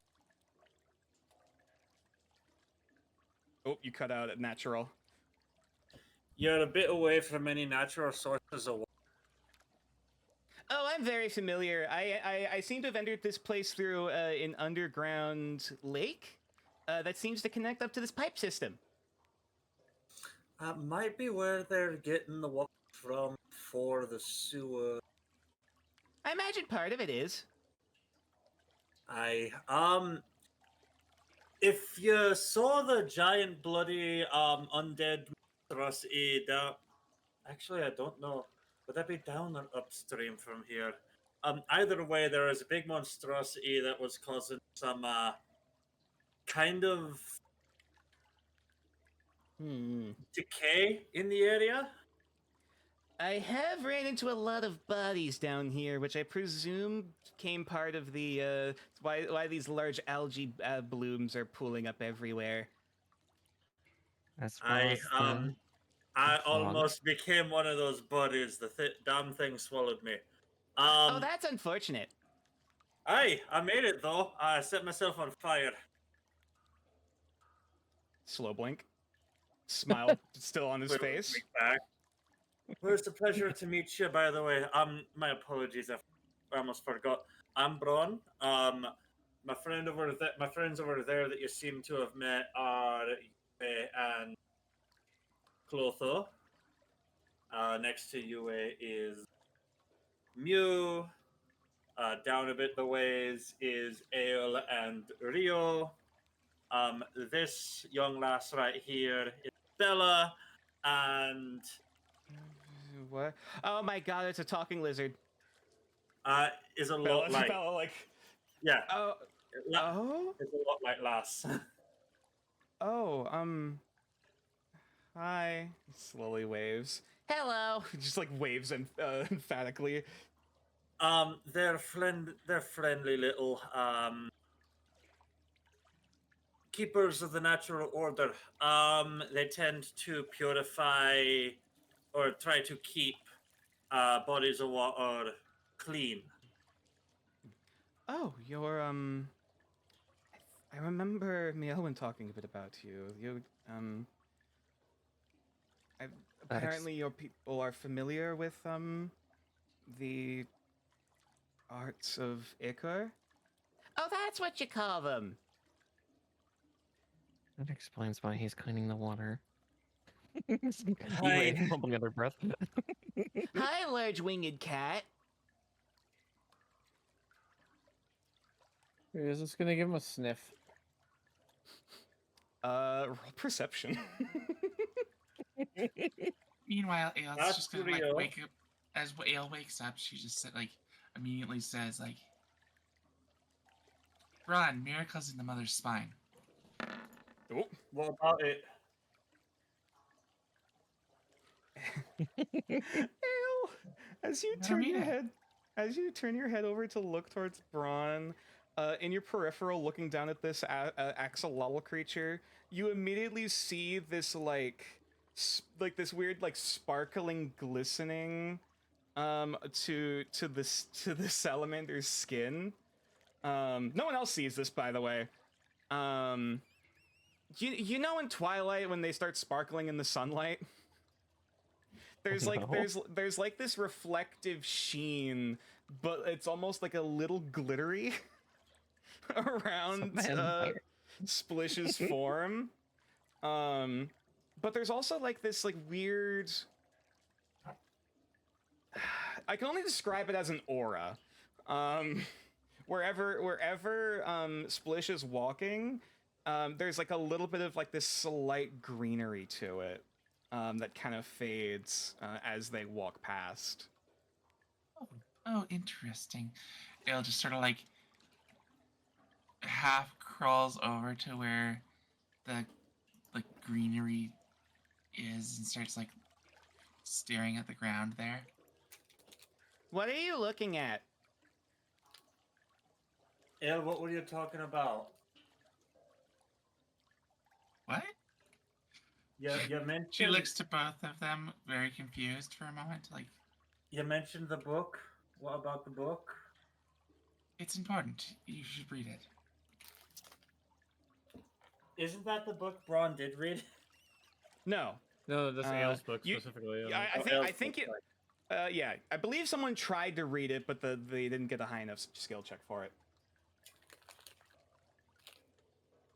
Oh, you cut out at natural. You're a bit away from any natural sources of water. Oh, I'm very familiar. I seem to have entered this place through an underground lake that seems to connect up to this pipe system. Might be where they're getting the water from for the sewer. I imagine part of it is. If you saw the giant bloody undead monstrosity down, actually I don't know. Would that be down or upstream from here? Either way, there is a big monstrosity that was causing some kind of decay in the area. I have ran into a lot of bodies down here, which I presume came part of the why these large algae blooms are pooling up everywhere. I almost became one of those bodies. The damn thing swallowed me. Oh, that's unfortunate. I made it though. I set myself on fire. Slow blink. Smile still on his face. Back. Well, it's a pleasure to meet you, by the way. My apologies, I almost forgot. I'm Braun. My friends over there that you seem to have met are Yue and Clotho. Next to Yue is Mew. Down a bit the ways is Ale and Rio. This young lass right here is Bella, and what? Oh my God! It's a talking lizard. Is a lot like Bella, like yeah. Oh. It's a lot like lass. Hi. Slowly waves. Hello. Just like waves and emphatically. They're friendly little keepers of the natural order. They tend to purify or try to keep bodies of water clean. Oh, you're I remember Michal talking a bit about you. Apparently your people are familiar with the arts of Ichor. Oh, that's what you call them. That explains why he's cleaning the water. Hi. Mumbling under breath. Hi, large-winged cat. Is this gonna give him a sniff? Roll perception. Meanwhile, Ale's That's just gonna real. wake up. As Ale wakes up, she just immediately says "Run, miracles in the mother's spine." Oh. What about it? Ale, as you I don't turn mean your it. head, over to look towards Braun, in your peripheral, looking down at this axolotl creature, you immediately see this this weird sparkling glistening to the salamander's skin. No one else sees this, by the way. You know in Twilight when they start sparkling in the sunlight? There's there's this reflective sheen, but it's almost like a little glittery around Splish's form. But there's also this weird, I can only describe it as an aura. Wherever Splish is walking, there's a little bit of this slight greenery to it. That kind of fades as they walk past. Oh, interesting. Ale just sort of half crawls over to where the greenery is and starts staring at the ground there. What are you looking at? Yeah, what were you talking about? What? Yeah, you mentioned. She looks to both of them, very confused for a moment. You mentioned the book. What about the book? It's important. You should read it. Isn't that the book Braun did read? No. No, that's Ale's book you- specifically. Yeah, I think it. Yeah, I believe someone tried to read it, but they didn't get a high enough skill check for it.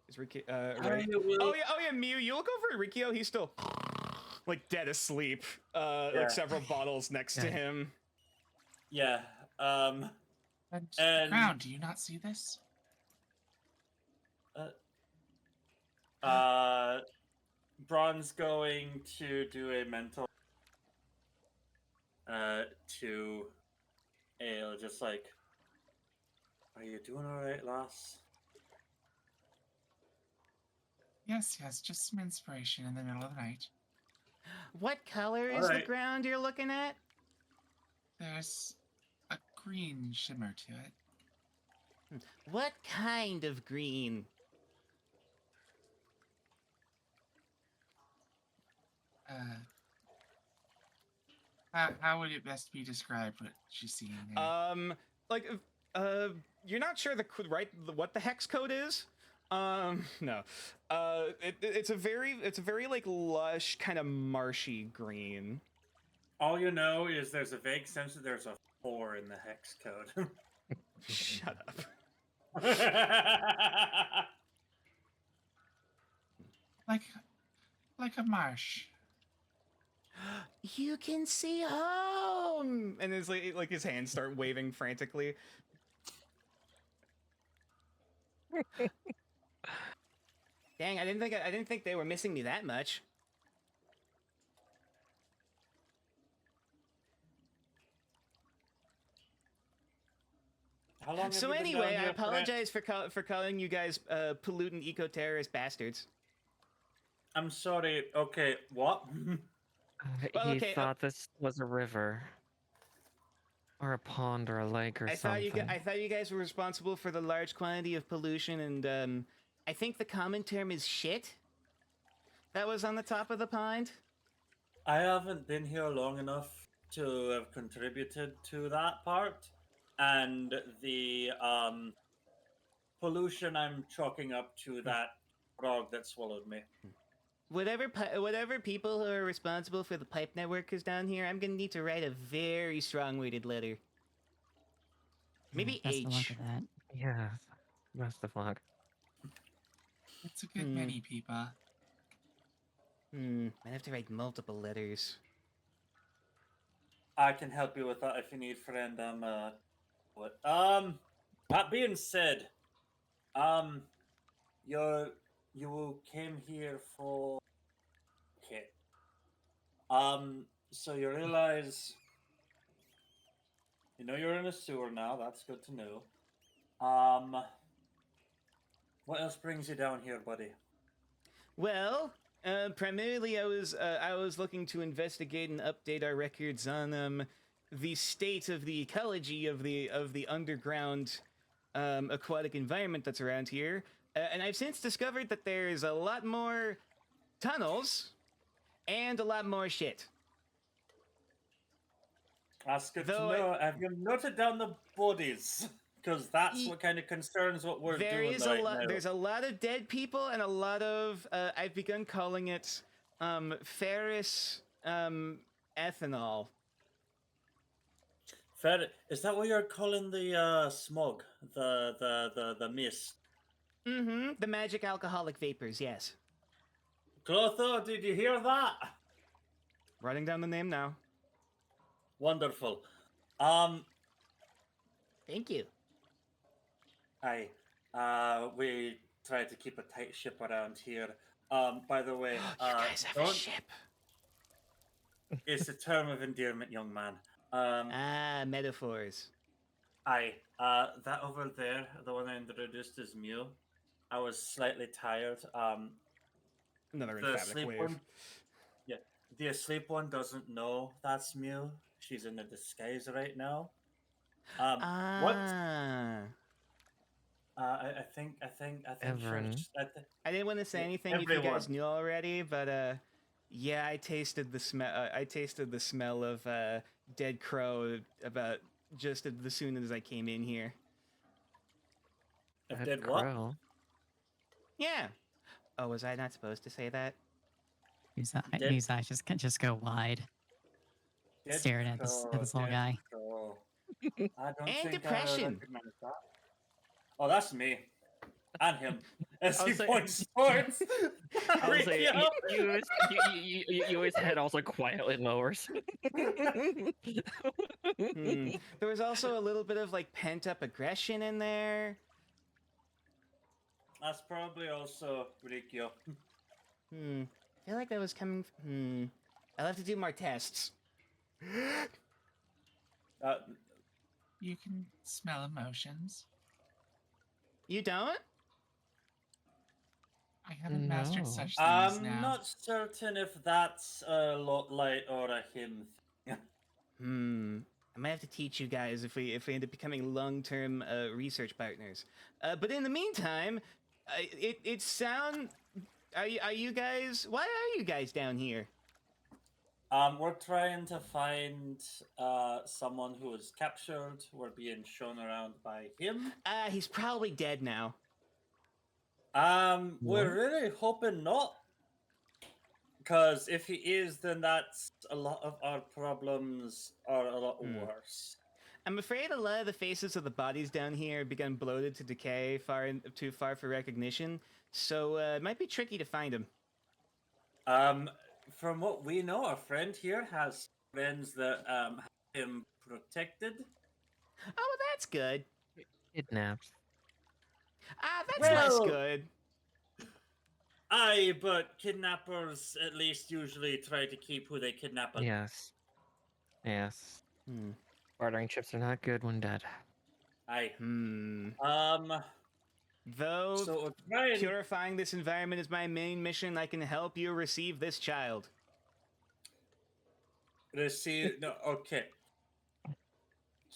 Is Ricky? Right? Oh yeah, Mew. You look over at Rikio. He's still dead asleep. Several bottles next to him. Yeah. And Crown, do you not see this? Braun's going to do a mental to Ale, just are you doing alright, lass? Yes, just some inspiration in the middle of the night. What color is the ground you're looking at? There's a green shimmer to it. What kind of green? How would it best be described what she's seeing there? You're not sure what the hex code is? No. It's a very lush, kind of marshy green. All you know is there's a vague sense that there's a 4 in the hex code. Shut up. Like a marsh. You can see home. And his his hands start waving frantically. Dang, I didn't think they were missing me that much. How long So have you been anyway, down I here apologize for calling you guys pollutant eco-terrorist bastards. I'm sorry. Okay, what? Well, He okay, thought this was a river. Or a pond or a lake or something. I thought you guys were responsible for the large quantity of pollution, and I think the common term is shit. That was on the top of the pond. I haven't been here long enough to have contributed to that part, and the pollution I'm chalking up to that frog that swallowed me. Whatever people who are responsible for the pipe networkers down here, I'm gonna need to write a very strong-worded letter. Maybe Best of luck H. with that. Yeah. Best of luck. It's a good many people. Might have to write multiple letters. I can help you with that if you need, friend. What? That being said, you came here for. Okay. So you realize, you're in a sewer now. That's good to know. What else brings you down here, buddy? Well, primarily I was looking to investigate and update our records on the state of the ecology of the underground aquatic environment that's around here, and I've since discovered that there's a lot more tunnels and a lot more shit. That's good Though to know. Have you noted down the bodies? Because that's what kind of concerns what we're doing right now. There's a lot of dead people and a lot of I've begun calling it ferrous ethanol. Is that what you're calling the smog? The mist? Mm-hmm. The magic alcoholic vapors, yes. Clotho, did you hear that? Writing down the name now. Wonderful. Thank you. Aye. We try to keep a tight ship around here. By the way, You guys have a ship. It's a term of endearment, young man. Metaphors. Aye. That over there, the one I introduced is Mew. I was slightly tired. Another The emphatic asleep wave. one. Yeah, the asleep one doesn't know that's Mew. She's in a disguise right now. What? I think Everyone. I didn't want to say anything if you guys knew already, but yeah, I tasted the smell. I tasted the smell of dead crow about just as soon as I came in here. Dead what? Crow. Yeah. Oh, was I not supposed to say that? His eyes just go wide, Dead staring at this little dead guy. crow. I don't And think depression. I recognize that. Oh, that's me. And him. As I he was like- points towards. I was like, Ricky. you his head also quietly lowers. There was also a little bit of like pent up aggression in there. That's probably also Rikyo. I feel like that was coming. I'll have to do more tests. You can smell emotions. You don't? I haven't mastered No. such things I'm now. not certain if that's a lot light or a him thing. I might have to teach you guys if we end up becoming long-term research partners. But in the meantime, it sound. Are you guys? Why are you guys down here? We're trying to find someone who was captured. We're being shown around by him. He's probably dead now. We're really hoping not. Because if he is, then that's a lot of our problems are a lot worse. I'm afraid a lot of the faces of the bodies down here have begun bloated to decay too far for recognition, so it might be tricky to find him. From what we know, our friend here has friends that have him protected. Oh, well, that's good. Kidnapped. That's Well, less good. Aye, but kidnappers at least usually try to keep who they kidnap. Yes. Yes. Bartering chips are not good when dead. Aye. Though So we're trying... purifying this environment is my main mission, I can help you receive this child. Receive... No, okay.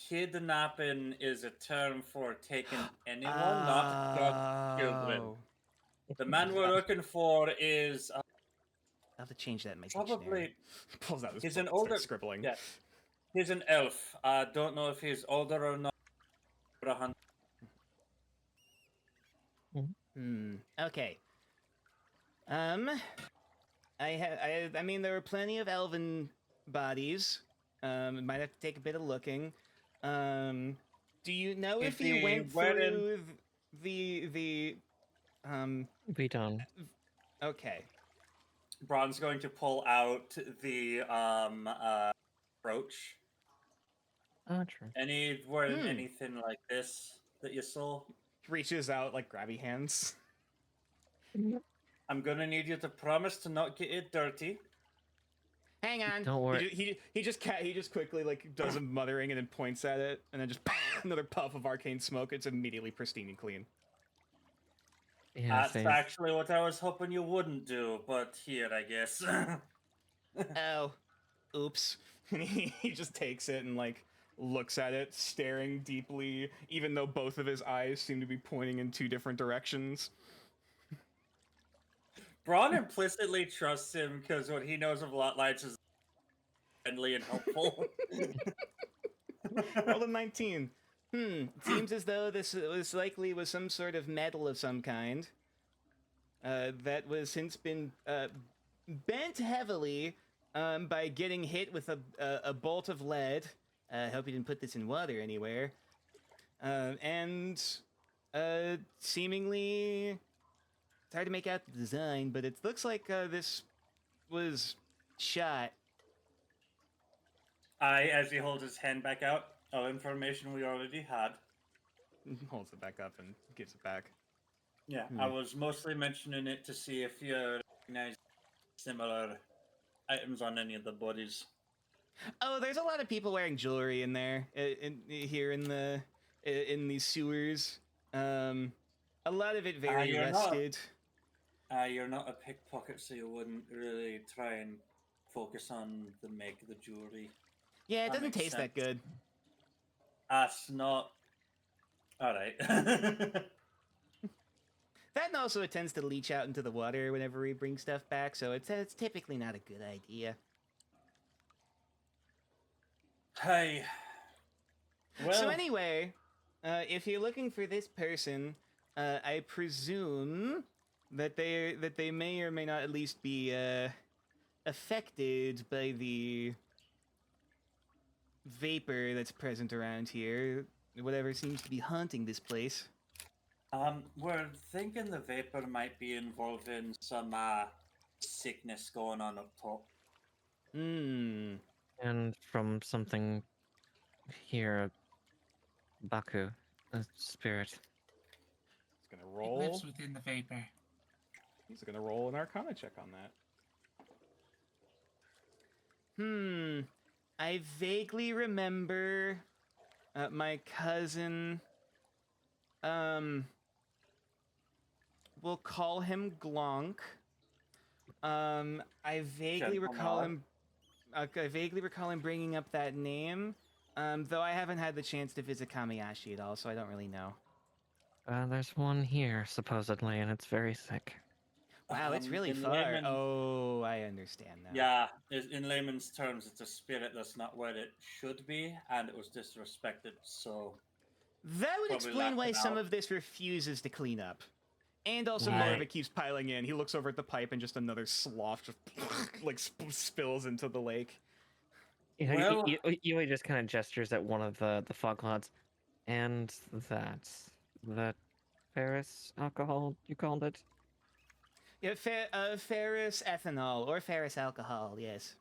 Kidnapping is a term for taking anyone, not just children. The man we're looking for is... I'll have to change that in my probably... dictionary. Pulls out his He's book an and older... starts scribbling. Yeah. He's an elf. I don't know if he's older or not. Okay. I mean, there were plenty of elven bodies. Might have to take a bit of looking. Do you know if he went through the We don't. Okay. Braun's going to pull out the brooch. Oh, true. Anything like this that you saw? Reaches out like grabby hands. I'm gonna need you to promise to not get it dirty. Hang on. Don't worry. He just quickly like does a muttering and then points at it and then just another puff of arcane smoke. It's immediately pristine and clean. Yeah, That's actually what I was hoping you wouldn't do, but here, I guess. Oh, oops. He just takes it and like looks at it, staring deeply, even though both of his eyes seem to be pointing in two different directions. Braun implicitly trusts him because what he knows of lot lines is friendly and helpful. Roll a 19. It seems as though this was likely some sort of metal of some kind that was since been bent heavily by getting hit with a bolt of lead. I hope you didn't put this in water anywhere. And seemingly, it's hard to make out the design, but it looks like this was shot. As he holds his hand back out, all information we already had. Holds it back up and gives it back. Yeah, I was mostly mentioning it to see if you recognize similar items on any of the bodies. Oh, there's a lot of people wearing jewelry in there, here in these sewers. A lot of it very rusted. You're not a pickpocket, so you wouldn't really try and focus on the make of the jewelry. Yeah, it doesn't taste that good. That's not... Alright. That also it tends to leach out into the water whenever we bring stuff back, so it's typically not a good idea. Hey. Well, So anyway, if you're looking for this person, I presume that they may or may not at least be affected by the vapor that's present around here, whatever seems to be haunting this place. we're thinking the vapor might be involving some sickness going on up top. Hmm. And from something here, Baku, a spirit. He's gonna It roll. lives within the vapor. He's gonna roll an Arcana check on that. I vaguely remember my cousin. We'll call him Glonk. I vaguely recall him. I vaguely recall him bringing up that name. Though I haven't had the chance to visit Kamiyashi at all, so I don't really know. There's one here, supposedly, and it's very sick. Wow, it's really far. Oh, I understand now. Yeah, in layman's terms, it's a spirit that's not where it should be, and it was disrespected, so... That would Probably explain why laughed it some out. of this refuses to clean up. And also more of Right. it keeps piling in. He looks over at the pipe and just another slough just like spills into the lake. You know, Well- Yui just kind of gestures at one of the fog clouds. And that ferrous alcohol, you called it? Yeah, ferrous ethanol or ferrous alcohol, yes.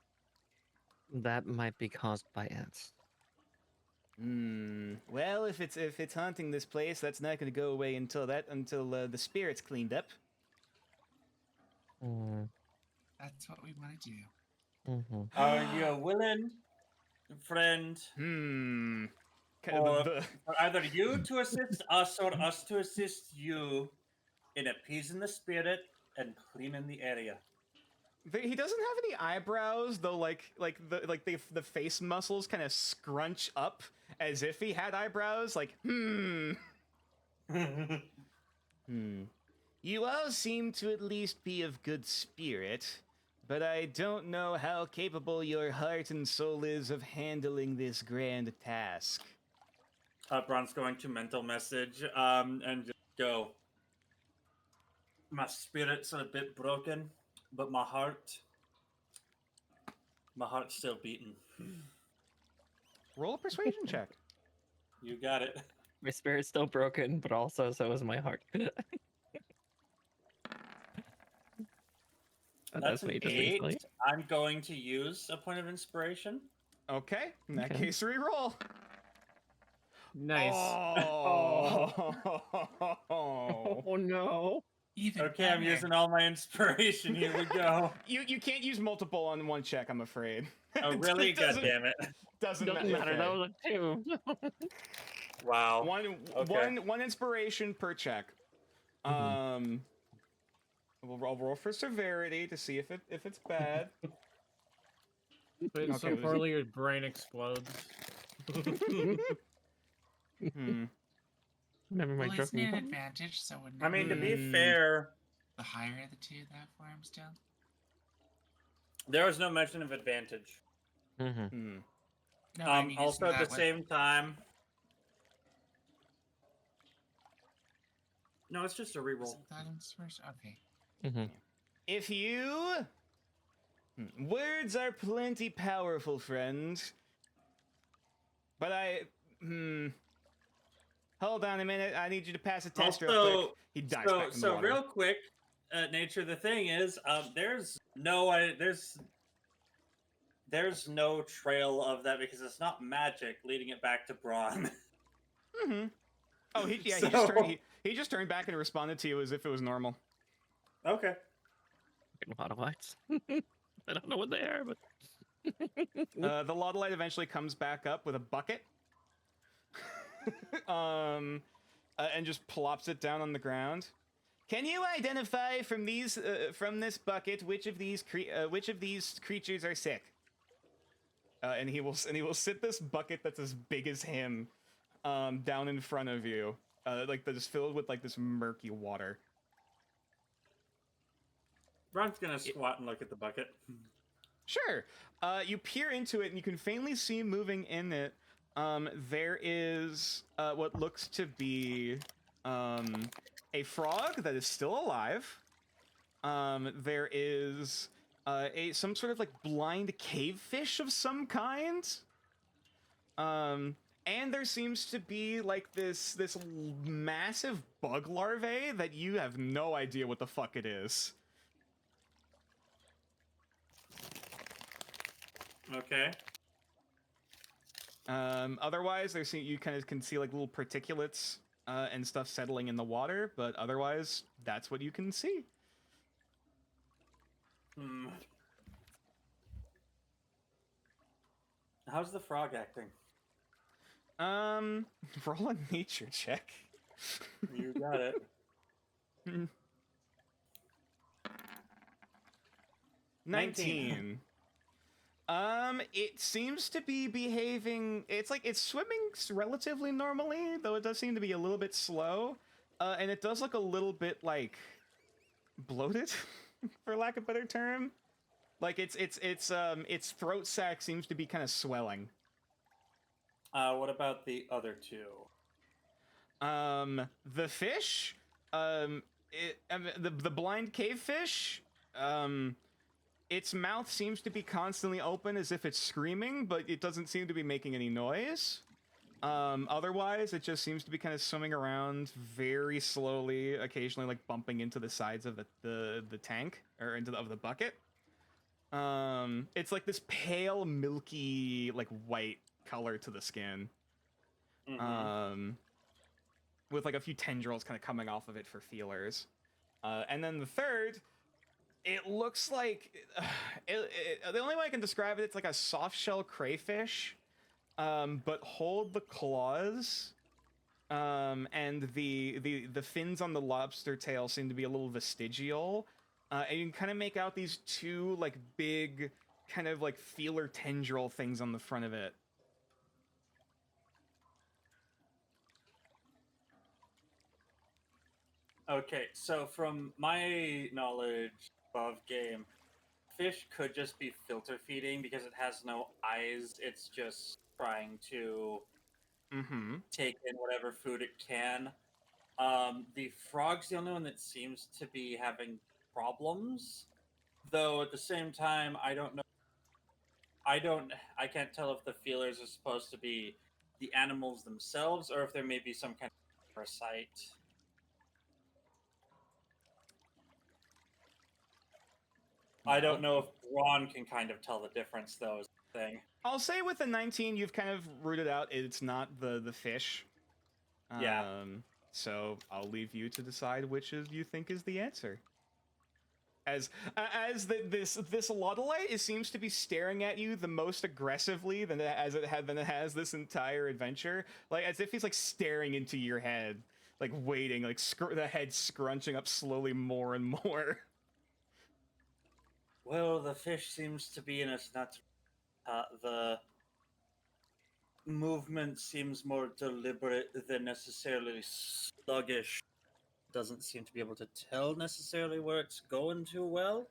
That might be caused by ants. Well, if it's haunting this place, that's not going to go away until the spirit's cleaned up. That's what we want to do. Mm-hmm. Are you willing, friend, for either you to assist us or us to assist you in appeasing the spirit and cleaning the area? He doesn't have any eyebrows, though. The face muscles kind of scrunch up as if he had eyebrows. You all seem to at least be of good spirit, but I don't know how capable your heart and soul is of handling this grand task. Bron's going to mental message and just go. My spirit's a bit broken, but my heart's still beating. Roll a persuasion check. You got it. My spirit's still broken, but also so is my heart. That's an me just 8. recently. I'm going to use a point of inspiration. Okay, in that Okay. case, re-roll. Nice. Oh. Oh no. Even Okay, I'm better. using all my inspiration. Here we go. You can't use multiple on one check, I'm afraid. Oh, really? It God doesn't- damn it. Doesn't Doesn't matter. That was a 2. Wow. Okay. One inspiration per check. We'll roll for severity to see if it's bad. But Okay, so was it- poorly your brain explodes. Remember my Well, isn't joking. it an advantage? So wouldn't I mean, to be Mm. fair, the higher of the two that form still? there was no mention of advantage. Hmm. No, I mean, Also, isn't at the that what- same time... No, it's just a reroll. Isn't that inspiration? Okay. If you... Words are plenty powerful, friend. But Hold on a minute, I need you to pass a test real quick. Also, He dives back in the so water. real quick, nature, the thing is, there's no trail of that because it's not magic leading it back to Braun. Oh, he just turned back and responded to you as if it was normal. Okay. Autolites. I don't know what they are, but The Lodolite eventually comes back up with a bucket. And just plops it down on the ground. Can you identify from this bucket which of these creatures are sick? And he will sit this bucket that's as big as him down in front of you, like that is filled with like this murky water. Braun's gonna squat and look at the bucket. Sure. You peer into it and you can faintly see moving in it. There is what looks to be a frog that is still alive. There is some sort of like blind cave fish of some kind. And there seems to be like this massive bug larvae that you have no idea what the fuck it is. Okay. Otherwise, you kind of can see like little particulates and stuff settling in the water, but otherwise, that's what you can see. How's the frog acting? Roll a nature check. You got it. 19. It seems to be behaving. It's like it's swimming relatively normally, though it does seem to be a little bit slow, and it does look a little bit like bloated, for lack of a better term. Like its throat sac seems to be kind of swelling. What about the other two? The fish, the blind cave fish, its mouth seems to be constantly open as if it's screaming, but it doesn't seem to be making any noise. Otherwise, it just seems to be kind of swimming around very slowly, occasionally like bumping into the sides of the tank or into the bucket. It's like this pale, milky, like white color to the skin. With like a few tendrils kind of coming off of it for feelers. And then the third, it looks like the only way I can describe it, it's like a soft shell crayfish, but hold the claws, and the fins on the lobster tail seem to be a little vestigial, and you can kind of make out these two like big kind of like feeler tendril things on the front of it. Okay, so from my knowledge of game, fish could just be filter feeding because it has no eyes. It's just trying to take in whatever food it can. The frog's the only one that seems to be having problems. Though at the same time, I don't know. I can't tell if the feelers are supposed to be the animals themselves or if there may be some kind of parasite. I don't know if Ron can kind of tell the difference, though, is the thing. I'll say with the 19, you've kind of rooted out it's not the fish. Yeah. So I'll leave you to decide which is you think is the answer. As this Ludolite, it seems to be staring at you the most aggressively than it has this entire adventure. Like as if he's like staring into your head, like waiting, like the head scrunching up slowly more and more. Well, the fish seems to be in its nuts. The movement seems more deliberate than necessarily sluggish. Doesn't seem to be able to tell necessarily where it's going too well.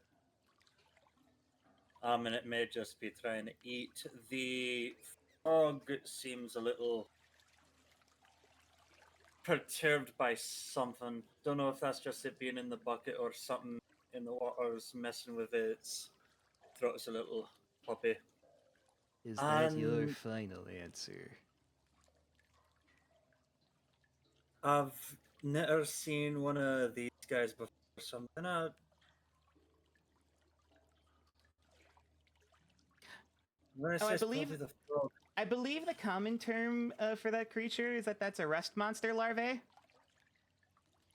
And it may just be trying to eat. The frog seems a little perturbed by something. Don't know if that's just it being in the bucket or something in the water is messing with its throat. It's a little puppy. Is that your final answer? I've never seen one of these guys before, so I'm gonna. I believe the common term for that creature is that's a rust monster larvae.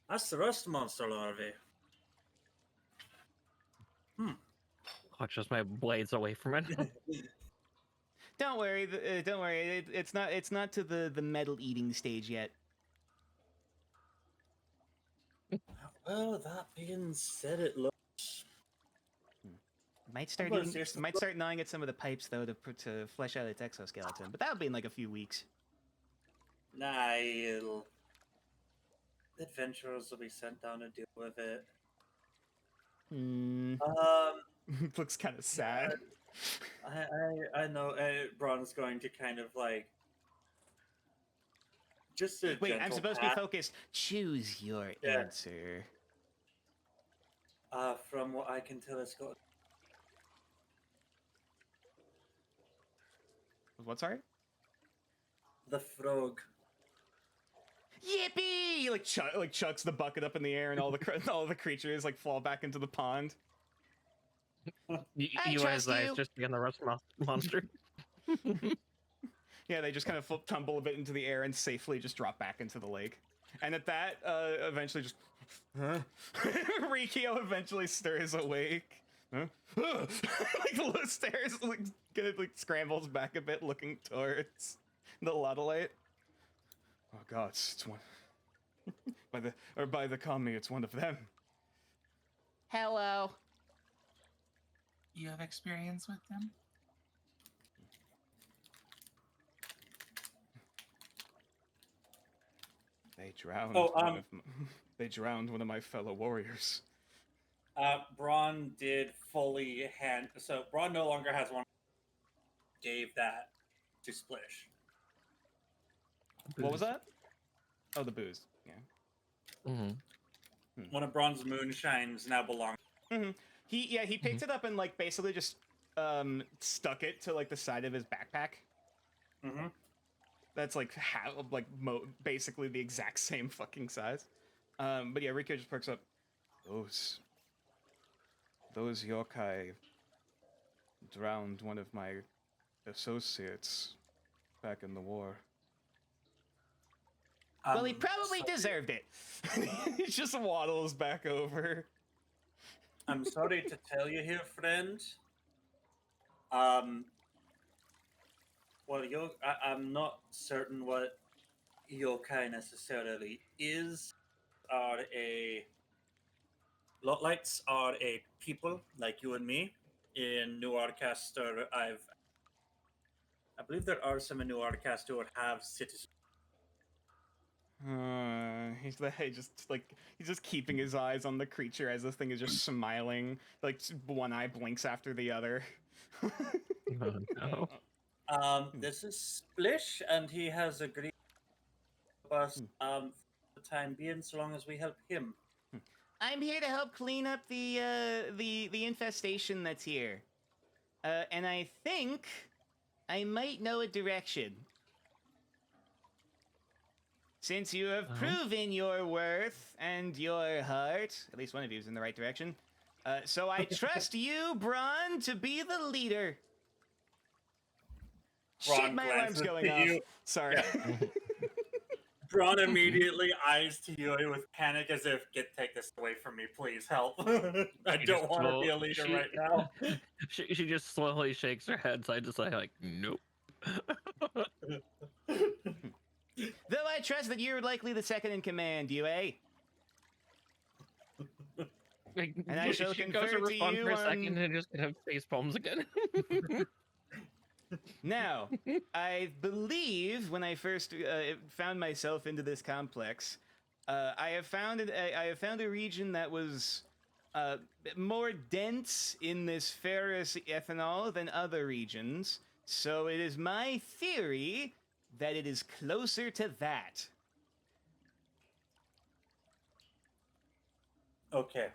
That's the rust monster larvae. Watches my blades away from it. Don't worry, don't worry. It's not to the metal eating stage yet. Well, that being said, it looks. Might start gnawing at some of the pipes though to flesh out its exoskeleton, but that'll be in like a few weeks. Nah, the adventurers will be sent down to deal with it. Looks kind of sad. I know. Braun's going to kind of like. Just a wait. I'm supposed to be focused. Choose your answer. From what I can tell, it's got. What? Sorry. The frog. Yippee! Like chucks the bucket up in the air, and all the creatures like fall back into the pond. You as just begin the rust monster. Yeah, they just kind of tumble a bit into the air and safely just drop back into the lake. And at that, eventually just... Rikio eventually stirs awake. Scrambles back a bit, looking towards the Ludolite. Oh god, it's one... by the kami, it's one of them. Hello. You have experience with them? They drowned. They drowned one of my fellow warriors. Braun did fully hand. So Braun no longer has one. Gave that to Splish. What was that? Oh, the booze. Yeah. One of Braun's moonshines now belongs. He picked it up and like basically just stuck it to like the side of his backpack. That's like basically the exact same fucking size. But yeah, Rikyo just perks up. Those yokai drowned one of my associates back in the war. Well, he probably deserved it. He just waddles back over. I'm sorry to tell you here, friend. Well, I'm not certain what yokai necessarily is. Lotlights are a people like you and me. In New Arcaster, I believe there are some in New Arcaster who have citizens. He he's just keeping his eyes on the creature as this thing is just smiling. Like one eye blinks after the other. Oh, no. This is Splish, and he has agreed to us for the time being, so long as we help him. I'm here to help clean up the infestation that's here. And I think I might know a direction. Since you have proven your worth and your heart, at least one of you is in the right direction, so I trust you, Braun, to be the leader. Braun Shit, my alarm's glances going to off. you. Sorry. Yeah. Braun immediately eyes to you with panic as if, take this away from me, please help. I don't want to be a leader right now. She just slowly shakes her head, so I just like nope. Though I trust that you're likely the second in command, Yue. And I shall she confer goes to to respond you for a on- second and just have face palms again. Now, I believe when I first found myself into this complex, I have found a region that was more dense in this ferrous ethanol than other regions. So it is my theory that it is closer to that. Okay.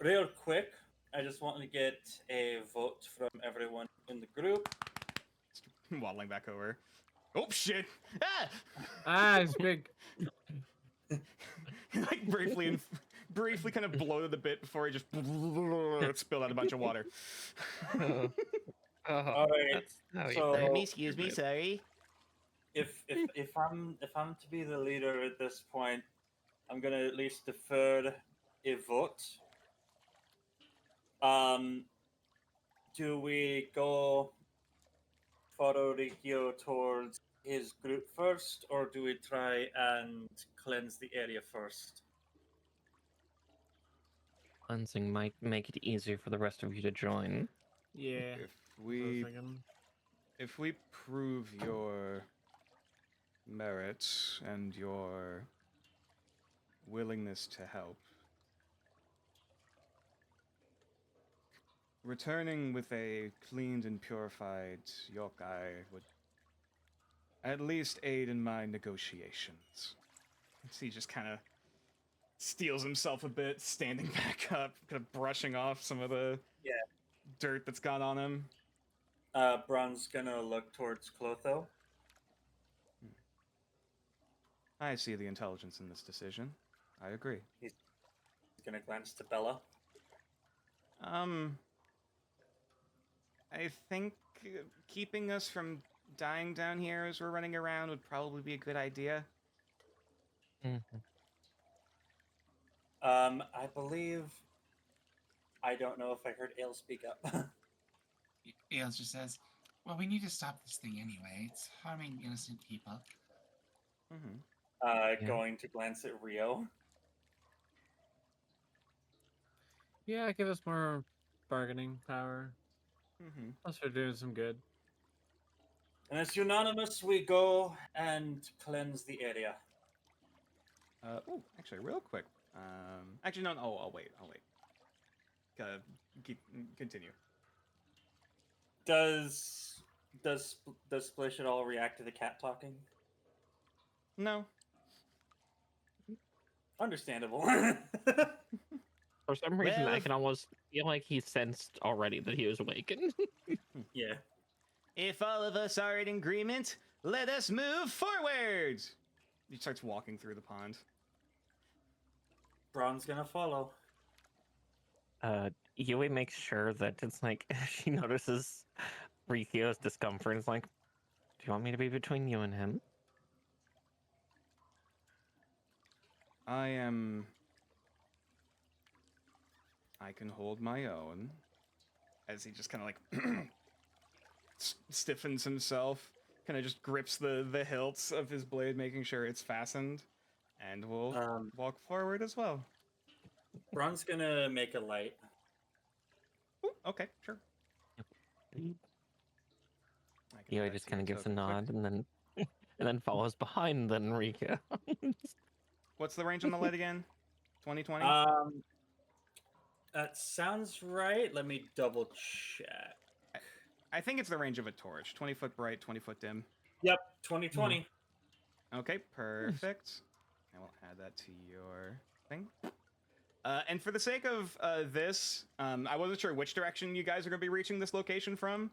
Real quick, I just want to get a vote from everyone in the group. Waddling back over. Oh shit! Ah! Ah, it's big. Like briefly kind of bloated a bit before he just spilled out a bunch of water. All right. So, Excuse me, sorry. if I'm to be the leader at this point, I'm gonna at least defer a vote. Do we go follow Rikio towards his group first, or do we try and cleanse the area first? Cleansing might make it easier for the rest of you to join. Yeah. If we prove your merit and your willingness to help, returning with a cleaned and purified yokai would at least aid in my negotiations. So he just kind of steals himself a bit, standing back up, kind of brushing off some of the dirt that's got on him. Braun's gonna look towards Clotho. I see the intelligence in this decision. I agree. He's gonna glance to Bella. I think keeping us from dying down here as we're running around would probably be a good idea. I believe. I don't know if I heard Ale speak up. Ailes just says, well, we need to stop this thing anyway. It's harming innocent people. Going to glance at Rio. Yeah, give us more bargaining power. Plus, we're doing some good. And it's unanimous. We go and cleanse the area. Actually, real quick. Actually, no. I'll wait. Continue. Does Splish at all react to the cat talking? No. Understandable. For some reason, Well, I can almost feel like he sensed already that he was awakened. Yeah. If all of us are in agreement, let us move forward. He starts walking through the pond. Braun's gonna follow. Yui makes sure that it's like she notices Rikio's discomfort. It's like, do you want me to be between you and him? I can hold my own. As he just kind of like stiffens himself, kind of just grips the hilts of his blade, making sure it's fastened, and we'll walk forward as well. Braun's gonna make a light. Ooh, okay, sure. Yui just kind of gives a nod, and then and then follows behind the Enrico. What's the range on the lead again? 2020? That sounds right. Let me double check. I think it's the range of a torch. 20 foot bright, 20 foot dim. Yep, 2020. Okay, perfect. I will add that to your thing. And for the sake of this, I wasn't sure which direction you guys are going to be reaching this location from.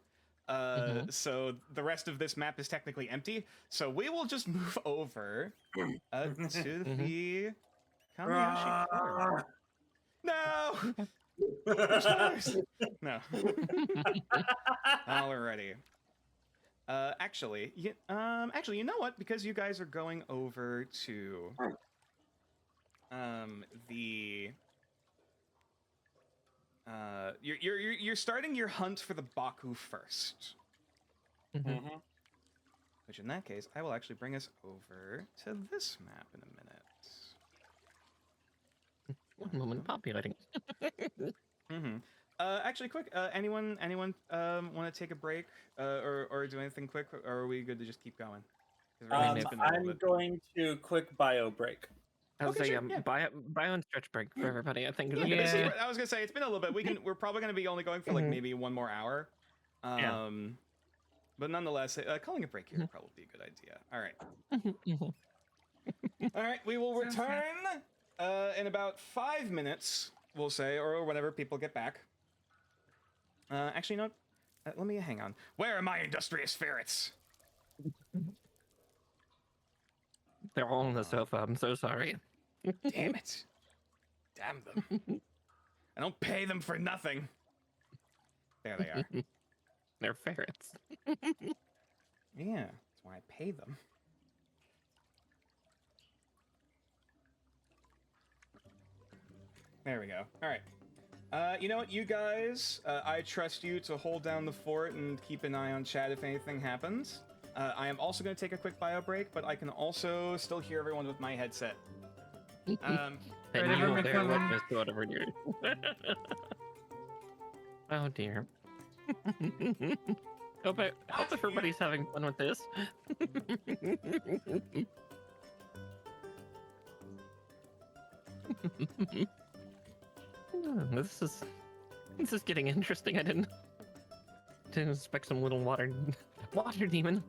So the rest of this map is technically empty. So we will just move over to the Kamiyashi corner. No! No. Alrighty. Actually, you know what? Because you guys are going over to you're starting your hunt for the Baku first. Which in that case, I will actually bring us over to this map in a minute. One moment, populating. Actually, quick. Anyone want to take a break or do anything quick, or are we good to just keep going? I'm going to quick bio break. I was Okay, saying, sure, bio and stretch break for everybody. I think. Yeah. I was gonna say it's been a little bit. We're probably gonna be only going for like maybe 1 more hour. But nonetheless, calling a break here would probably be a good idea. All right. All right. We will return in about 5 minutes. We'll say, or whenever people get back. Actually, no. Let me hang on. Where are my industrious ferrets? They're all on the sofa. I'm so sorry. Damn it. Damn them. I don't pay them for nothing. There they are. They're ferrets. Yeah, that's why I pay them. There we go. All right. You know what, you guys? I trust you to hold down the fort and keep an eye on chat if anything happens. I am also going to take a quick bio break, but I can also still hear everyone with my headset. And you will bear witness to whatever you're. Oh dear. hope everybody's having fun with this. This is getting interesting. I didn't expect some little water demon.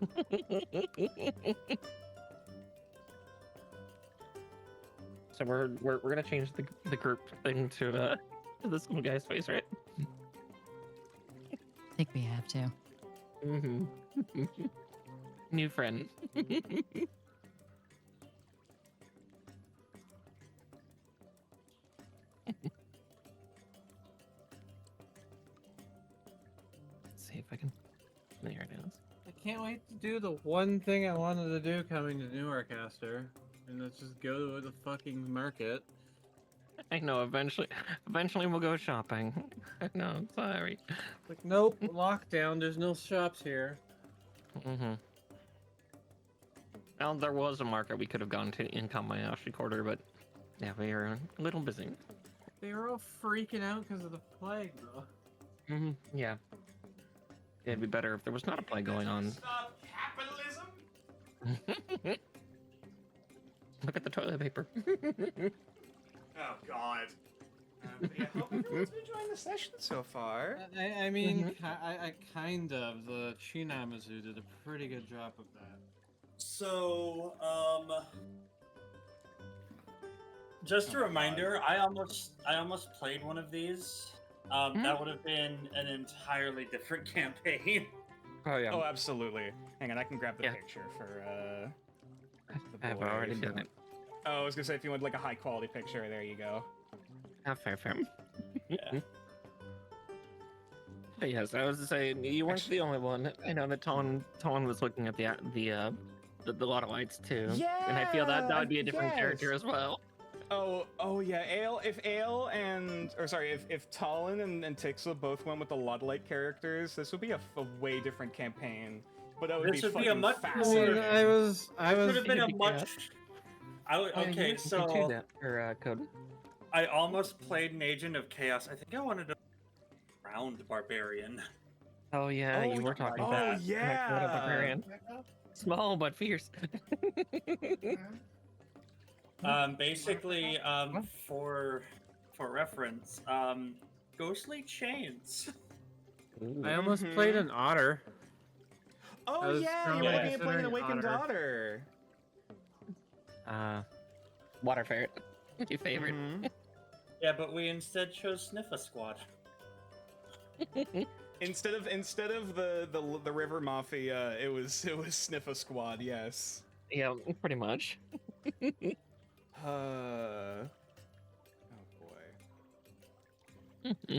So we're gonna change the group thing to this little guy's face, right? I think we have to. New friend. See if I can. There it is. I can't wait to do the one thing I wanted to do coming to Newarkcaster, and let's just go to the fucking market. I know. Eventually we'll go shopping. No, sorry. Like, nope, lockdown. There's no shops here. Well, there was a market we could have gone to in Kamayashi Quarter, but yeah, we are a little busy. They were all freaking out because of the plague, though. Yeah. It'd be better if there was not a plague going on. Stop capitalism? Look at the toilet paper. Oh, God. Yeah, hope everyone's enjoying the session so far. I mean, I kind of. The Chinamazu did a pretty good job of that. So, just a reminder, I almost played one of these. That would have been an entirely different campaign. Oh yeah. Oh, absolutely. Hang on, I can grab the picture for the I've boy already if you done want. it. Oh, I was gonna say if you want like a high quality picture, there you go. Fair. Yeah. But yes, I was saying you weren't the only one. I know that Talon was looking at the lot of lights too. Yeah. And I feel that would be a different character as well. Oh yeah, if Talon and Tixla both went with the Ludlight characters, this would be a way different campaign. But that would This be would be a fucking much fascinating. more- I was. Could have been a much. Okay, so Code. I almost played an Agent of Chaos. I think I wanted to round Barbarian. Oh yeah, you were talking oh, about yeah. Barbarian. Small but fierce. Basically, for reference, ghostly chains. I almost played an otter. I Oh was yeah, you strongly were looking at playing an considering awakened otter. otter. Water ferret. Your favorite. Yeah, but we instead chose Sniffa Squad. Instead of the river mafia, it was Sniffa Squad. Yes. Yeah, pretty much. Oh boy.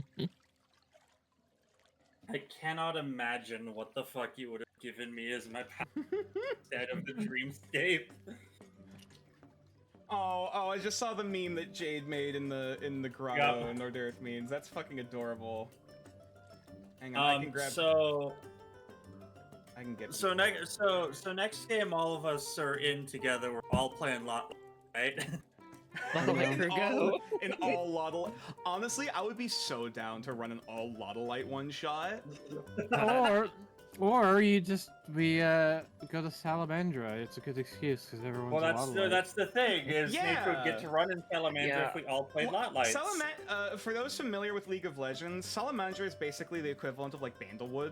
I cannot imagine what the fuck you would have given me as my power instead of the dreamscape. Oh, I just saw the meme that Jade made in the grotto in Nordirth memes. That's fucking adorable. Hang on, I can grab. I can get. So next game, all of us are in together. We're all playing lot, right? in all Lottle. Honestly, I would be so down to run an all Lottolite one shot. Or we go to Salamandra. It's a good excuse because everyone's Well, that's the thing is Nate would get to run in Salamandra if we all played lot lights. For those familiar with League of Legends, Salamandra is basically the equivalent of like Bandlewood,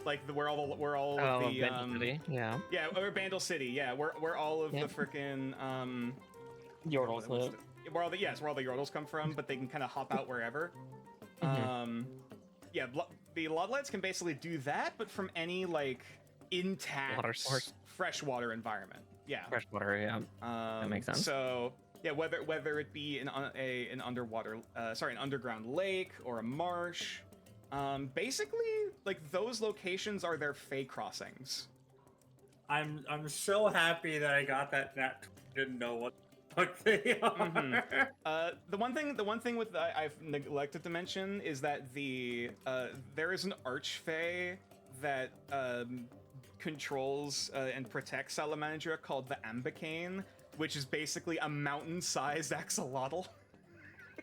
like where all the Bandle City. Yeah. Yeah, or Bandle City. Yeah, where all of the frickin' Yordles live. Where all the Yordles come from, but they can kind of hop out wherever. Yeah, the Lottolites can basically do that, but from any like intact Water source. freshwater environment. Yeah. Freshwater, yeah. That makes sense. So yeah, whether it be an underground lake or a marsh, basically like those locations are their Fey crossings. I'm so happy that I got that. Didn't know what the fuck they are. The one thing with I've neglected to mention is that there is an Archfey that controls and protects Salamandra called the Ambicane, which is basically a mountain-sized axolotl.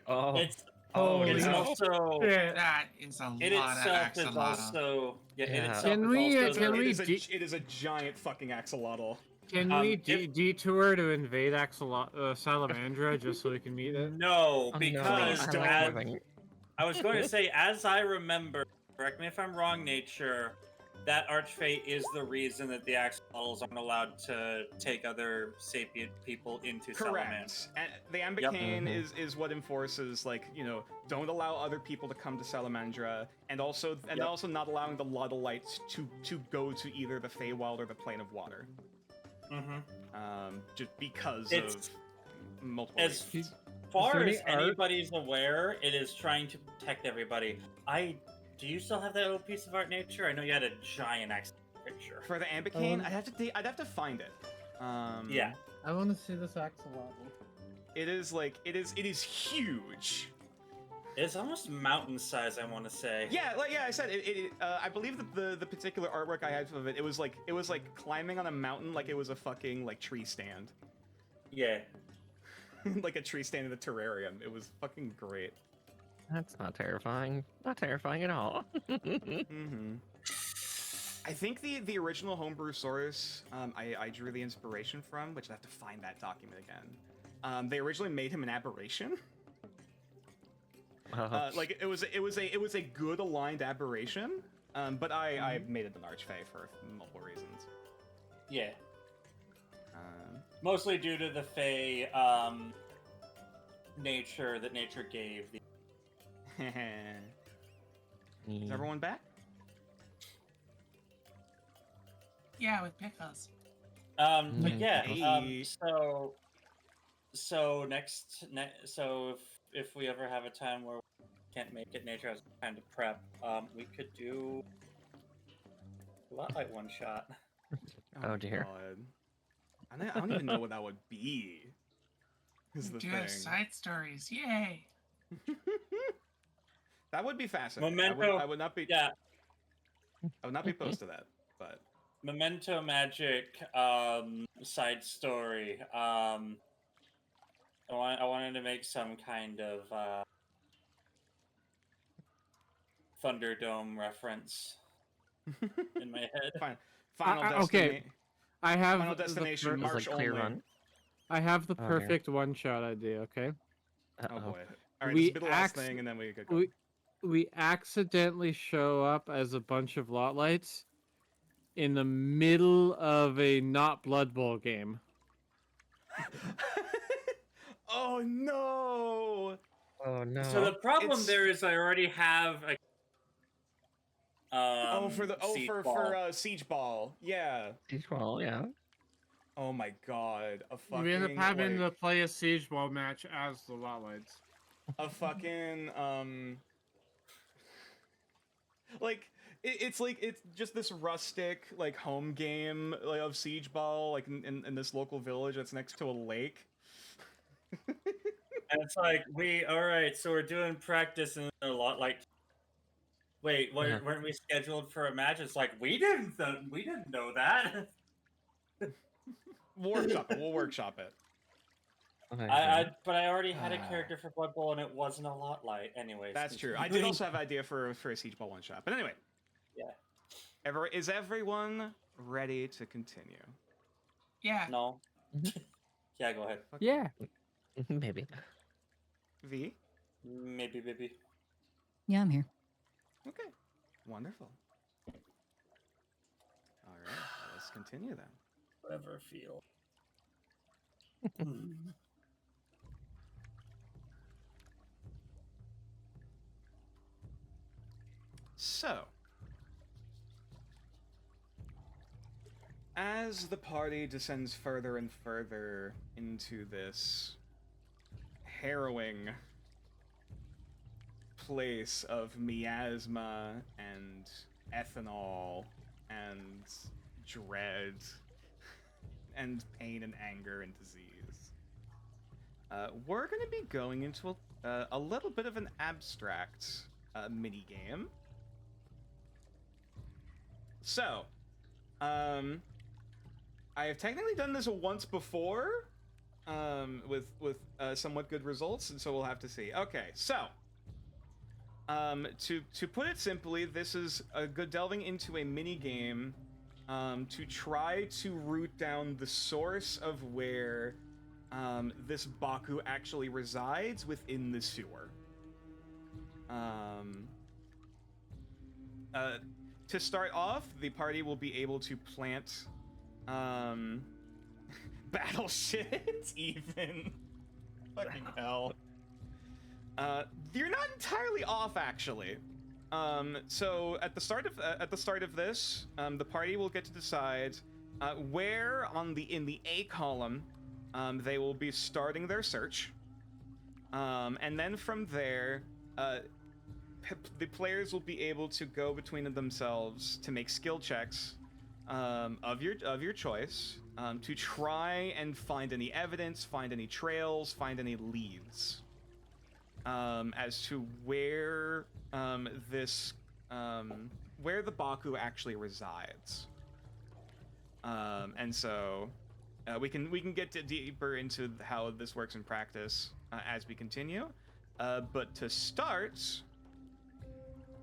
Oh, it's also that is a it lot of itself axolotl. is also it is a giant fucking axolotl. Can we detour to invade Salamandra just so we can meet it? No, because no, I was going to say, as I remember, correct me if I'm wrong, Nature, that Archfey is the reason that the axolotls aren't allowed to take other sapient people into Correct. And the Ambicane is what enforces, like, don't allow other people to come to Salamandra, and also not allowing the Lottolites to go to either the Feywild or the Plane of Water. Just because of multiple reasons. As far as anybody's aware, it is trying to protect everybody. Do you still have that little piece of art, Nature? I know you had a giant picture. For the Ambicane, I'd have to find it. Yeah. I want to see this axolotl. It is huge. It's almost mountain size, I want to say. Yeah, I said I believe that the particular artwork I had of it was like climbing on a mountain like it was a fucking like tree stand. Yeah. Like a tree stand in a terrarium. It was fucking great. That's not terrifying. Not terrifying at all. I think the original homebrew source I drew the inspiration from, which I have to find that document again. They originally made him an aberration. Like it was a good aligned aberration, but I made it an Archfey for multiple reasons. Yeah. Mostly due to the Fey nature that nature gave. Is everyone back? Yeah, with pickles. But yeah. Hey. So if we ever have a time where we can't make it, nature has time to prep, we could do a lot like one shot. Oh dear. God. I don't even know what that would be. Is the Do thing. side stories, yay! That would be fascinating. Memento. I would not be. Yeah. I would not be opposed to that, but. Memento Magick side story. I wanted to make some kind of Thunderdome reference in my head. Final Destiny. Okay. I have Final the Destination, fir- It was March like clear only. run. I have the Okay. perfect one-shot idea. Okay. Oh Uh-oh. boy. All right, We this will be the last acc- thing, and then we could go. We accidentally show up as a bunch of lot lights in the middle of a not Blood Bowl game. Oh no! Oh no. So the problem It's- there is I already have a siege ball. for Siege Ball. Yeah. Well, yeah. Oh my god. A fucking We end up having like, to play a siege ball match as the lot lights. a fucking like it's like it's just this rustic like home game like, of Siege Ball like in this local village that's next to a lake. And it's like alright, so we're doing practice and a lot like wait, Yeah. weren't we scheduled for a match? It's like we didn't know that. We'll workshop it. Okay, But I already had a character for Blood Bowl and it wasn't a lot light. Anyways, That's true. I did also have an idea for a Siege Ball one shot. But anyway. Yeah. Is everyone ready to continue? Yeah. No. Yeah, go ahead. Yeah. Maybe. V? Maybe. Yeah, I'm here. Okay. Wonderful. All right. Let's continue then. Whatever feel. So, as the party descends further and further into this harrowing place of miasma and ethanol and dread and pain and anger and disease, we're going to be going into a little bit of an abstract mini game. So, I have technically done this once before, with somewhat good results, and so we'll have to see. Okay, so, to put it simply, this is a good delving into a mini game, to try to root down the source of where, this Baku actually resides within the sewer. To start off, the party will be able to plant, battle shit, even. Fucking hell. You're not entirely off, actually. So at the start of this, the party will get to decide where in the A column they will be starting their search, and then from there, the players will be able to go between themselves to make skill checks of your choice to try and find any evidence, find any trails, find any leads as to where where the Baku actually resides. And so we can get deeper into how this works in practice as we continue. But to start,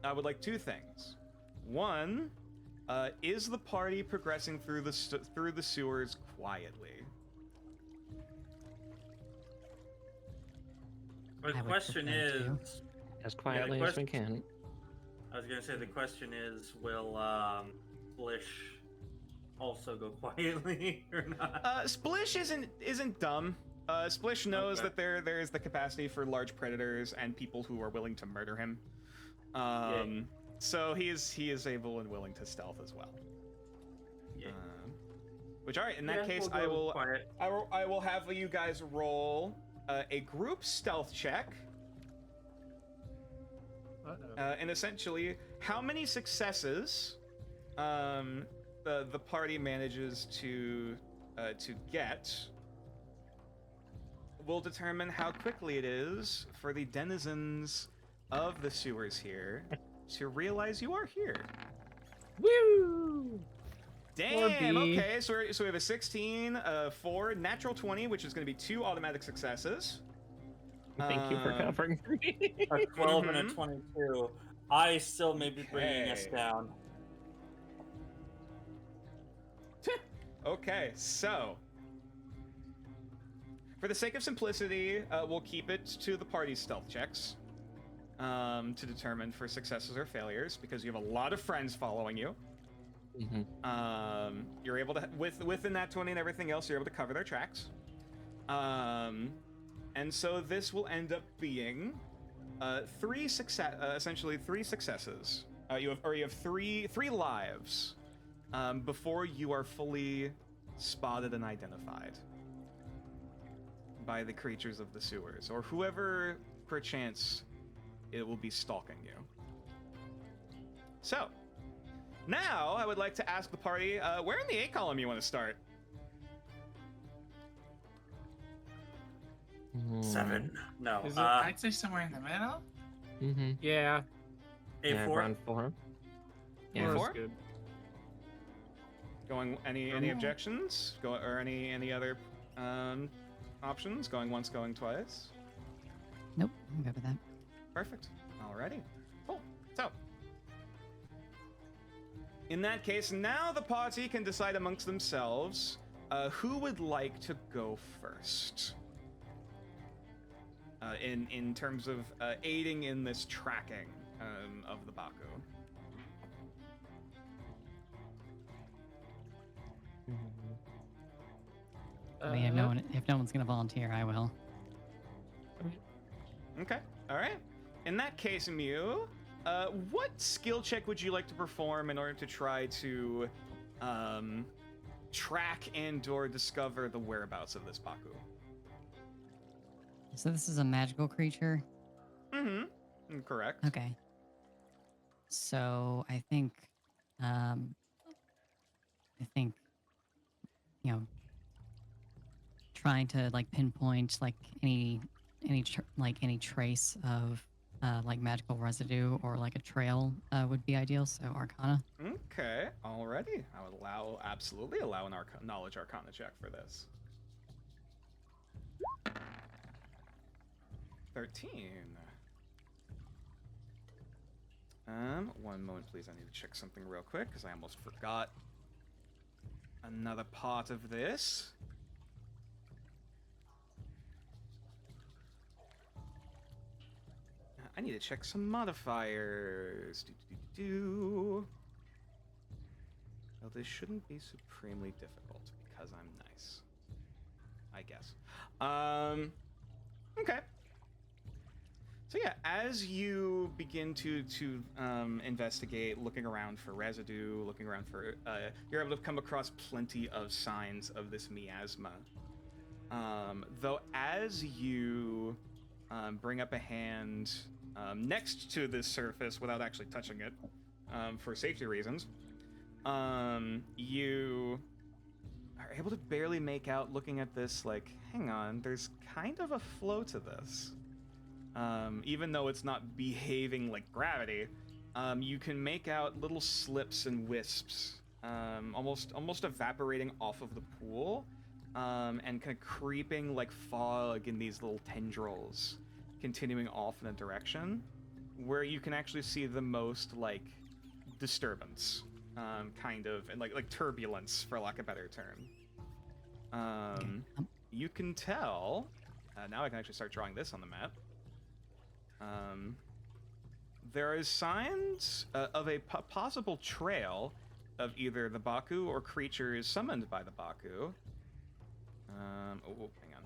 I would like two things. One, is the party progressing through the sewers quietly? The I would question prefer to. is, As quietly as we can. I was gonna say the question is, will Splish also go quietly or not? Splish isn't dumb. Splish knows Okay. that there is the capacity for large predators and people who are willing to murder him. So he is able and willing to stealth as well. Yeah. Which, all right, in that Yeah, case, we'll go quiet. I will have you guys roll a group stealth check, and essentially how many successes the party manages to get will determine how quickly it is for the denizens of the sewers here to realize you are here. Woo! Damn. B. Okay, so we have a 16, 4, natural 20, which is going to be 2 automatic successes. Thank you for covering for me. A 12 and a 22. I still may be bringing us Okay. down. Okay, so for the sake of simplicity, we'll keep it to the party's stealth checks to determine for successes or failures, because you have a lot of friends following you. You're able to, within that 20 and everything else, you're able to cover their tracks. And so this will end up being essentially three successes. You have three lives before you are fully spotted and identified by the creatures of the sewers, or whoever, perchance, it will be stalking you. So, now I would like to ask the party, where in the A column you want to start? 7. No. Is it- I'd say somewhere in the middle. Yeah. Yeah, A4. around 4. Yeah. Four? That's good. Going any objections? Or any other options? Going once, going twice. Nope, I'm good with that. Perfect. Alrighty. Cool. So, in that case, now the party can decide amongst themselves who would like to go first. In terms of aiding in this tracking of the Baku. I mean, if no one's gonna volunteer, I will. Okay. All right. In that case, Mew, what skill check would you like to perform in order to try to track and/or discover the whereabouts of this Baku? So this is a magical creature. Correct. Okay. So I think, trying to like pinpoint like any trace of like magical residue or like a trail would be ideal. So Arcana. Okay. Alrighty. I would absolutely allow an knowledge Arcana check for this. 13. One moment, please. I need to check something real quick because I almost forgot another part of this. I need to check some modifiers. Well, this shouldn't be supremely difficult because I'm nice, I guess. Okay. So yeah, as you begin to investigate, looking around for residue, looking around for, you're able to come across plenty of signs of this miasma. Though as you bring up a hand next to this surface without actually touching it, for safety reasons, you are able to barely make out, looking at this, like, hang on, there's kind of a flow to this. Even though it's not behaving like gravity, you can make out little slips and wisps, almost evaporating off of the pool, and kind of creeping like fog in these little tendrils, continuing off in a direction where you can actually see the most like disturbance, kind of, and like turbulence, for lack of a better term. You can tell. Now I can actually start drawing this on the map. There is signs of a possible trail of either the Baku or creatures summoned by the Baku. Hang on.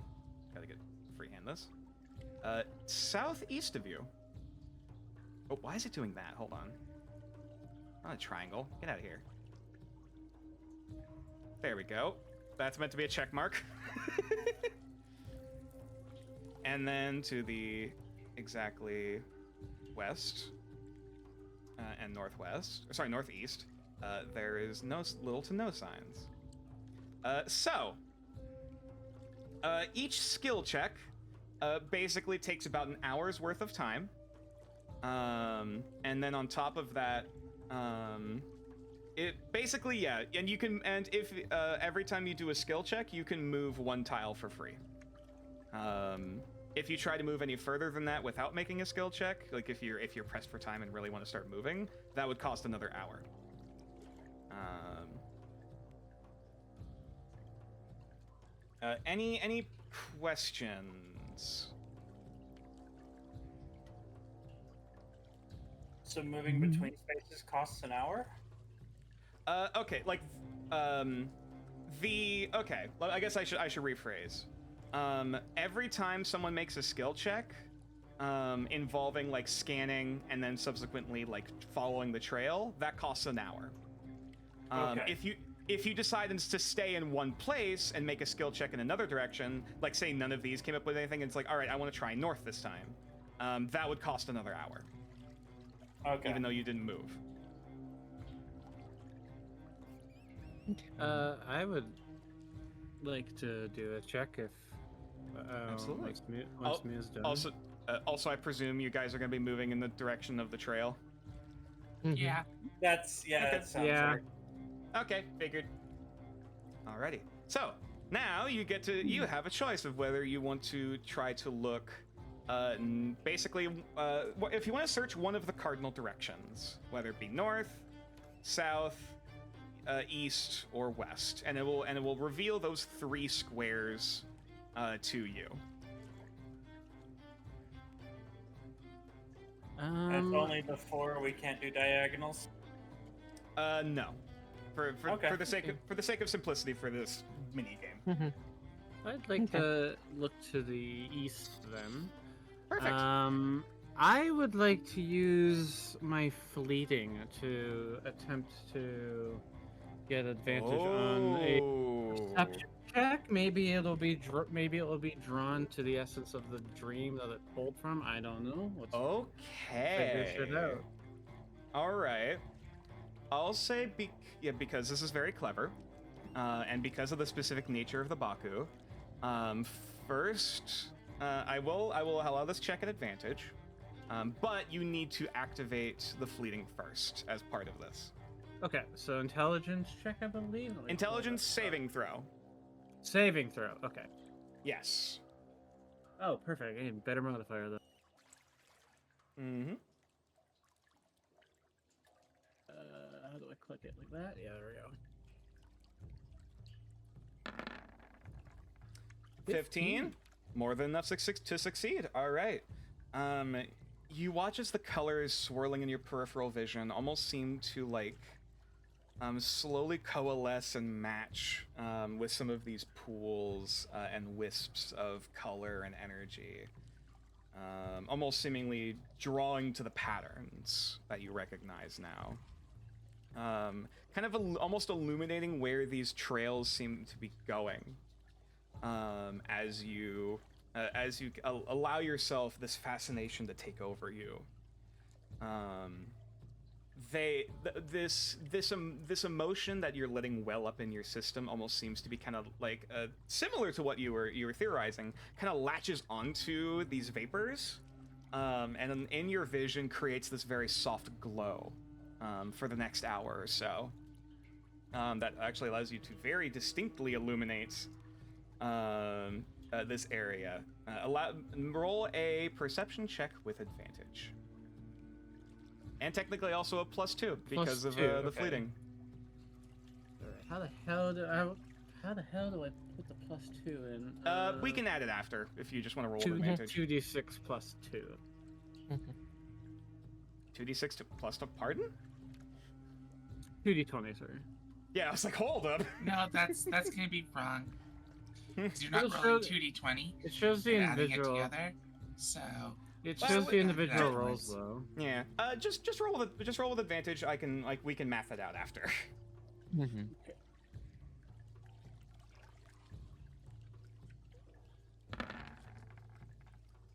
Gotta get freehand this. Southeast of you. Oh, why is it doing that? Hold on. Not a triangle. Get out of here. There we go. That's meant to be a check mark. And then to the exactly west and northwest, or sorry, northeast, there is little to no signs. Each skill check basically takes about an hour's worth of time, and then on top of that, it basically, yeah, and you can, and if every time you do a skill check, you can move one tile for free. If you try to move any further than that without making a skill check, like if you're pressed for time and really want to start moving, that would cost another hour. Any questions? So moving between spaces costs an hour? Okay, like, okay, well, I guess I should rephrase. Every time someone makes a skill check, involving like scanning and then subsequently like following the trail, that costs an hour. Okay. If you decide to stay in one place and make a skill check in another direction, like say none of these came up with anything, and it's like, all right, I want to try north this time, that would cost another hour. Okay. Even though you didn't move. I would like to do a check if Absolutely. once Mia's done. Also, I presume you guys are going to be moving in the direction of the trail. Yeah. That sounds right. Okay, figured. Alrighty. So now you have a choice of whether you want to try to look. Basically, if you want to search one of the cardinal directions, whether it be north, south, east, or west, and it will reveal those 3 squares to you. It's only before we can't do diagonals. No. Okay. For the sake of simplicity for this mini game. I'd like to look to the east then. Perfect. I would like to use my fleeting to attempt to get advantage on a perception check. Maybe it'll be drawn to the essence of the dream that it pulled from. I don't know. Okay. Figure shit out. All right. I'll say because this is very clever, and because of the specific nature of the Baku. First, I will allow this check at advantage, but you need to activate the fleeting first as part of this. Okay, so intelligence check, I believe. Intelligence saving throw. Saving throw. Okay. Yes. Oh, perfect. Hey, better modifier though. Mm-hmm. How do I click it like that? Yeah, there we go. 15. More than enough to succeed. All right. You watch as the colors swirling in your peripheral vision almost seem to like slowly coalesce and match with some of these pools and wisps of color and energy. Almost seemingly drawing to the patterns that you recognize now. Kind of almost illuminating where these trails seem to be going. As you allow yourself this fascination to take over you. This emotion that you're letting well up in your system almost seems to be kind of like similar to what you were theorizing. Kind of latches onto these vapors, and in your vision creates this very soft glow for the next hour or so. That actually allows you to very distinctly illuminate this area. Roll a perception check with advantage. And technically also a +2 because of the fleeting. Alright, how the hell do I put the +2 in? We can add it after if you just want to roll 2, with advantage. 2d6 plus 2. 2d6 plus to pardon? 2d20, sorry. Yeah, I was like, hold up. No, that's gonna be wrong. 'Cause you're not It'll rolling show- 2d20. It shows the and adding it individual. together. So It Well, shows the wait, individual that rolls was- though. Yeah. Just roll with advantage. We can math it out after.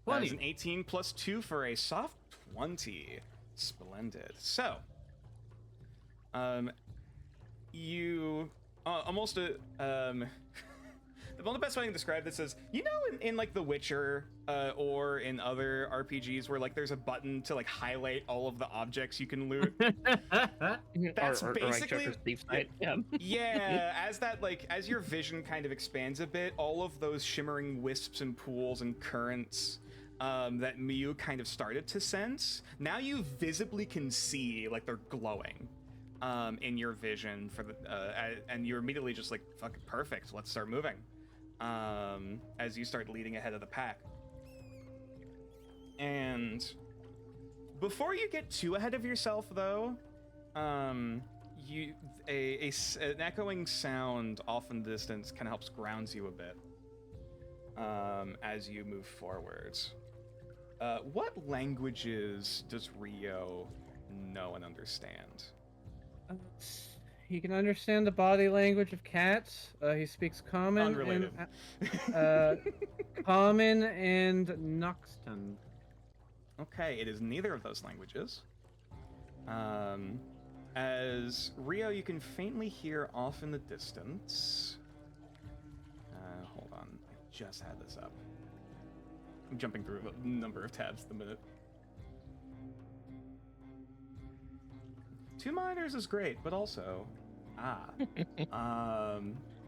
That is an 18 plus 2 for a soft 20. Splendid. So, you almost the best way I can describe this is, you know, in like The Witcher or in other RPGs where like there's a button to like highlight all of the objects you can loot. That's basically yeah. As your vision kind of expands a bit, all of those shimmering wisps and pools and currents that Miu kind of started to sense, now you visibly can see like they're glowing in your vision for the and you're immediately just like, fucking perfect, let's start moving. as you start leading ahead of the pack. And before you get too ahead of yourself, though, an echoing sound off in the distance kind of helps grounds you a bit as you move forwards. What languages does Rio know and understand? He can understand the body language of cats. He speaks Common. Unrelated. Common and Noxton. Okay, it is neither of those languages. As Rio, you can faintly hear off in the distance. Hold on, I just had this up. I'm jumping through a number of tabs at the minute. 2 monitors is great, but also,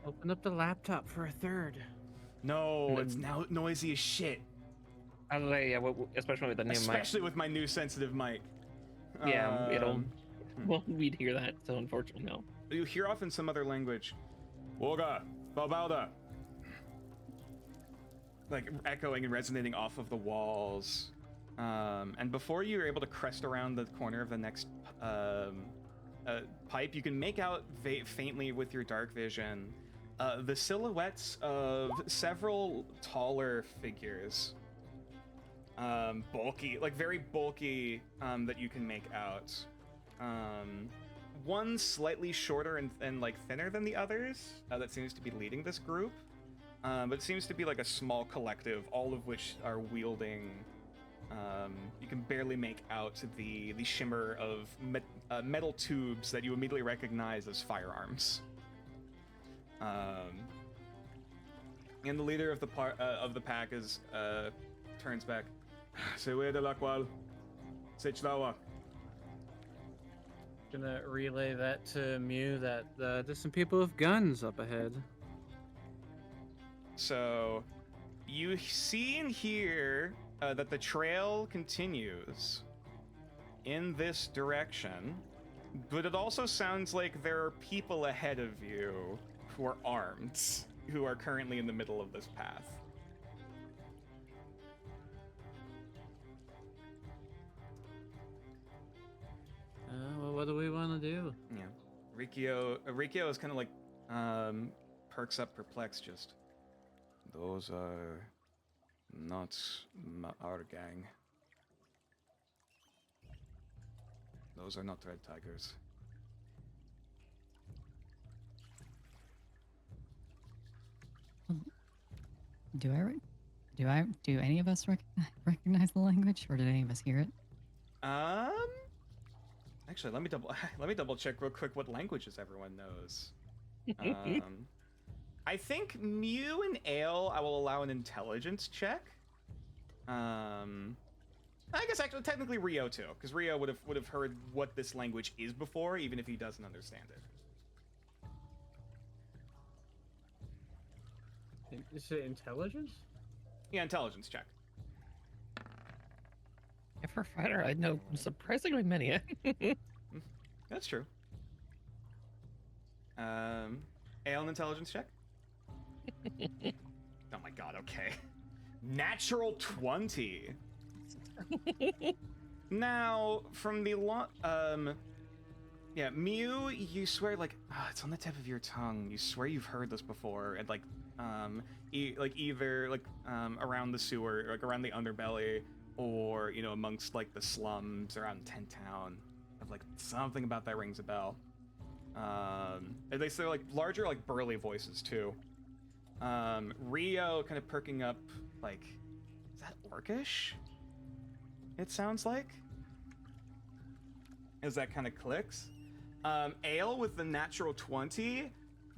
Open up the laptop for a third. no, it's now noisy as shit. I was like, yeah, especially with the new mic. Especially with my new sensitive mic. Yeah, well, we'd hear that, so unfortunately, no. You hear off in some other language. Woga, Babauda. Like echoing and resonating off of the walls. And before you're able to crest around the corner of the next pipe, you can make out faintly with your dark vision the silhouettes of several taller figures. Bulky, like very bulky, that you can make out. One slightly shorter and like thinner than the others, that seems to be leading this group. But it seems to be like a small collective, all of which are wielding. You can barely make out the shimmer of metal tubes that you immediately recognize as firearms. And the leader of the pack is turns back. Savoie de la qual, Sechlawa. Gonna relay that to Mew that there's some people with guns up ahead. So, you see and hear that the trail continues in this direction, but it also sounds like there are people ahead of you who are armed, who are currently in the middle of this path. Well, what do we want to do? Yeah. Rikio is kind of like, perks up perplexed, just. Those are not our gang. Those are not red tigers. Do any of us recognize the language, or did any of us hear it? Actually, let me double check real quick what languages everyone knows. I think Mew and Ale, I will allow an intelligence check. I guess actually technically Rio too, because Rio would have heard what this language is before, even if he doesn't understand it. Is it intelligence? Yeah, intelligence check. Yeah, for a fighter, I know surprisingly many. That's true. Ale, an intelligence check. Oh my god, okay. Natural 20. Now, from the yeah, Mew, you swear like, it's on the tip of your tongue. You swear you've heard this before, and like, either like around the sewer, like around the underbelly, or you know amongst like the slums around Tent Town. Of like something about that rings a bell. And they're like larger, like burly voices too. Rio kind of perking up, like, is that Orcish? It sounds like. As that kind of clicks. Ale with the natural 20.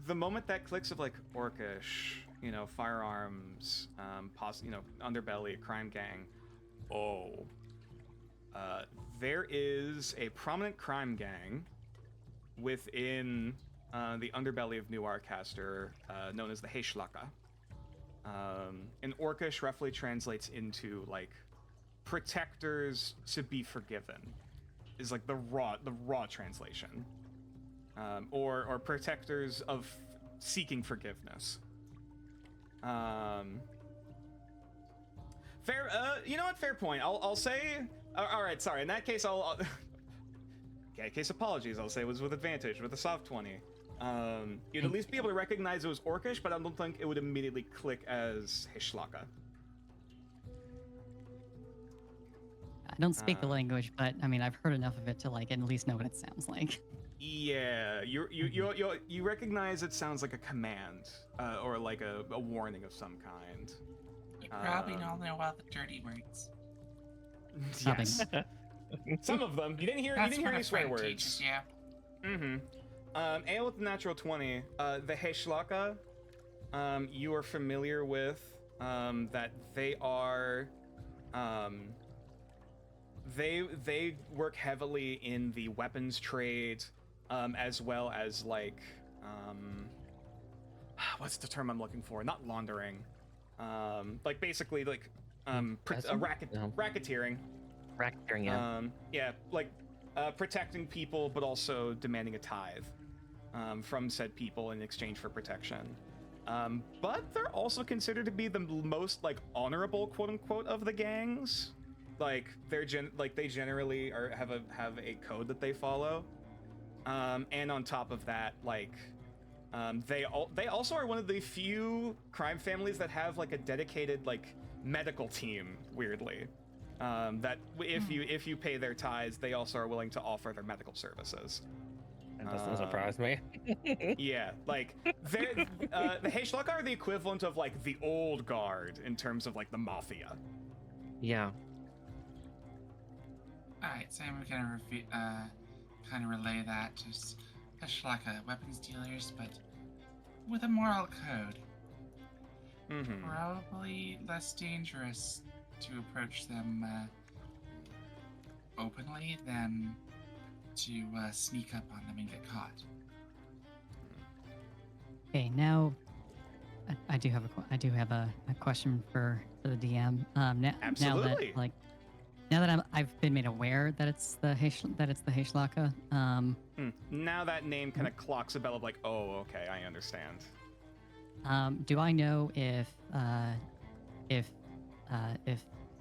The moment that clicks of like Orcish, you know, firearms, underbelly, crime gang. Oh. There is a prominent crime gang within the underbelly of New Arcaster, known as the Heishlaka. And Orcish roughly translates into like protectors to be forgiven, is like the raw translation, or protectors of seeking forgiveness. Fair. You know what? Fair point. I'll say. All right. Sorry. In that case, I'll okay. Case apologies. I'll say it was with advantage with a soft 20. You'd at least be able to recognize it was Orcish, but I don't think it would immediately click as Hishlaka. I don't speak the language, but I mean, I've heard enough of it to like at least know what it sounds like. Yeah, you recognize it sounds like a command, or like a warning of some kind. You probably all know all the dirty words. Yes. Some of them. You didn't hear any swear words. Teaches you. Mm-hmm. And with the natural 20, the Hishlaka, you are familiar with that they are they work heavily in the weapons trade, as well as like what's the term I'm looking for? Not laundering. Like basically like racketeering. Racketeering, yeah. Yeah, like protecting people, but also demanding a tithe from said people in exchange for protection. But they're also considered to be the most like honorable, quote unquote, of the gangs. Like they generally have a code that they follow. And on top of that, like they also are one of the few crime families that have like a dedicated like medical team. Weirdly, that if you pay their tithes, they also are willing to offer their medical services. That doesn't surprise me. Yeah, like the Hishlaka are the equivalent of like the old guard in terms of like the mafia. Yeah. Alright, so we're gonna kind of relay that to Hishlaka weapons dealers, but with a moral code. Mm-hmm. Probably less dangerous to approach them openly than to sneak up on them and get caught. Okay, now I do have a question for the DM. Absolutely. Now that I've been made aware that it's the Hishlaka. Now that name kind of clocks a bell of like, oh, okay, I understand. Do I know if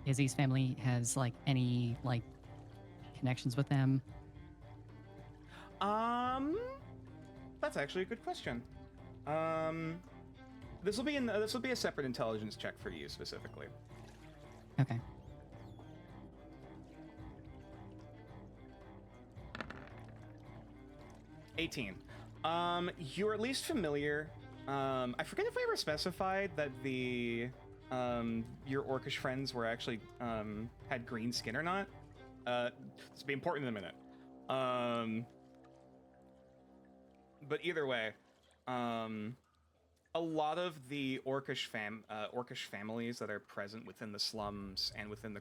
Izzy's family has like any like connections with them? That's actually a good question. This will be a separate intelligence check for you specifically. Okay. $18. You're at least familiar. I forget if I ever specified that your Orcish friends were actually had green skin or not. This will be important in a minute. But either way, a lot of the Orcish families that are present within the slums and within the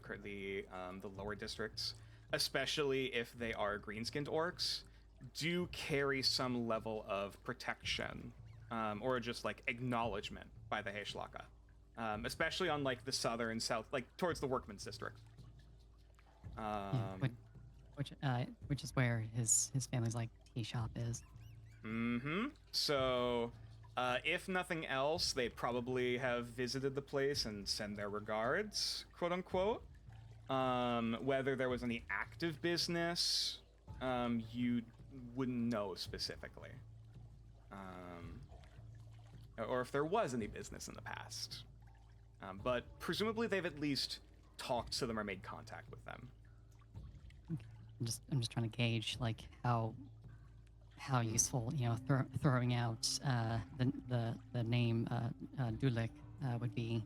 lower districts, especially if they are green-skinned orcs, do carry some level of protection, or just like acknowledgement by the Hishlaka, especially on like the southern south, like towards the workmen's district. Which is where his family's like tea shop is. Mm-hmm. So, if nothing else, they probably have visited the place and send their regards, quote unquote. Whether there was any active business, you wouldn't know specifically. Or if there was any business in the past. But presumably they've at least talked to them or made contact with them. I'm just trying to gauge like how useful, you know, throwing out the name Dulik would be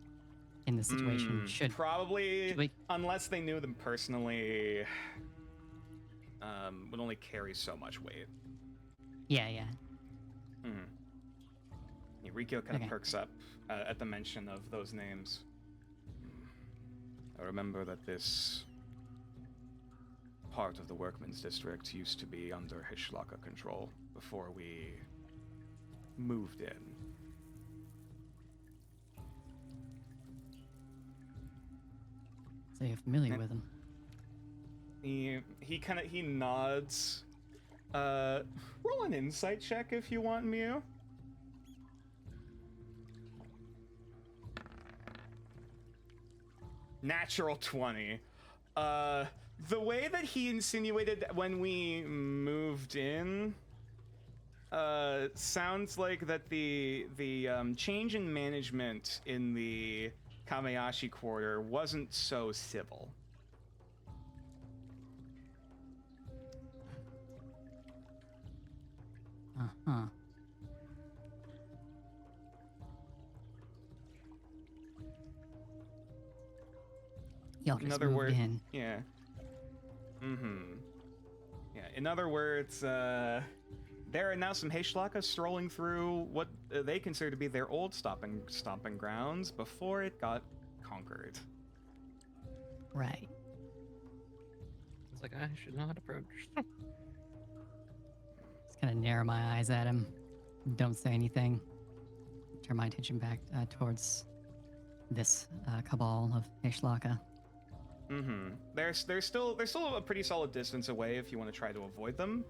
in this situation. Probably, unless they knew them personally, would only carry so much weight. Yeah. Rikyo kind of perks up at the mention of those names. I remember that this part of the workmen's district used to be under Hishlaka control before we moved in. So you're familiar with him? He nods. Roll an insight check if you want, Mew. Natural 20. The way that he insinuated when we moved in, sounds like that the change in management in the Kamayashi quarter wasn't so civil. Uh-huh. Y'all just Another moved word. in. Yeah. Mm-hmm. Yeah. In other words, there are now some Heishlaka strolling through what they consider to be their old stomping grounds before it got conquered. Right. It's like I should not approach. Just kind of narrow my eyes at him. Don't say anything. Turn my attention back towards this cabal of Ishlaka. Mm-hmm. They're still a pretty solid distance away if you want to try to avoid them.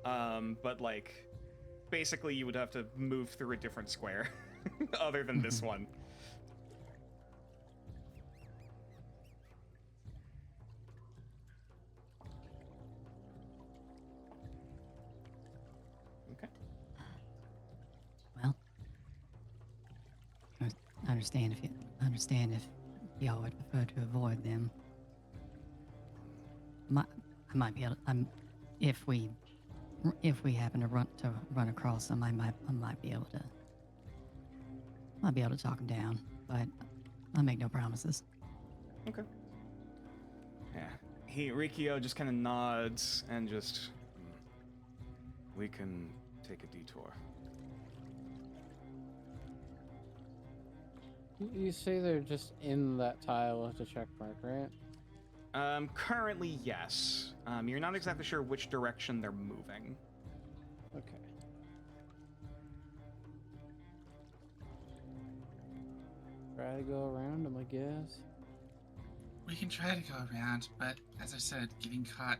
But like, basically you would have to move through a different square, other than this one. Okay. Well, I understand if y'all would prefer to avoid them. I might be able. If we happen to run across them, I might be able to talk them down, but I make no promises. Okay. Yeah. Rikio just kind of nods and just. We can take a detour. You say they're just in that tile of the check mark, right? Currently, yes. You're not exactly sure which direction they're moving. Okay. Try to go around them, I guess. We can try to go around, but as I said, getting caught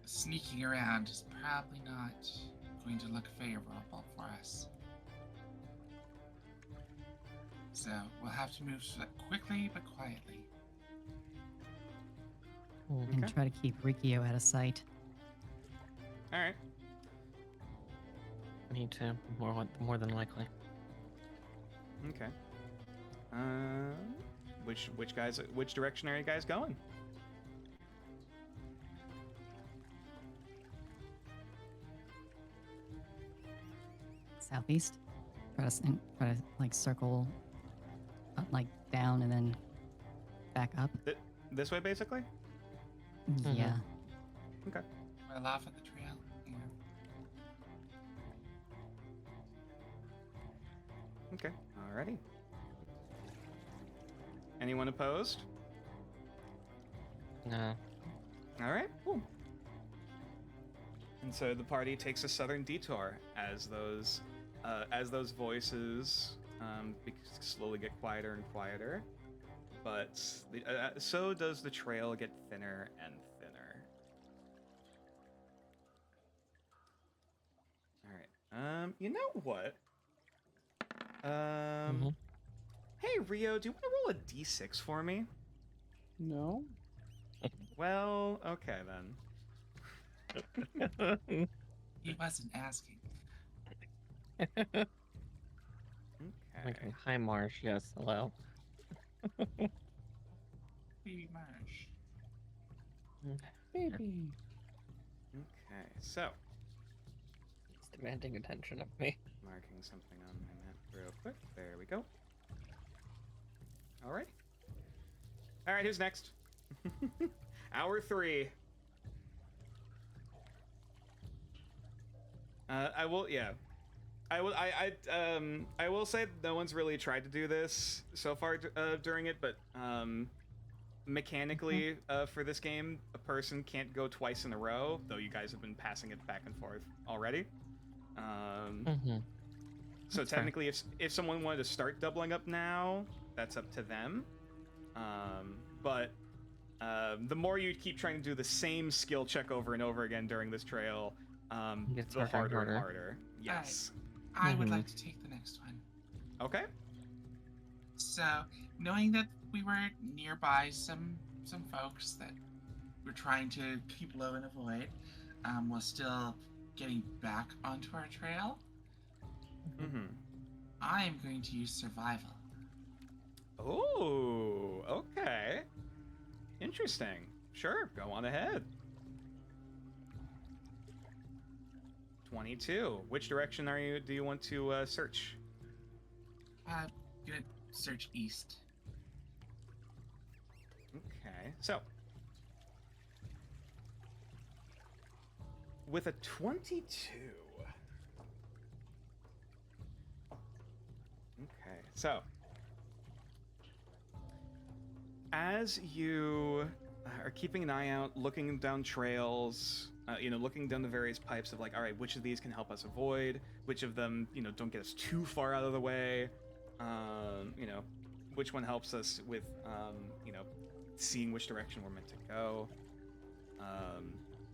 sneaking around is probably not going to look favorable for us. So we'll have to move quickly but quietly. And try to keep Rikio out of sight. All right. Me too. More than likely. Okay. Which direction are you guys going? Southeast. Try to like circle, like down and then back up. This way, basically? Yeah. Okay. Well off of the trail. Yeah. Okay. Alrighty. Anyone opposed? No. All right. Cool. And so the party takes a southern detour as those voices slowly get quieter and quieter. But so does the trail get thinner and thinner. All right. You know what? Hey Rio, do you want to roll a d6 for me? No. Well, okay then. He wasn't asking. Okay. Okay. Hi, Marsh. Yes. Hello. Baby Marsh. Baby. Okay. So, He's demanding attention of me. marking something on my map real quick. There we go. All right. All right. Who's next? Hour 3. I will. Yeah. I will. I will say no one's really tried to do this so far during it, but mechanically for this game, a person can't go twice in a row. Though you guys have been passing it back and forth already. So That's technically, if someone wanted to start doubling up now, that's up to them. But the more you keep trying to do the same skill check over and over again during this trail, Gets the harder and harder and harder. harder. Yes. I would like to take the next one. Okay. So, knowing that we were nearby some folks that we're trying to keep low and avoid, while still getting back onto our trail. Mm-hmm. I am going to use survival. Oh, okay. Interesting. Sure, go on ahead. 22. Which direction do you want to search? Gonna search east. Okay, so with a 22. Okay, so as you are keeping an eye out, looking down trails, looking down the various pipes of like, all right, which of these can help us avoid? Which of them, don't get us too far out of the way? Which one helps us with, seeing which direction we're meant to go,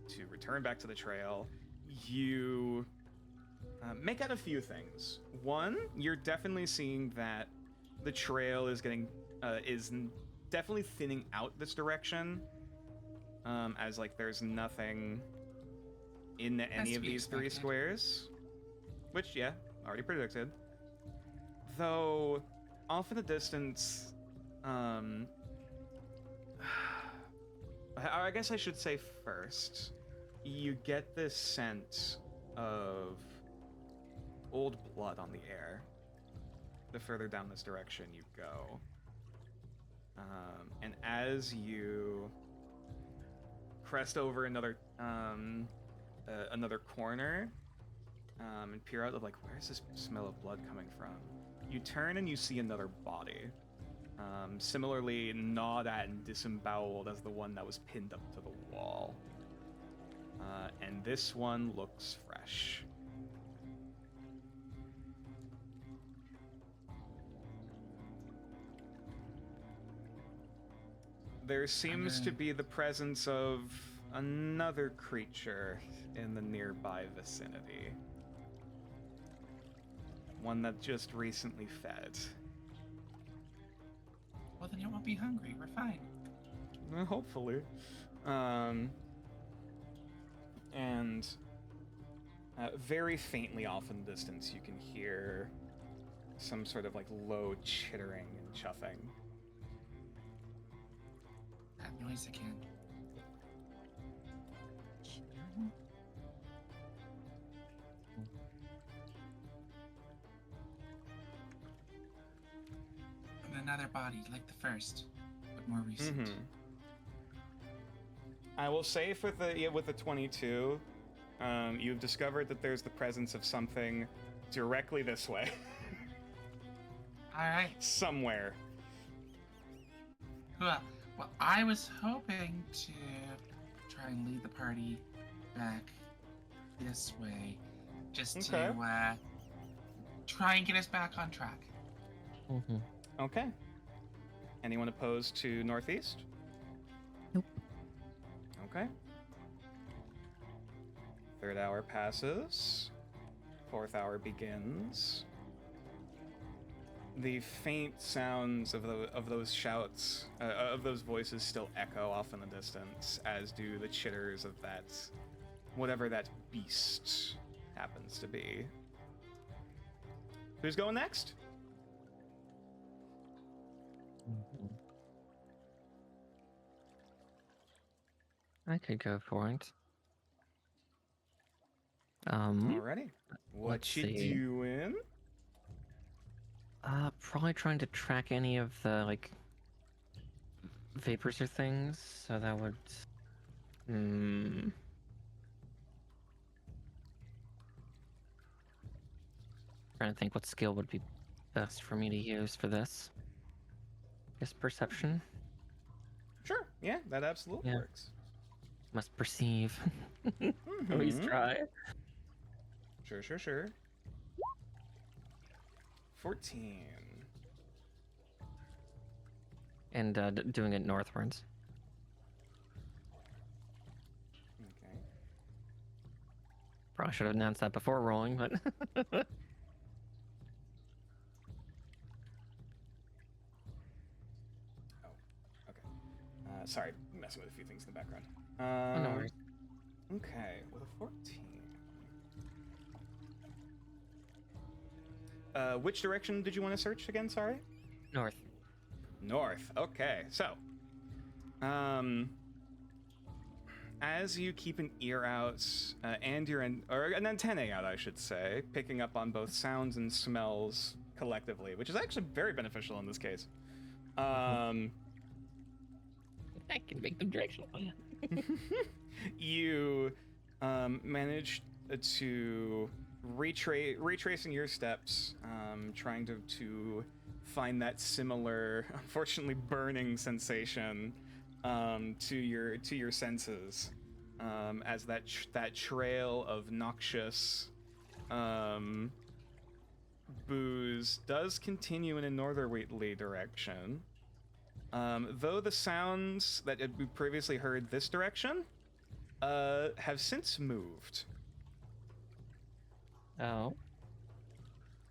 to return back to the trail. You make out a few things. One, you're definitely seeing that the trail is definitely thinning out this direction, as like there's nothing in any of these three squares, which, yeah, already predicted. Though, off in the distance, I guess I should say first, you get this scent of old blood on the air the further down this direction you go. And as you crest over another corner, and peer out of like, where's this smell of blood coming from? You turn and you see another body, similarly gnawed at and disemboweled as the one that was pinned up to the wall. And this one looks fresh. There seems to be the presence of another creature in the nearby vicinity. One that just recently fed. Well, then it won't be hungry. We're fine. Hopefully. And very faintly off in the distance, you can hear some sort of like low chittering and chuffing. That noise again. And another body, like the first, but more recent. Mm-hmm. I will say with the 22, you've discovered that there's the presence of something directly this way. All right. Somewhere. Well, I was hoping to try and lead the party back this way, just to try and get us back on track. Mm-hmm. Okay. Anyone opposed to northeast? Nope. Okay. Third hour passes. Fourth hour begins. The faint sounds of those shouts, of those voices, still echo off in the distance, as do the chitters of that, whatever that beast happens to be. Who's going next? I could go for it. Alrighty. What let's you see. doing? Probably trying to track any of the, like, vapors or things, so that would... Trying to think what skill would be best for me to use for this. Guess perception? Sure. Yeah, that absolutely Yeah. works. Must perceive. At least try. Sure. 14. And doing it northwards. Okay. Probably should have announced that before rolling, but... Sorry, messing with a few things in the background. No worries. Okay, with a 14. Which direction did you want to search again? Sorry. North. North. Okay, so, as you keep an ear out and or an antennae out, I should say, picking up on both sounds and smells collectively, which is actually very beneficial in this case. I can make them directional. You manage to retracing your steps, trying to find that similar, unfortunately burning sensation to your senses, as that trail of noxious booze does continue in a northerly direction. Though the sounds that we previously heard this direction have since moved. Oh.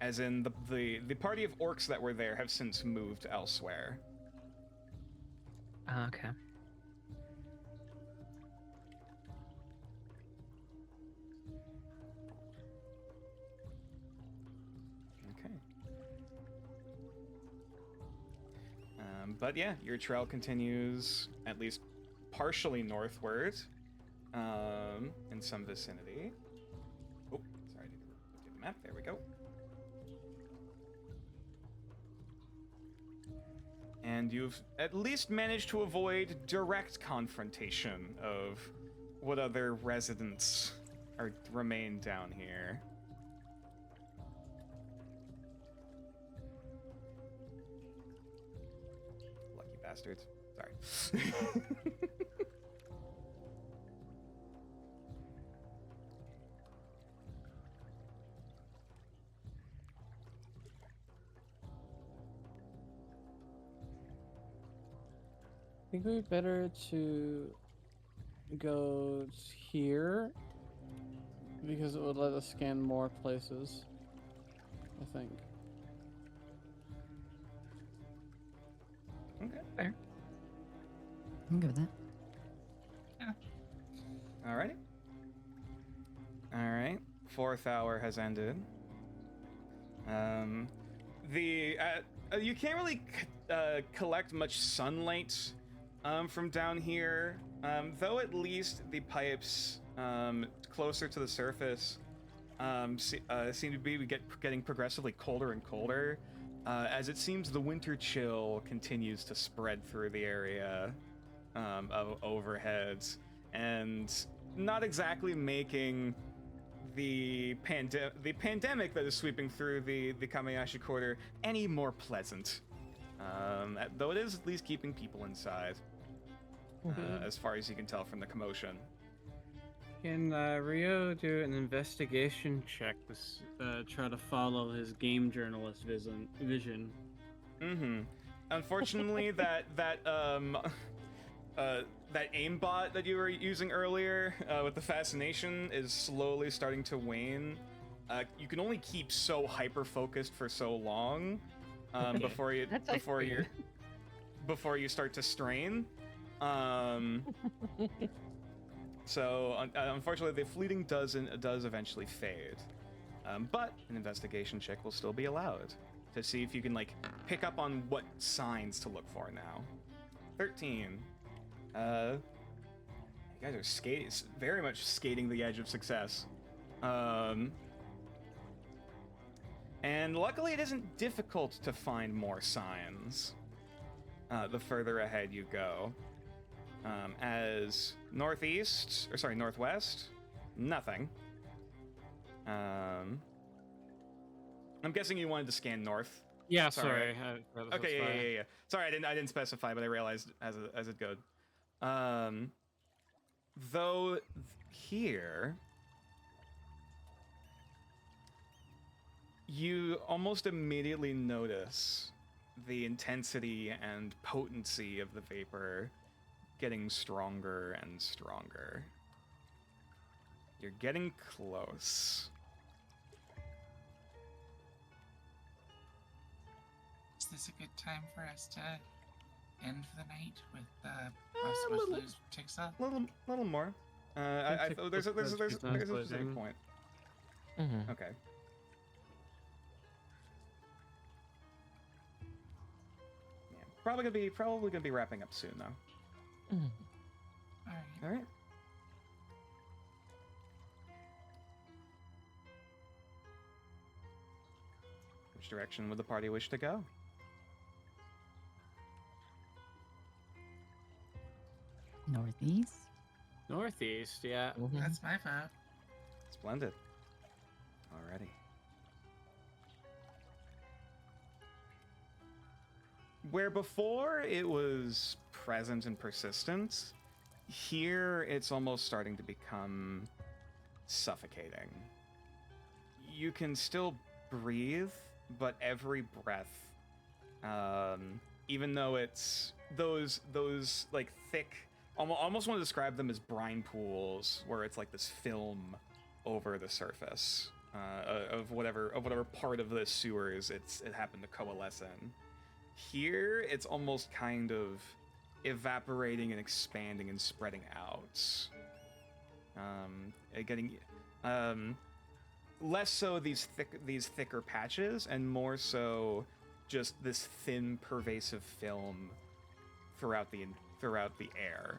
As in the party of orcs that were there have since moved elsewhere. Okay. Okay. But yeah, your trail continues at least partially northward, in some vicinity. Oh, sorry, I need to update the map. There we go. And you've at least managed to avoid direct confrontation of what other residents remain down here. Lucky bastards. Sorry. I think it would be better to go here because it would let us scan more places, I think. Okay. Fair. I'm good with that. Alrighty. Alright. 4th hour has ended. You can't really collect much sunlight from down here, though at least the pipes closer to the surface seem to be getting progressively colder and colder, as it seems the winter chill continues to spread through the area of overheads, and not exactly making the pandemic that is sweeping through the Kamayashi quarter any more pleasant. Though it is at least keeping people inside, as far as you can tell from the commotion. Can Rio do an investigation check to try to follow his game journalist vision? Mm-hmm. Unfortunately, that aimbot that you were using earlier with the fascination is slowly starting to wane. You can only keep so hyper focused for so long before you start to strain. So unfortunately, the fleeting does eventually fade. But an investigation check will still be allowed to see if you can pick up on what signs to look for now. 13. You guys are very much skating the edge of success. And luckily it isn't difficult to find more signs the further ahead you go. As northwest, nothing. I'm guessing you wanted to scan north. Yeah, Sorry. sorry. Okay, yeah. Sorry, I didn't specify, but I realized as it goes. Though here, you almost immediately notice the intensity and potency of the vapor getting stronger and stronger. You're getting close. Is this a good time for us to end the night with a possible little- lose Tixel? Little more. I there's a specific point. Mm-hmm. Okay. Yeah, probably gonna be wrapping up soon though. Mm-hmm. Alright. All right. Which direction would the party wish to go? Northeast. Northeast, yeah. Mm-hmm. That's my vote. Splendid. Alrighty. Where before it was present and persistent, here it's almost starting to become suffocating. You can still breathe, but every breath, even though it's those like thick, almost want to describe them as brine pools, where it's like this film over the surface of whatever part of the sewers it happened to coalesce in. Here, it's almost kind of evaporating and expanding and spreading out. Getting less so these thicker patches, and more so just this thin, pervasive film throughout the air.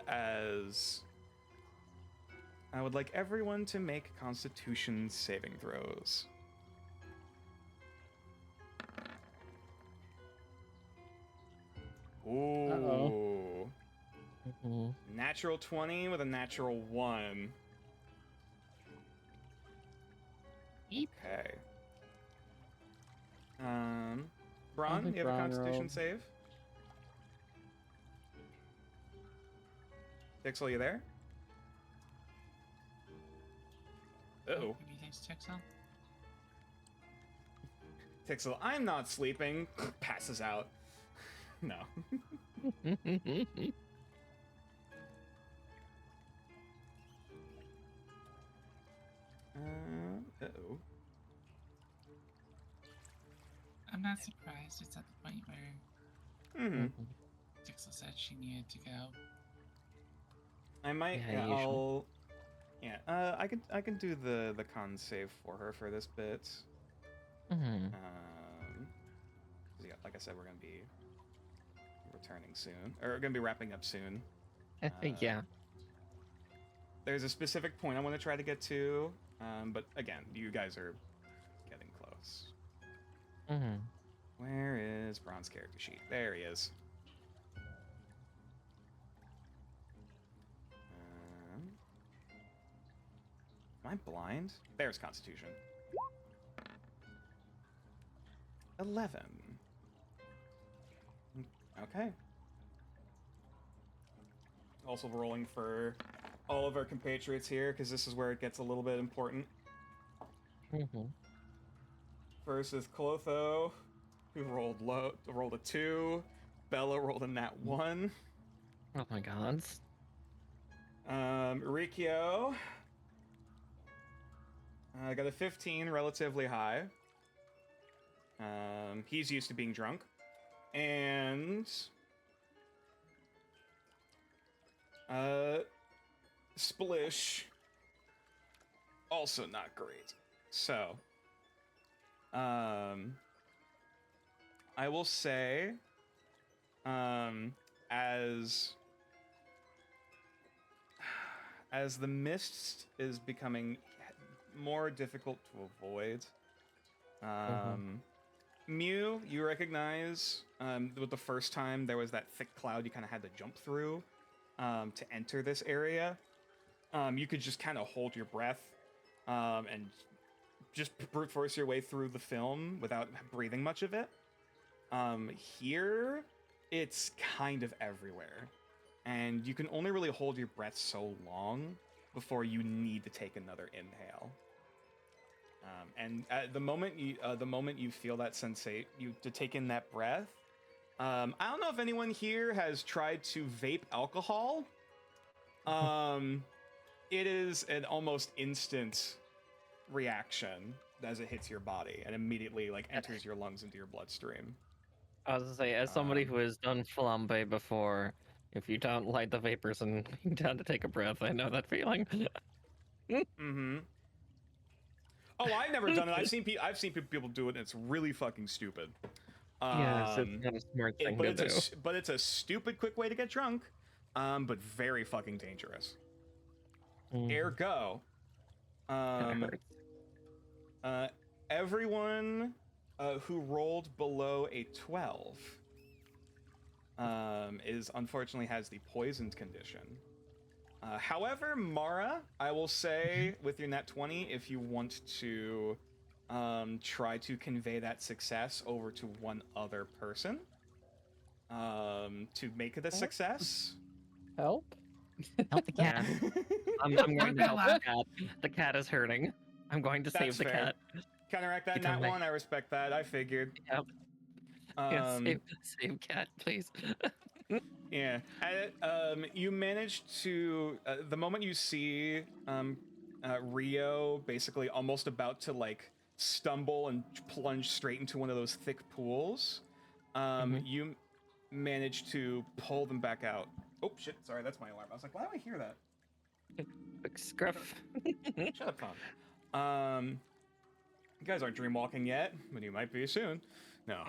As I would like everyone to make Constitution saving throws. Ooh. Uh-oh. Mm-hmm. Natural 20 with a natural 1. Eep. Okay. I Bron, think you have a Bron Constitution rolled. save? Dixel, you there? Uh-oh. Who do you think's Tixel? Tixel, I'm not sleeping. Passes out. No. Uh-oh. I'm not surprised. It's at the point where Mm-hmm. Tixel said she needed to go. I might. Yeah, Yeah, I'll. Yeah. I can do the con save for her for this bit. Mm-hmm. 'Cause yeah, like I said, we're gonna be returning soon, or we're gonna be wrapping up soon. Yeah. There's a specific point I want to try to get to, but again, you guys are getting close. Mm-hmm. Where is Bron's character sheet? There he is. Am I blind? There's Constitution. 11. Okay. Also rolling for all of our compatriots here, because this is where it gets a little bit important. Mm-hmm. First is Clotho, who rolled a 2. Bella rolled a nat 1. Oh my god. Rikyo got a 15, relatively high. He's used to being drunk. And Splish, also not great. So I will say, as the mist is becoming more difficult to avoid, Mew, you recognize with the first time there was that thick cloud you kind of had to jump through to enter this area. You could just kind of hold your breath and just brute force your way through the film without breathing much of it. Here, it's kind of everywhere. And you can only really hold your breath so long before you need to take another inhale. And at the moment you feel that to take in that breath, I don't know if anyone here has tried to vape alcohol. It is an almost instant reaction. as it hits your body and immediately like enters your lungs into your bloodstream. I was gonna say, as somebody who has done flambe before, if you don't light the vapors and you down to take a breath, I know that feeling. Mm-hmm. Oh, I've never done it. I've seen people do it, and it's really fucking stupid. Yes, it's not a smart thing to do. But it's a stupid quick way to get drunk, but very fucking dangerous. Ergo, everyone who rolled below a 12 is unfortunately has the poisoned condition. However, Mara, I will say with your nat 20, if you want to try to convey that success over to one other person to make it a success. Help? Help the cat. I'm going to help the cat. The cat is hurting. I'm going to save the cat. Counteract that nat 1, I respect that. I figured. Yep. Yeah, save cat, please. Yeah. You managed to the moment you see Rio basically almost about to like stumble and plunge straight into one of those thick pools, you manage to pull them back out. Oh shit! Sorry, that's my alarm. I was like, why do I hear that? Quick scruff. Shut up, Tom. You guys aren't dreamwalking yet, but you might be soon. No.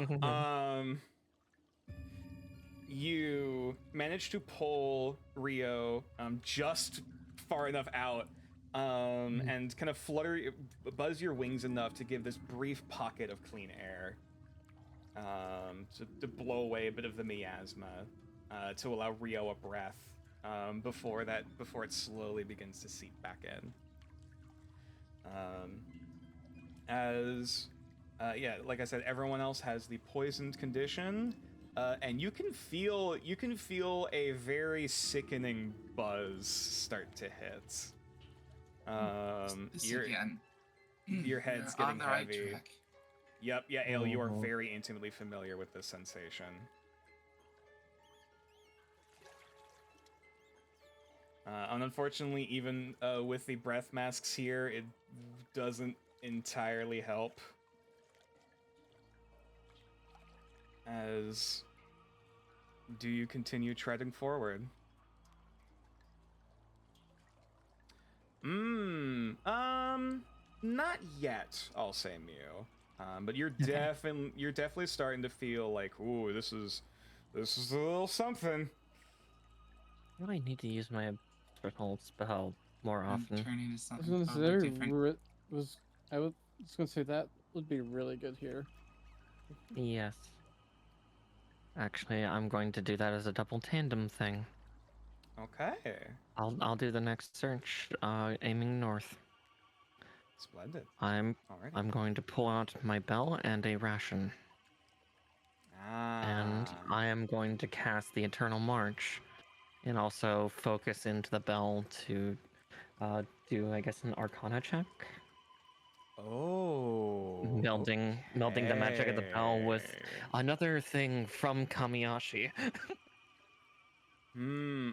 You managed to pull Rio just far enough out, and kind of buzz your wings enough to give this brief pocket of clean air, to blow away a bit of the miasma, to allow Rio a breath, before it slowly begins to seep back in. Like I said, everyone else has the poisoned condition. And you can feel a very sickening buzz start to hit. Your head's getting heavy. Right. Yep, yeah, Ale, you are very intimately familiar with this sensation. And unfortunately, even with the breath masks here, it doesn't entirely help. Do you continue treading forward? Not yet, I'll say, Mew. But you're definitely starting to feel like, ooh, this is a little something. I really need to use my whole spell more often. Turning to I something was totally different. I was gonna say that would be really good here. Yes. Actually, I'm going to do that as a double tandem thing. Okay. I'll do the next search, aiming north. Splendid. I'm Alrighty. going to pull out my bell and a ration. And I am going to cast the Eternal March, and also focus into the bell to do, I guess, an Arcana check. Oh. Melding the magic of the bell with another thing from Kamiyashi.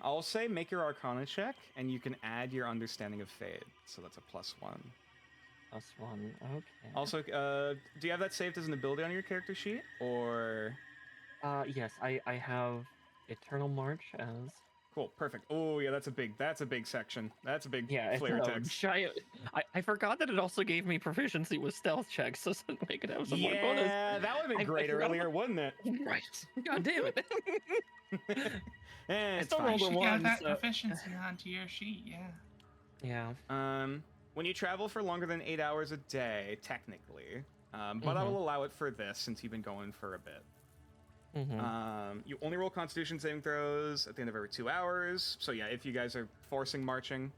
I'll say make your Arcana check, and you can add your Understanding of Fate, so that's a +1. +1, okay. Also, do you have that saved as an ability on your character sheet, or? Yes, I have Eternal March as... Cool, perfect. Oh yeah, that's a big section. That's a big it's flavor a text. giant... I forgot that it also gave me proficiency with stealth checks, so it could have some more bonus. Yeah, that would have been great earlier, wouldn't it? Right. God damn it. It's still fine. rolled You a should one, add that so... proficiency onto your sheet, yeah. Yeah. When you travel for longer than 8 hours a day, technically, but I will allow it for this since you've been going for a bit. You only roll Constitution saving throws at the end of every 2 hours. So yeah, if you guys are forcing marching,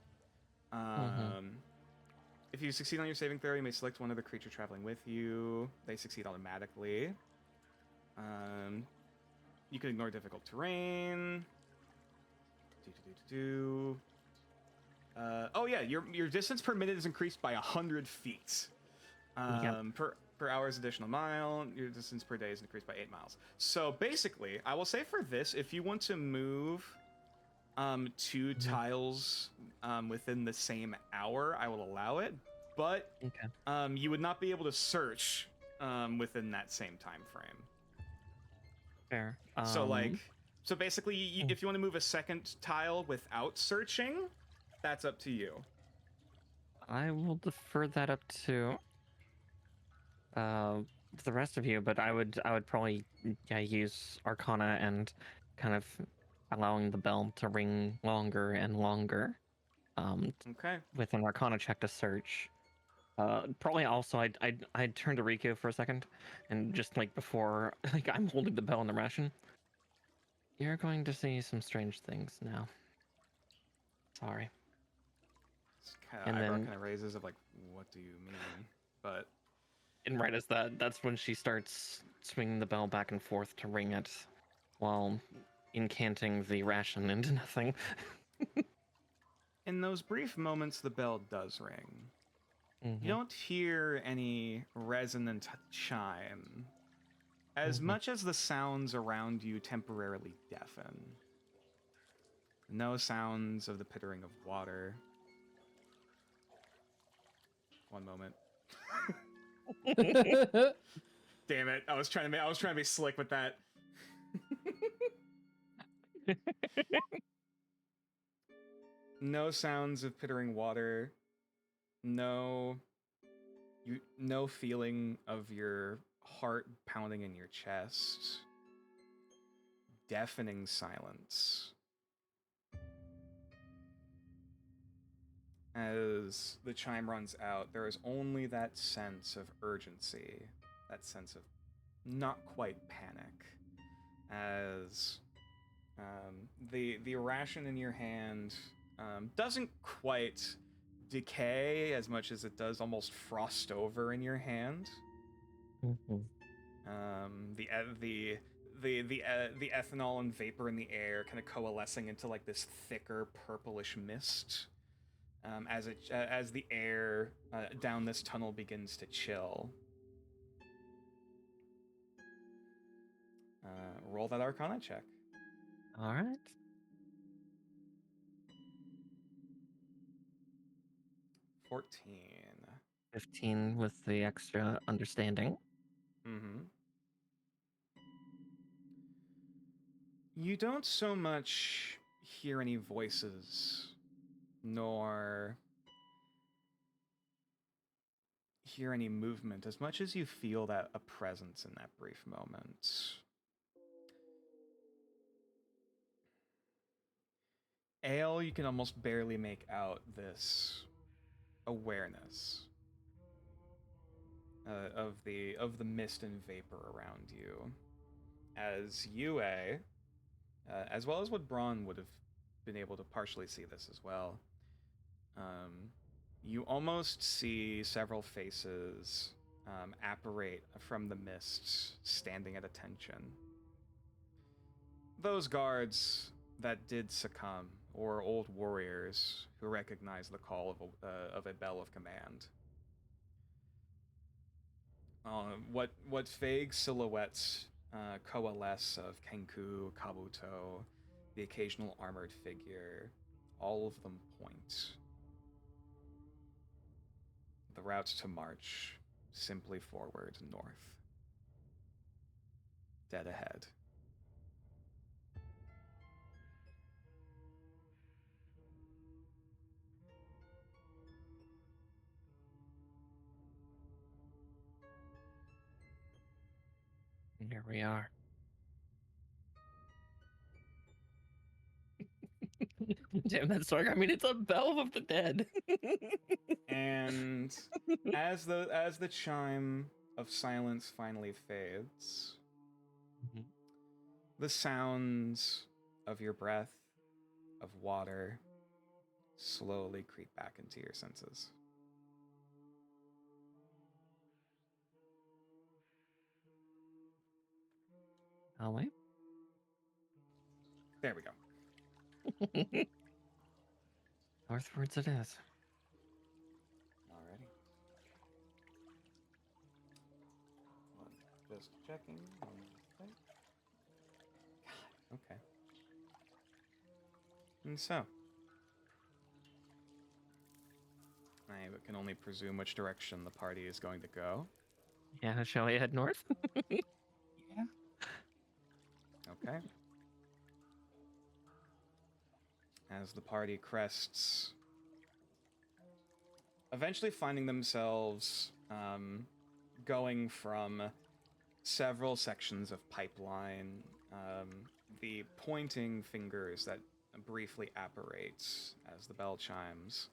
if you succeed on your saving throw, you may select one other creature traveling with you. They succeed automatically. You can ignore difficult terrain. Oh yeah, your distance per minute is increased by 100 feet. Per hour's additional mile, your distance per day is increased by 8 miles. So basically, I will say for this, if you want to move 2 tiles within the same hour, I will allow it. but Okay. you would not be able to search within that same time frame. Fair. So basically, if you want to move a second tile without searching, that's up to you. I will defer that up to the rest of you, but I would probably use Arcana and kind of allowing the bell to ring longer and longer. Okay. With an Arcana check to search. Probably also I'd turn to Riku for a second, and just like before, like I'm holding the bell in the ration. You're going to see some strange things now. Sorry. Eyebrow kind of raises of like, what do you mean? But and right as that's when she starts swinging the bell back and forth to ring it, while incanting the ration into nothing. In those brief moments, the bell does ring. Mm-hmm. You don't hear any resonant chime, as much as the sounds around you temporarily deafen. No sounds of the pittering of water. One moment. Damn it! I was trying to be slick with that. No sounds of pittering water. No feeling of your heart pounding in your chest. Deafening silence. As the chime runs out, there is only that sense of urgency, that sense of not quite panic, as the ration in your hand doesn't quite decay as much as it does almost frost over in your hand. The ethanol and vapor in the air kind of coalescing into like this thicker purplish mist. As the air down this tunnel begins to chill. Roll that Arcana check. All right. 14. 15 with the extra understanding. Mm-hmm. You don't so much hear any voices, nor hear any movement, as much as you feel that a presence in that brief moment. Ale, you can almost barely make out this awareness of the mist and vapor around you, as Yue, as well as what Braun would have been able to partially see this as well. You almost see several faces apparate from the mist, standing at attention. Those guards that did succumb, or old warriors who recognize the call of a bell of command. What vague silhouettes coalesce of Kenku, Kabuto, the occasional armored figure, all of them point. The route to march simply forward north. Dead ahead. Here we are. Damn, that's dark. I mean, it's a bell of the dead. And as the chime of silence finally fades, the sounds of your breath, of water, slowly creep back into your senses. Oh, wait. There we go. Northwards it is. Alrighty. Just checking. God, okay. And so, I can only presume which direction the party is going to go. Yeah, shall we head north? Yeah. Okay. As the party crests, eventually finding themselves going from several sections of pipeline, the pointing fingers that briefly apparate as the bell chimes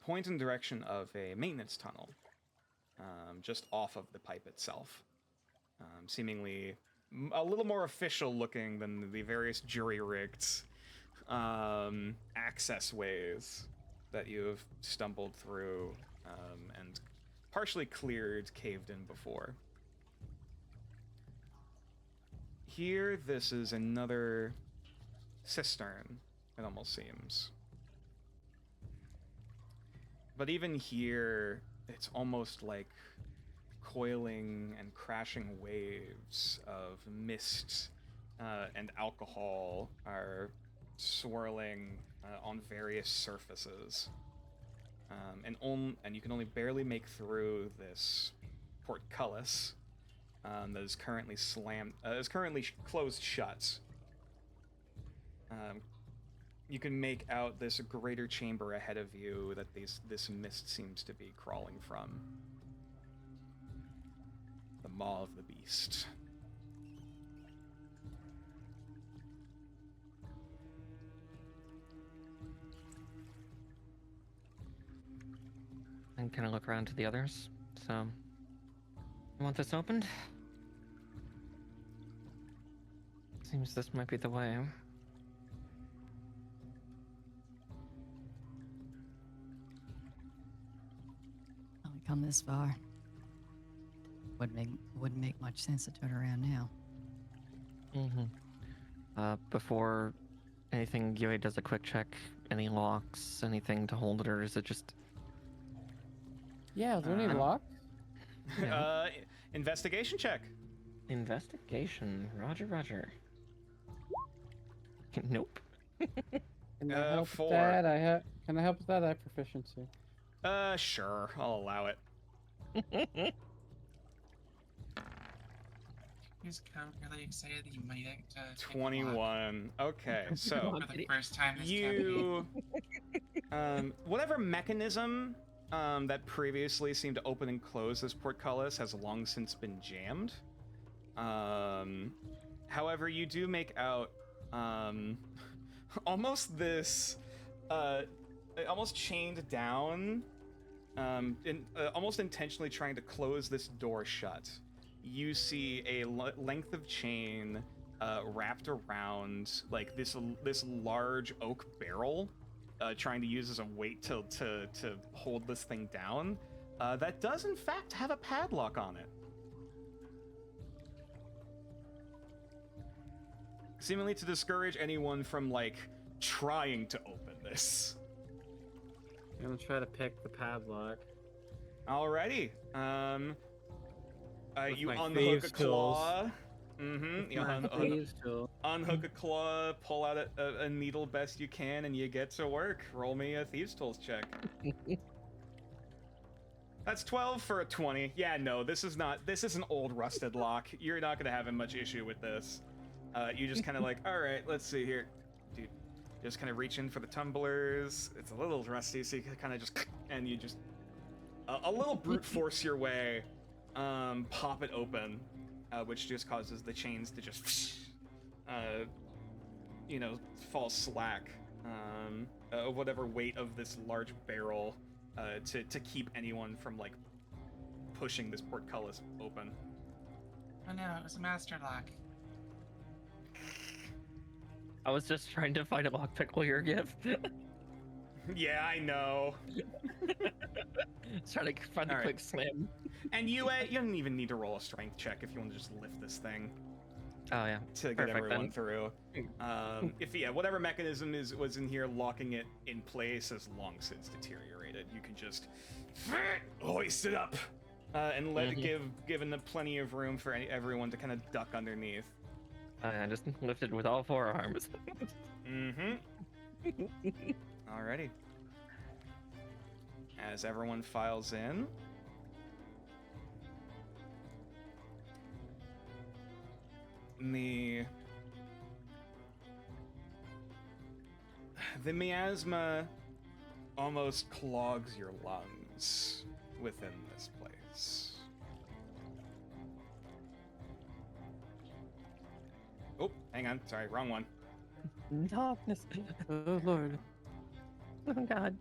point in the direction of a maintenance tunnel just off of the pipe itself, seemingly a little more official looking than the various jury-rigged access ways that you have stumbled through and partially cleared, caved in before. Here, this is another cistern, it almost seems. But even here, it's almost like coiling and crashing waves of mist and alcohol are swirling on various surfaces. And you can only barely make through this portcullis that is currently closed shut. You can make out this greater chamber ahead of you that this mist seems to be crawling from. The maw of the beast. And kind of look around to the others. So, you want this opened? Seems this might be the way. Well, we come this far. Wouldn't make much sense to turn around now. Before anything, Yui does a quick check. Any locks, anything to hold it, or is it just... Yeah, are there any locks? Investigation check. Investigation. Roger. Nope. Can I help 4. with that? Can I help with that? I have proficiency. Sure, I'll allow it. He's kind of really excited that you might take a walk 21. Okay, so for the first time this you, whatever mechanism that previously seemed to open and close this portcullis has long since been jammed. However, you do make out almost this, almost chained down, almost intentionally trying to close this door shut. You see a length of chain wrapped around like this large oak barrel, trying to use as a weight to hold this thing down. That does in fact have a padlock on it, seemingly to discourage anyone from like trying to open this. I'm gonna try to pick the padlock. Alrighty. With You my unhook thieves' a claw. You Thieves' tool. unhook a claw, pull out a needle best you can, and you get to work. Roll me a thieves' tools check. That's 12 for a 20. Yeah, no, this is an old rusted lock. You're not gonna have much issue with this. You just kind of like, all right, let's see here, dude. Just kind of reach in for the tumblers. It's a little rusty, so you kind of just, and you just a little brute force your way. Pop it open, which just causes the chains to just, fall slack. Whatever weight of this large barrel, to keep anyone from like pushing this portcullis open. Oh no, it was a master lock. I was just trying to find a lockpick while your gift. Yeah, I know. Trying to find a All quick right. slam. And you don't even need to roll a strength check if you want to just lift this thing Oh yeah. to get Perfect, everyone then. through. Whatever mechanism was in here locking it in place has long since deteriorated. You can just hoist it up and let it given plenty of room for everyone to kind of duck underneath. I just lifted with all 4 arms. Alrighty. as everyone files in. The miasma almost clogs your lungs within this place. Oh, hang on. Sorry, wrong one. Darkness. Oh lord. Oh god.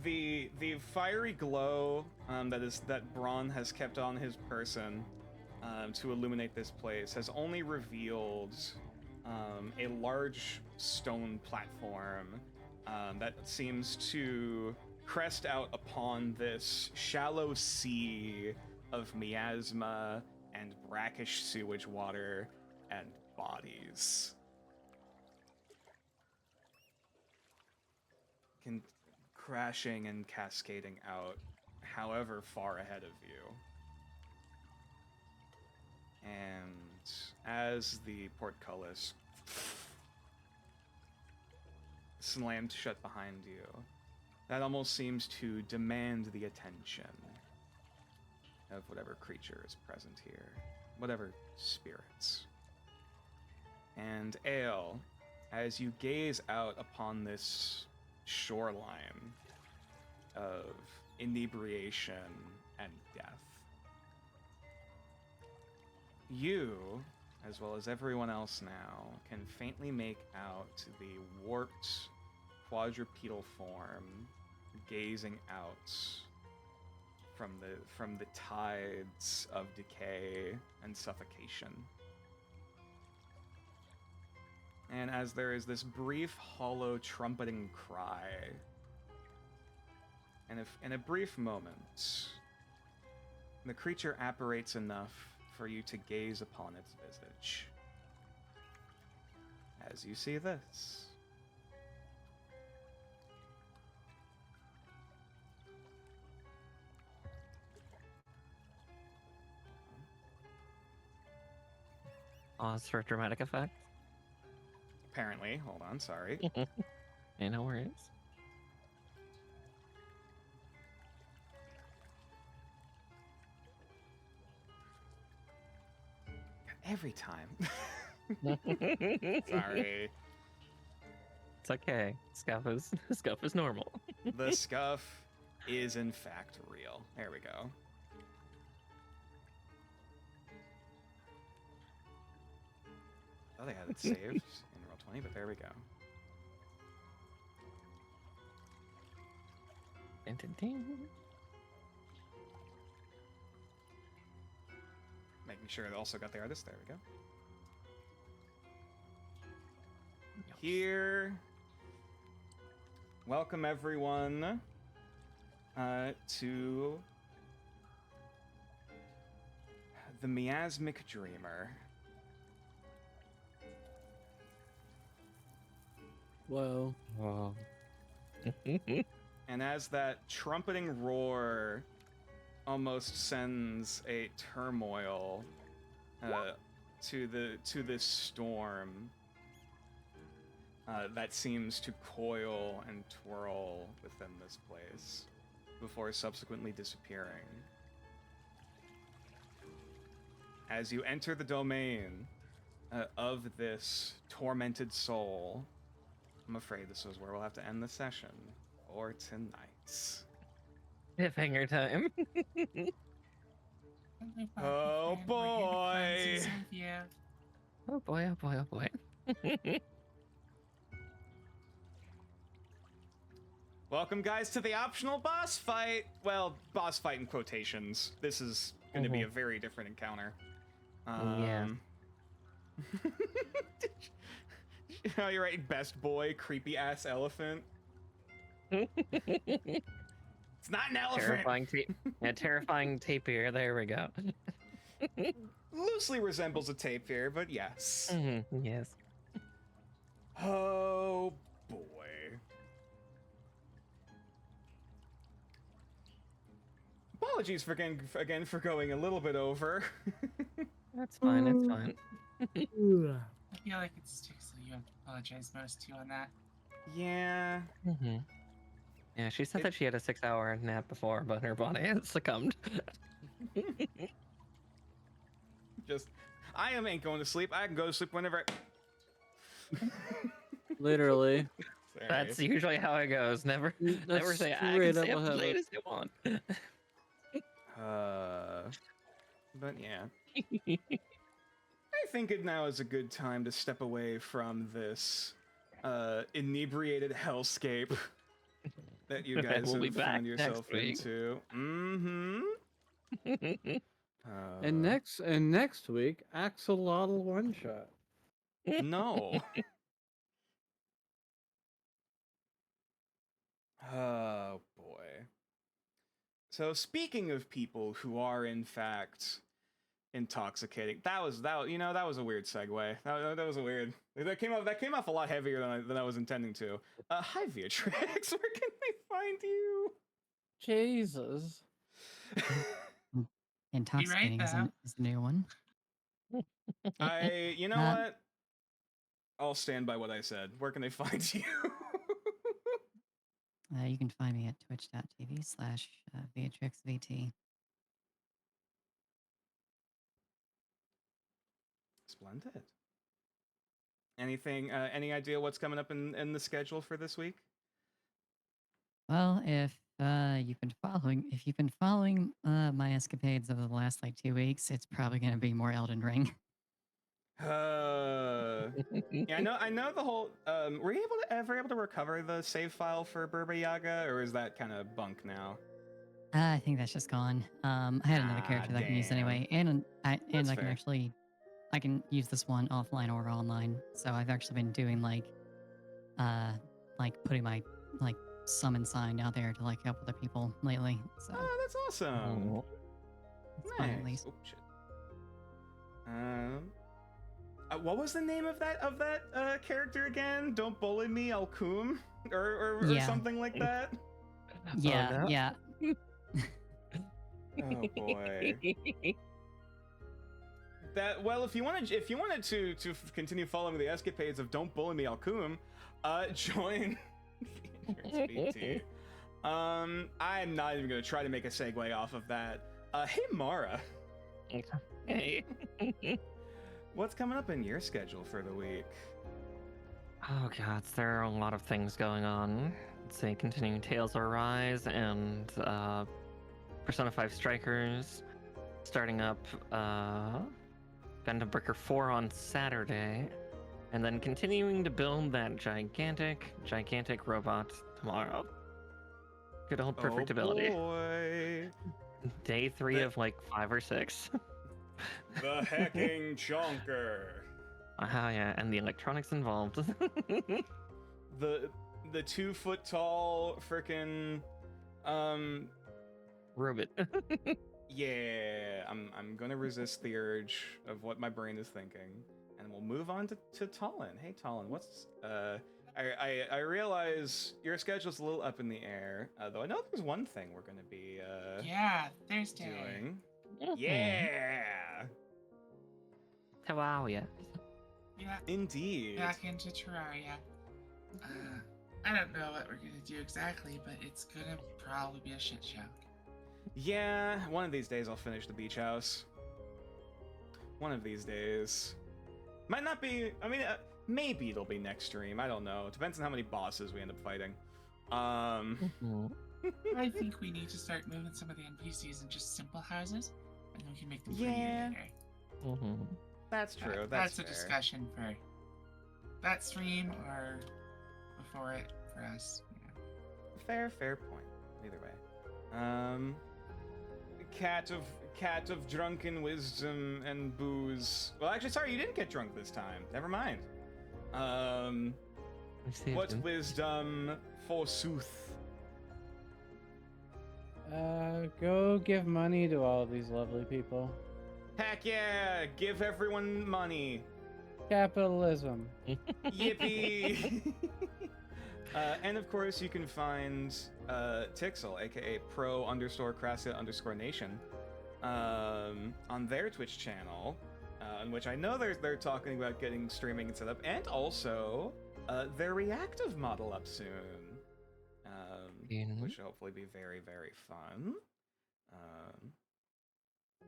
The fiery glow that Braun has kept on his person to illuminate this place has only revealed a large stone platform that seems to crest out upon this shallow sea of miasma and brackish sewage water and bodies. Crashing and cascading out however far ahead of you. And as the portcullis slammed shut behind you, that almost seems to demand the attention of whatever creature is present here, whatever spirits. And Ale, as you gaze out upon this shoreline of inebriation and death, you, as well as everyone else now, can faintly make out the warped quadrupedal form gazing out from the tides of decay and suffocation. And as there is this brief, hollow, trumpeting cry, and if in a brief moment, the creature apparates enough for you to gaze upon its visage. As you see this. Pause for dramatic effect. Apparently, hold on, sorry. Hey, no worries. Every time. Sorry. It's okay. Scuff is normal. The scuff is in fact real. There we go. Oh, they had it saved in Roll20, but there we go. Making sure it also got the artist. There we go. Here. Welcome everyone to the Miasmic Dreamer. Whoa. Whoa. And as that trumpeting roar almost sends a turmoil to this storm that seems to coil and twirl within this place before subsequently disappearing. As you enter the domain of this tormented soul, I'm afraid this is where we'll have to end the session for tonight. Cliffhanger time. Oh boy! Oh boy, oh boy, oh boy. Welcome, guys, to the optional boss fight. Well, boss fight in quotations. This is going to be a very different encounter. Yeah. How you writing best boy, creepy ass elephant? It's not an elephant. Terrifying tapir. There we go. Loosely resembles a tapir, but yes. Yes. Oh boy. Apologies for again for going a little bit over. That's fine. That's fine. I feel like it's sticks, so you have to apologize most to you on that. Yeah. Mm-hmm. Yeah, she said that she had a 6-hour nap before, but her body has succumbed. Just, I ain't going to sleep. I can go to sleep whenever Literally. Sorry. That's usually how it goes. Never That's say I can straight up stay up what as late happened. as you want. But yeah. I think it now is a good time to step away from this inebriated hellscape that you guys We'll be have back found yourself next week. into. Mm-hmm. And next week, Axolotl one shot. No. Oh boy. So speaking of people who are in fact intoxicating, that was a weird segue. That was a weird. That came off a lot heavier than I was intending to. Hi Beatrix, where can they find you? Jesus. Intoxicating is a new one. You know what? I'll stand by what I said. Where can they find you? You can find me at twitch.tv/BeatrixVT. Splendid. Anything? Any idea what's coming up in the schedule for this week? Well, if you've been following my escapades over the last like 2 weeks, it's probably going to be more Elden Ring. Yeah, I know the whole. Were you ever able to recover the save file for Burba Yaga, or is that kind of bunk now? I think that's just gone. I had another character that I can use anyway, and I can use this one offline or online. So I've actually been doing like putting my like summon sign out there to like help other people lately. So Oh, that's awesome. it's fun at least. Oh shit. What was the name of that character again? Don't bully me, I'll coom, or something like that. Yeah, no. yeah. Oh boy. If you wanted to continue following the escapades of Don't Bully Me, I'll coom, join BT. I'm not even gonna try to make a segue off of that. Hey Mara. Hey. What's coming up in your schedule for the week? Oh god, there are a lot of things going on. Let's say continuing Tales of Arise and Persona 5 Strikers, starting up Gundam Breaker 4 on Saturday, and then continuing to build that gigantic robot tomorrow. Good old perfectibility. Oh boy. Day 3 of like 5 or 6. The hacking chonker. Yeah, and the electronics involved. The 2 foot tall frickin' Robot. Yeah, I'm gonna resist the urge of what my brain is thinking, and we'll move on to Talon. Hey Talon, what's I realize your schedule's a little up in the air, though I know there's one thing we're gonna be Yeah, Thursday. doing. Yeah. How are ya? Yeah, Indeed. back into Terraria. I don't know what we're gonna do exactly, but it's gonna probably be a shit show. Yeah, one of these days I'll finish the beach house. One of these days. Might not be, I mean, maybe it'll be next stream, I don't know. Depends on how many bosses we end up fighting. I think we need to start moving some of the NPCs in just simple houses, and then we can make them prettier later. That's true, That's fair. a discussion for that stream or before it for us. Yeah. Fair point. Either way. Cat of drunken wisdom and booze. Well, actually, sorry, you didn't get drunk this time. Never mind. What wisdom, forsooth? Go give money to all of these lovely people. Heck yeah! Give everyone money. Capitalism. Yippee! And of course, you can find Tixel, aka pro_Krasia_Nation, on their Twitch channel, in which I know they're talking about getting streaming set up, and also their reactive model up soon, which will hopefully be very, very fun.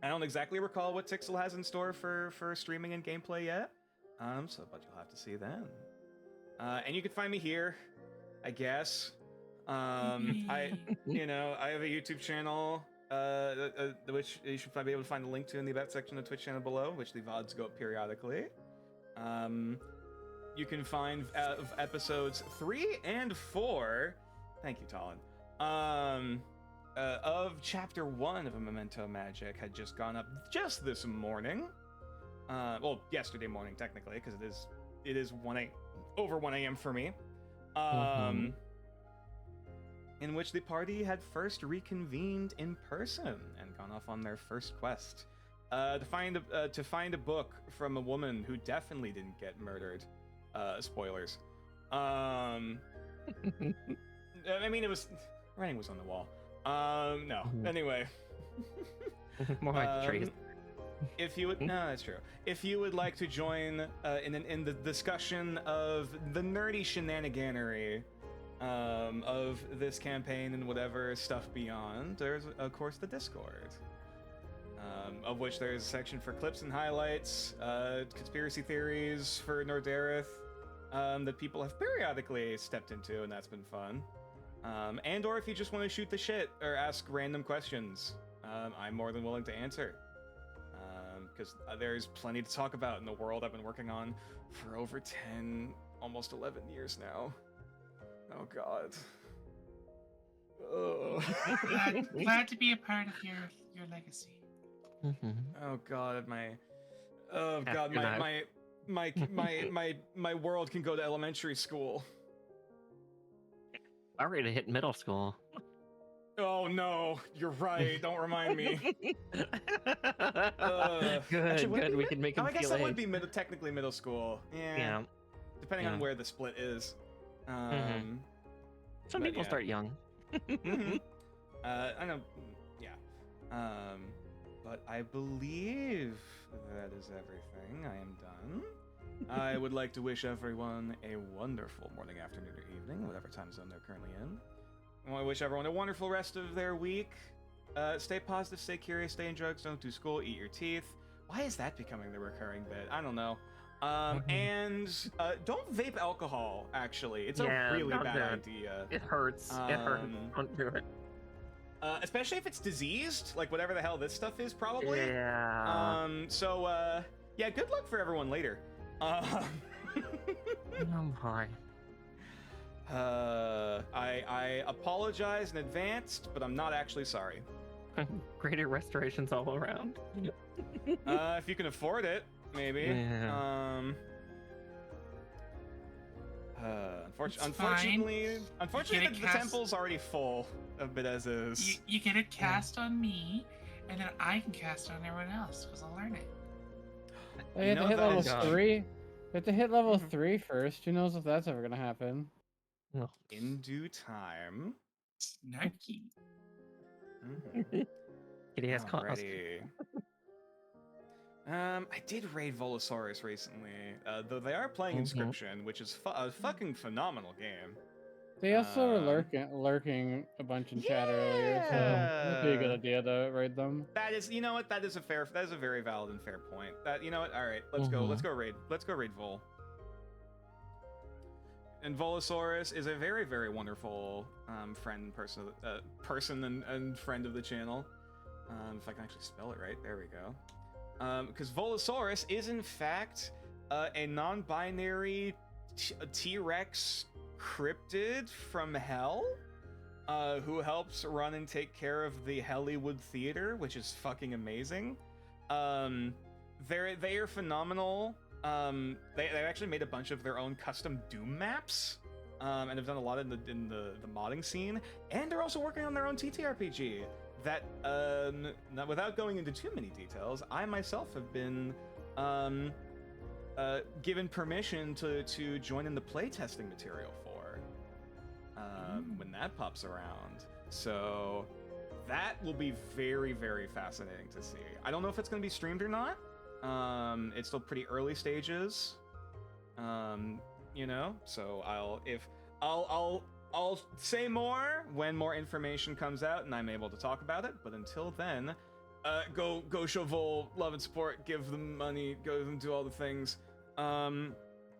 I don't exactly recall what Tixel has in store for streaming and gameplay yet, but you'll have to see then. And you can find me here, I guess. I have a YouTube channel, which you should be able to find the link to in the about section of the Twitch channel below, which the VODs go up periodically. You can find episodes 3 and 4. Thank you, Talon. Of chapter 1 of A Memento Magick had just gone up just this morning. Well, yesterday morning technically, because it is over 1 a.m. for me. In which the party had first reconvened in person and gone off on their first quest to find a book from a woman who definitely didn't get murdered. Spoilers. I mean, writing was on the wall. No. Anyway. More like trees. No, that's true. If you would like to join in the discussion of the nerdy shenaniganery of this campaign and whatever stuff beyond, there's of course the Discord, of which there's a section for clips and highlights, conspiracy theories for Nordareth that people have periodically stepped into, and that's been fun. And or if you just want to shoot the shit or ask random questions, I'm more than willing to answer. Because there's plenty to talk about in the world I've been working on for over 10, almost 11 years now. Oh god. Glad to be a part of your legacy. Oh god, my world can go to elementary school. I'm ready to hit middle school. Oh no, you're right. Don't remind me. Good. We can make him I guess feel that would aged. be technically middle school. Yeah. Depending on where the split is. Some people start young. I know. Yeah. But I believe that is everything. I am done. I would like to wish everyone a wonderful morning, afternoon, or evening, whatever time zone they're currently in. I want to wish everyone a wonderful rest of their week. Stay positive, stay curious, stay in drugs, don't do school, eat your teeth. Why is that becoming the recurring bit? I don't know. And don't vape alcohol, actually. It's a really bad idea. It hurts. It hurts. Don't do it. Especially if it's diseased, like whatever the hell this stuff is, probably. Yeah. Yeah, good luck for everyone later. Oh my. I apologize in advance, but I'm not actually sorry. Greater restorations all around. If you can afford it, maybe. Yeah. Unfortunately, the temple's already full a bit as is. You get a cast on me, and then I can cast on everyone else because I'll learn it. You have to hit level 3. You have to hit level 3 first. Who knows if that's ever gonna happen? No. In due time. Snarky. Kitty has cost. I did raid Volosaurus recently, though they are playing Inscription, which is a fucking phenomenal game. They also were lurking a bunch in chat earlier, so it'd be a good idea to raid them. That is, you know what? That is a very valid and fair point. You know what? All right, let's go raid Vol. And Volosaurus is a very, very wonderful person and friend of the channel. If I can actually spell it right, there we go. Because Volosaurus is in fact a non-binary T-Rex cryptid from Hell, who helps run and take care of the Hollywood Theater, which is fucking amazing. They are phenomenal. They actually made a bunch of their own custom Doom maps, and have done a lot in the modding scene, and they're also working on their own TTRPG. That without going into too many details, I myself have been given permission to join in the playtesting material for when that pops around. So that will be very, very fascinating to see. I don't know if it's going to be streamed or not, It's still pretty early stages. You know, so I'll say more when more information comes out and I'm able to talk about it. But until then, go Chauvel, love and support, give them money, go and do all the things.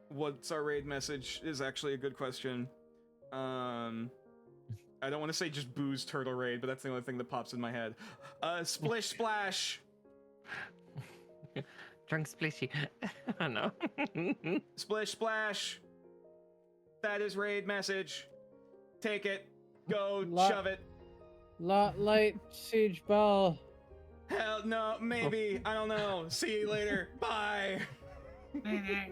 What's our raid message is actually a good question. I don't want to say just booze turtle raid, but that's the only thing that pops in my head. Splish splash. Drunk splishy. I know. Splish splash. That is raid message. Take it. Go shove it. Light siege ball. Hell no, maybe. I don't know. See you later. Bye. Later.